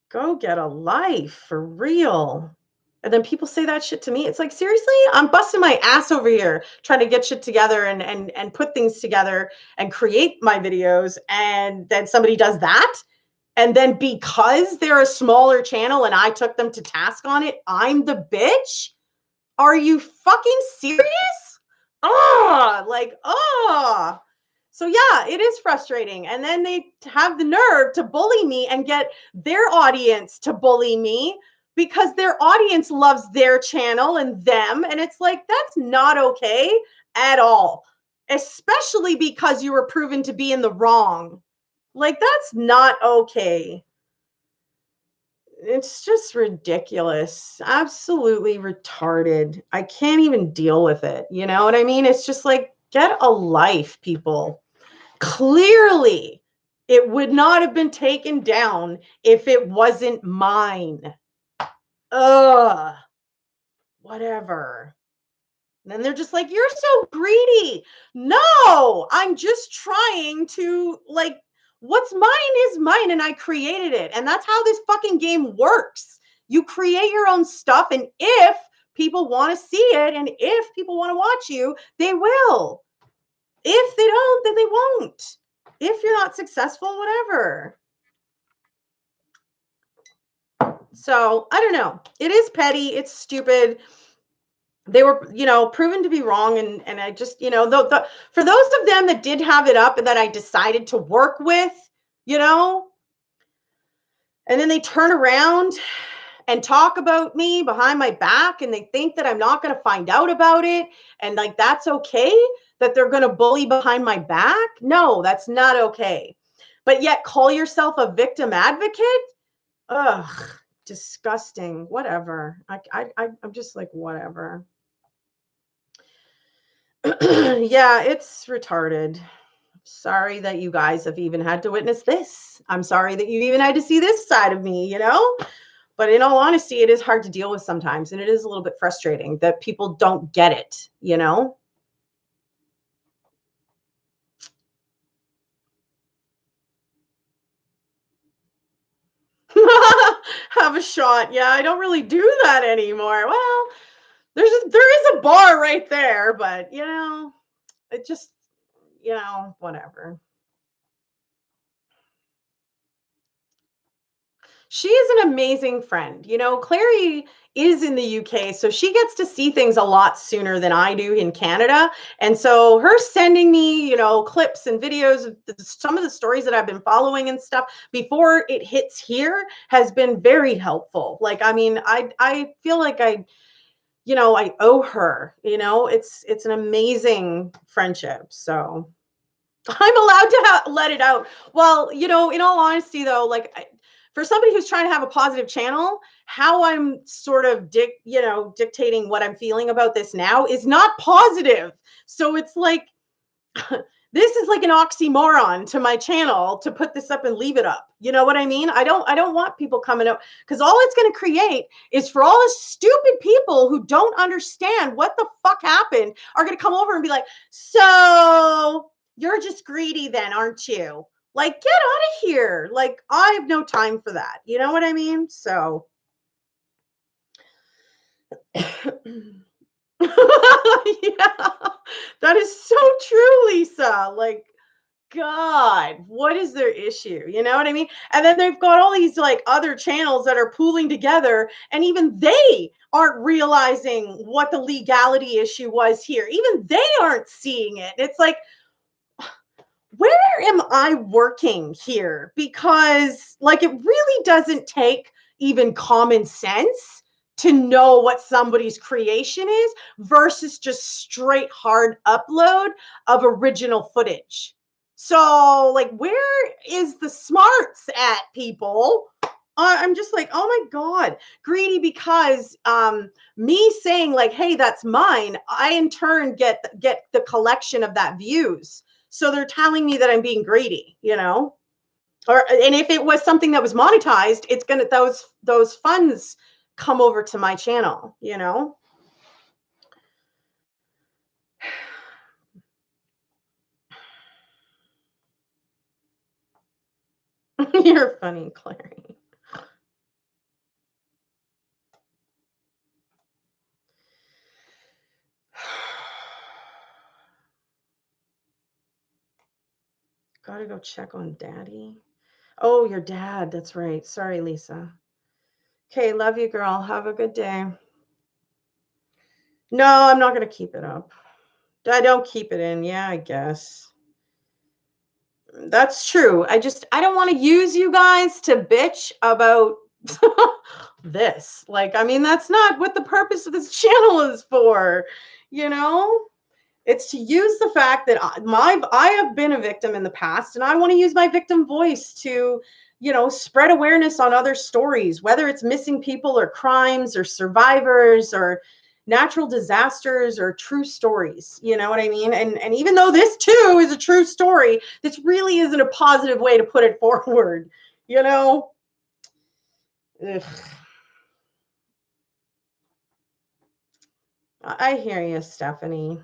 Go get a life for real. And then people say that shit to me. It's like, seriously, I'm busting my ass over here trying to get shit together and put things together and create my videos, and then somebody does that. And then because they're a smaller channel and I took them to task on it, I'm the bitch. Are you fucking serious? So yeah, it is frustrating. And then they have the nerve to bully me and get their audience to bully me because their audience loves their channel and them. And it's like, that's not okay at all, especially because you were proven to be in the wrong. Like, that's not okay. It's just ridiculous. Absolutely retarded. I can't even deal with it. You know what I mean? It's just like, get a life, people. Clearly, it would not have been taken down if it wasn't mine. Ugh. Whatever. And then they're just like, you're so greedy. No, I'm just trying to, like, what's mine is mine, and I created it. And that's how this fucking game works. You create your own stuff, and if people want to see it, and if people want to watch you, they will. If they don't, then they won't. If you're not successful, whatever. So I don't know. It is petty. It's stupid. They were, proven to be wrong. And I just, for those of them that did have it up and that I decided to work with, and then they turn around and talk about me behind my back, and they think that I'm not going to find out about it. And like, that's okay, that they're going to bully behind my back. No, that's not okay. But yet call yourself a victim advocate. Ugh, disgusting. Whatever. I'm just like, whatever. Yeah, it's retarded. Sorry that you guys have even had to witness this. I'm sorry that you even had to see this side of me, But in all honesty, it is hard to deal with sometimes, and it is a little bit frustrating that people don't get it, Have a shot. Yeah, I don't really do that anymore. Well, there is a bar right there, but it just, whatever. she is an amazing friend. You know, Clary is in the UK, so she gets to see things a lot sooner than I do in Canada. And so her sending me, you know, clips and videos of some of the stories that I've been following and stuff before it hits here has been very helpful. Like, I mean, I feel like I owe her, you know, it's an amazing friendship. So I'm allowed to let it out. Well, you know, in all honesty, though, like for somebody who's trying to have a positive channel, how I'm sort of dictating what I'm feeling about this now is not positive. So it's like this is like an oxymoron to my channel to put this up and leave it up. You know what I mean? I don't want people coming up because all it's going to create is for all the stupid people who don't understand what the fuck happened are going to come over and be like, "So, you're just greedy then, aren't you?" Like, get out of here. Like, I have no time for that. You know what I mean? So yeah, that is so true, Lisa. Like, God, what is their issue? You know what I mean? And then they've got all these like other channels that are pooling together, and even they aren't realizing what the legality issue was here. Even they aren't seeing it. It's like, where am I working here? Because like it really doesn't take even common sense to know what somebody's creation is versus just straight hard upload of original footage. So like where is the smarts at, people? I'm just like, oh my God, greedy because me saying like, hey, that's mine, I in turn get the collection of that views. So they're telling me that I'm being greedy, you know? Or and if it was something that was monetized, it's gonna those funds come over to my channel, you know? You're funny, Clary. Gotta go check on daddy. Oh, your dad. That's right. Sorry, Lisa. Okay, love you, girl. Have a good day. No, I'm not gonna keep it up. I don't keep it in. Yeah, I guess. That's true. I don't want to use you guys to bitch about this. Like, I mean, that's not what the purpose of this channel is for, you know? It's to use the fact that I have been a victim in the past, and I want to use my victim voice to, spread awareness on other stories, whether it's missing people or crimes or survivors or natural disasters or true stories. You know what I mean? And even though this too is a true story, this really isn't a positive way to put it forward. You know? Ugh. I hear you, Stephanie.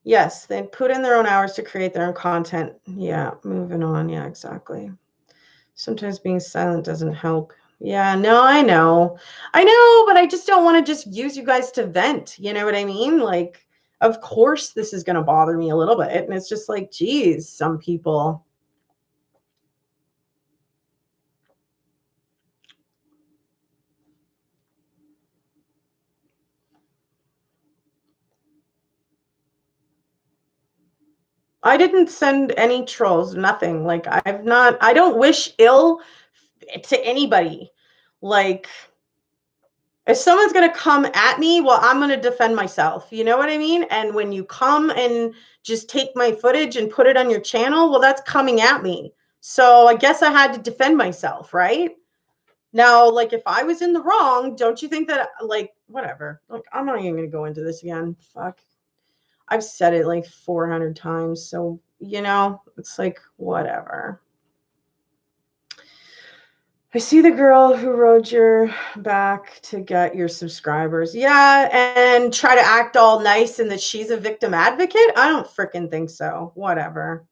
Yes, they put in their own hours to create their own content. Yeah, moving on. Yeah, exactly. Sometimes being silent doesn't help. Yeah, no, I know. I know, but I just don't want to just use you guys to vent. You know what I mean? Like, of course, this is going to bother me a little bit. And it's just like, geez, some people. I didn't send any trolls, nothing. Like, I don't wish ill to anybody. Like, if someone's going to come at me, well, I'm going to defend myself. You know what I mean? And when you come and just take my footage and put it on your channel, well, that's coming at me. So I guess I had to defend myself, right? Now, like, if I was in the wrong, don't you think that, like, whatever. Like, I'm not even going to go into this again. Fuck. I've said it like 400 times. So, it's like, whatever. I see the girl who rode your back to get your subscribers. Yeah, and try to act all nice and that she's a victim advocate? I don't freaking think so. Whatever.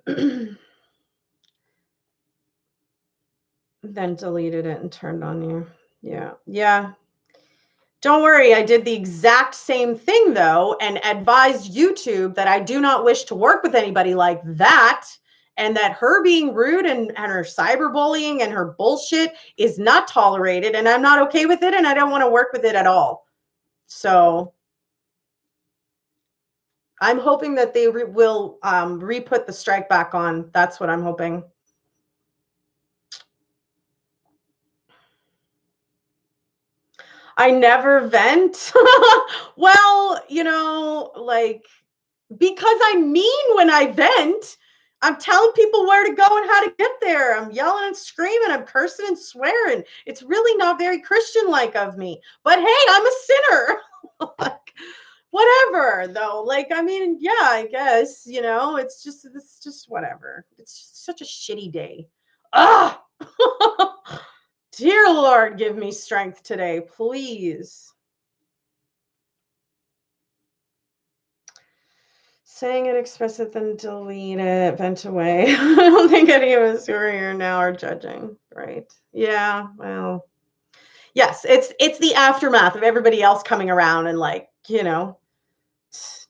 Then deleted it and turned on you. Yeah. Yeah. Don't worry, I did the exact same thing though, and advised YouTube that I do not wish to work with anybody like that, and that her being rude and her cyberbullying and her bullshit is not tolerated, and I'm not okay with it, and I don't want to work with it at all. So I'm hoping that they will re-put the strike back on. That's what I'm hoping. I never vent. Well, like, because I mean when I vent, I'm telling people where to go and how to get there. I'm yelling and screaming. I'm cursing and swearing. It's really not very Christian-like of me. But hey, I'm a sinner. Like, whatever, though. Like, I mean, yeah, I guess, it's just whatever. It's just such a shitty day. Ugh. Dear Lord, give me strength today, please. Saying it, express it, then delete it, vent away. I don't think any of us who are here now are judging, right? Yeah, well, yes, it's the aftermath of everybody else coming around and like, it's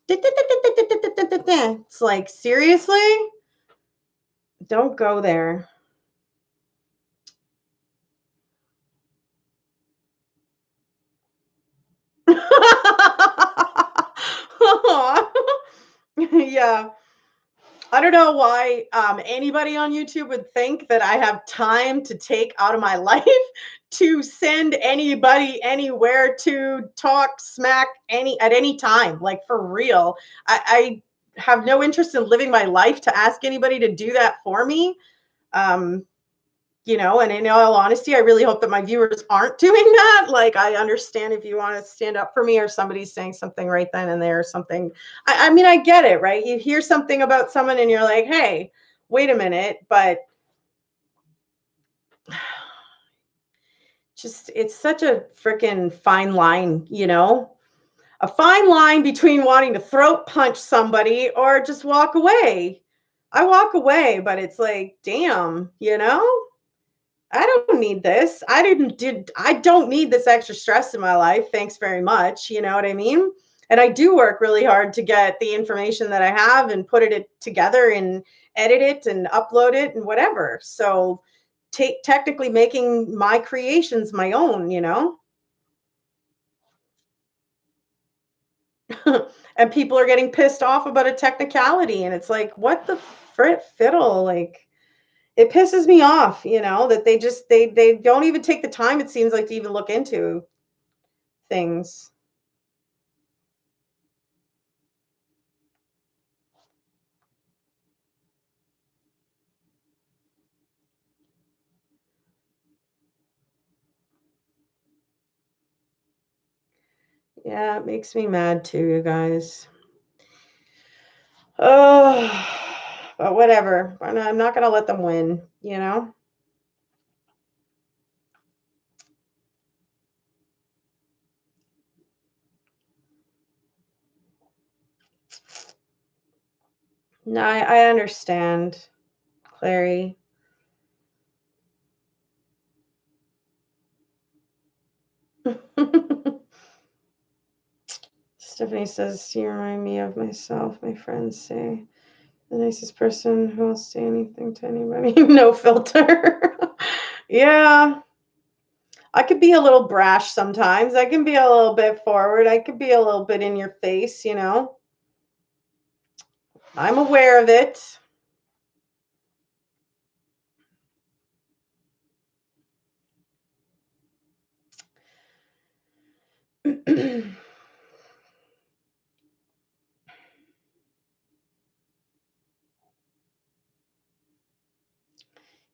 like, seriously? Don't go there. Yeah. I don't know why anybody on YouTube would think that I have time to take out of my life to send anybody anywhere to talk smack at any time. Like, for real, I have no interest in living my life to ask anybody to do that for me. Um, and in all honesty, I really hope that my viewers aren't doing that. Like, I understand if you want to stand up for me or somebody's saying something right then and there or something. I mean, I get it, right? You hear something about someone and you're like, hey, wait a minute. But just, it's such a freaking fine line, a fine line between wanting to throat punch somebody or just walk away. I walk away, but it's like, damn, I don't need this. I don't need this extra stress in my life. Thanks very much. You know what I mean? And I do work really hard to get the information that I have and put it together and edit it and upload it and whatever. So technically making my creations my own. And people are getting pissed off about a technicality and it's like, what the fiddle? Like, it pisses me off, that they don't even take the time, it seems like, to even look into things. Yeah, it makes me mad too, you guys. Oh, but whatever. I'm not gonna let them win. No, I understand, Clary. Stephanie says, you remind me of myself. My friends say, the nicest person who will say anything to anybody. No filter. Yeah. I could be a little brash sometimes. I can be a little bit forward. I could be a little bit in your face. I'm aware of it.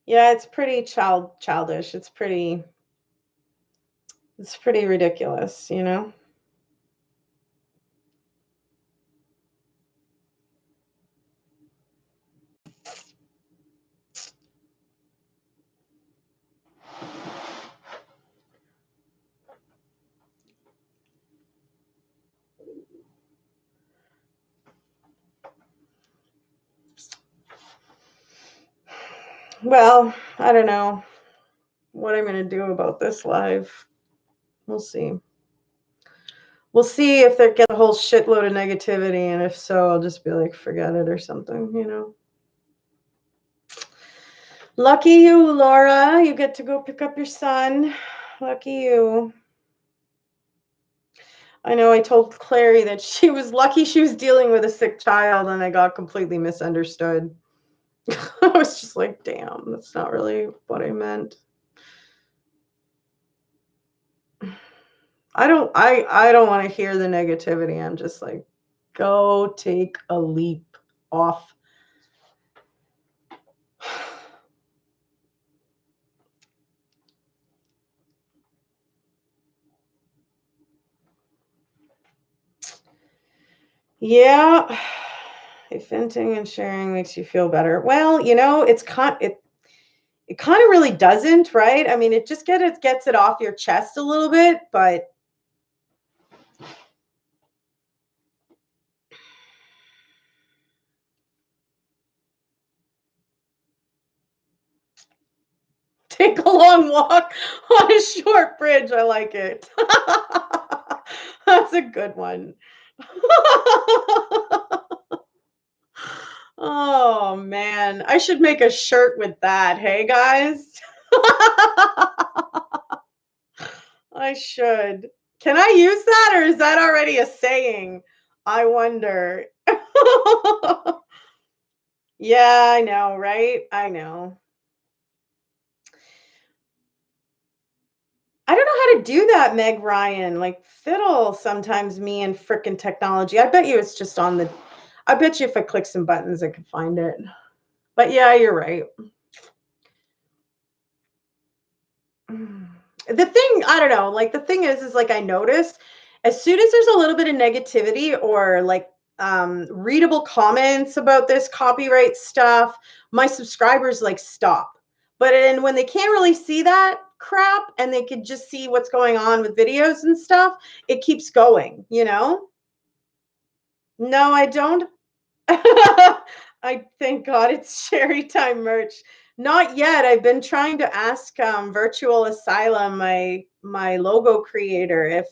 Yeah, it's pretty childish. It's pretty ridiculous. Well, I don't know what I'm going to do about this live. We'll see. We'll see if they get a whole shitload of negativity, and if so, I'll just be like, forget it or something, you know. Lucky you, Laura. You get to go pick up your son. Lucky you. I know I told Clary that she was lucky she was dealing with a sick child, and I got completely misunderstood. I was just like, damn, that's not really what I meant. I don't want to hear the negativity. I'm just like, go take a leap off. Yeah. If venting and sharing makes you feel better. Well, you know, it kind of really doesn't, right? I mean, it just gets it off your chest a little bit, but take a long walk on a short bridge. I like it. That's a good one. Oh man, I should make a shirt with that. Hey guys. I should. Can I use that, or is that already a saying? I wonder. Yeah, I know, right? I know. I don't know how to do that, Meg Ryan. Like fiddle sometimes me and frickin' technology. I bet you it's just on the I bet you if I click some buttons I could find it. But yeah, you're right. The thing, I don't know, like the thing is like I noticed as soon as there's a little bit of negativity or like readable comments about this copyright stuff, my subscribers like stop. But then when they can't really see that crap and they could just see what's going on with videos and stuff, it keeps going, you know? No, I don't. I thank God it's Sherry Time merch. Not yet. I've been trying to ask Virtual Asylum, my logo creator, if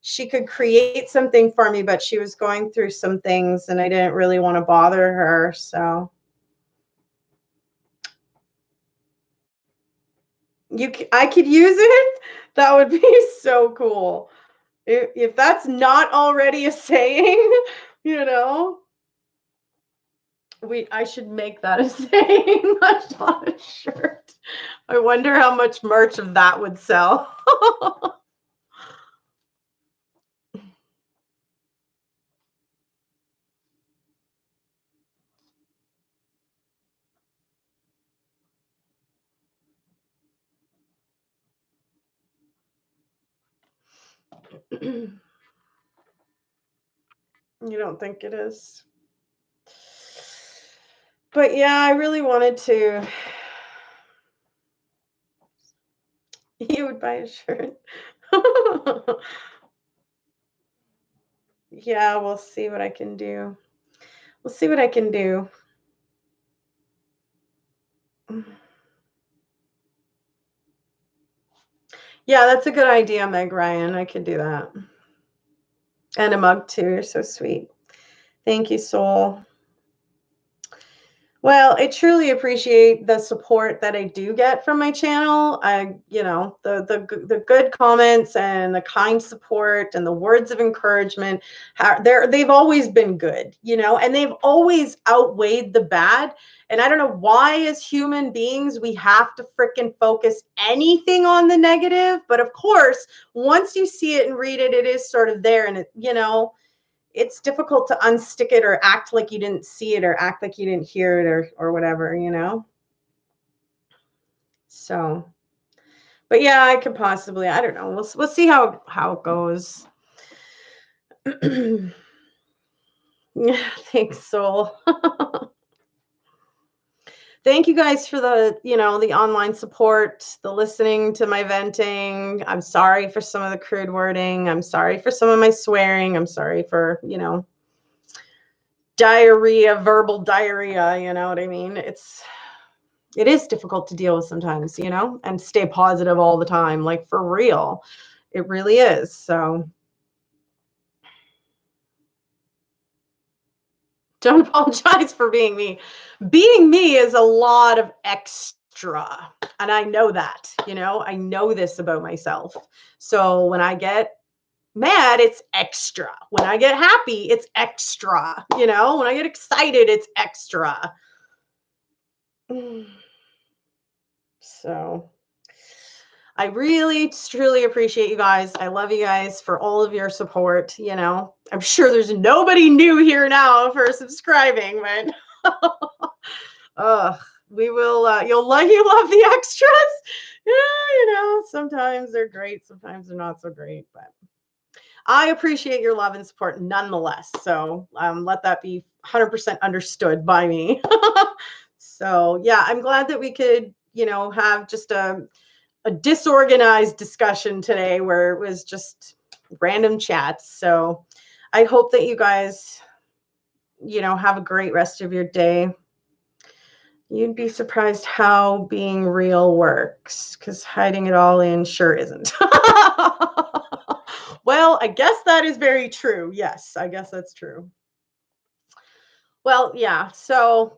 she could create something for me, but she was going through some things and I didn't really want to bother her. So I could use it. That would be so cool. If that's not already a saying, you know. I should make that a saying. That's on a shirt. I wonder how much merch of that would sell. You don't think it is? But yeah, I really wanted to. You would buy a shirt. Yeah, we'll see what I can do. We'll see what I can do. Yeah, that's a good idea, Meg Ryan. I could do that. And a mug too. You're so sweet. Thank you, Soul. Well, I truly appreciate the support that I do get from my channel. You know, the good comments and the kind support and the words of encouragement. They've always been good, you know, and they've always outweighed the bad. And I don't know why, as human beings, we have to fricking focus anything on the negative. But of course, once you see it and read it, it is sort of there, and it, you know, it's difficult to unstick it or act like you didn't see it or act like you didn't hear it or whatever, you know? So, but yeah, I could possibly, I don't know. We'll see how it goes. Yeah, thanks, Soul. Thank you guys for the, you know, the online support, the listening to my venting. I'm sorry for some of the crude wording. I'm sorry for some of my swearing. I'm sorry for, you know, verbal diarrhea, you know what I mean? It is difficult to deal with sometimes, you know, and stay positive all the time, like for real. It really is. So Don't apologize for being me. Being me is a lot of extra. And I know that, I know this about myself. So when I get mad, it's extra. When I get happy, it's extra. When I get excited, it's extra. So I really, truly appreciate you guys. I love you guys for all of your support. I'm sure there's nobody new here now for subscribing, but we will, you love the extras. Yeah, sometimes they're great, sometimes they're not so great, but I appreciate your love and support nonetheless. So let that be 100% understood by me. So yeah, I'm glad that we could, have just a disorganized discussion today where it was just random chats. So I hope that you guys, have a great rest of your day. You'd be surprised how being real works, because hiding it all in sure isn't. Well, I guess that is very true. Yes, I guess that's true. Well, yeah. So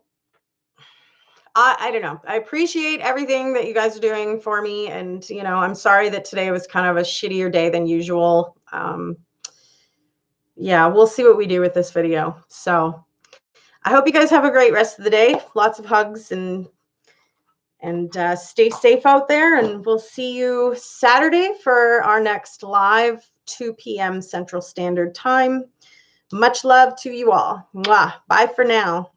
I don't know. I appreciate everything that you guys are doing for me. And, I'm sorry that today was kind of a shittier day than usual. Yeah, we'll see what we do with this video. So I hope you guys have a great rest of the day. Lots of hugs and stay safe out there. And we'll see you Saturday for our next live, 2 p.m. Central Standard Time. Much love to you all. Mwah. Bye for now.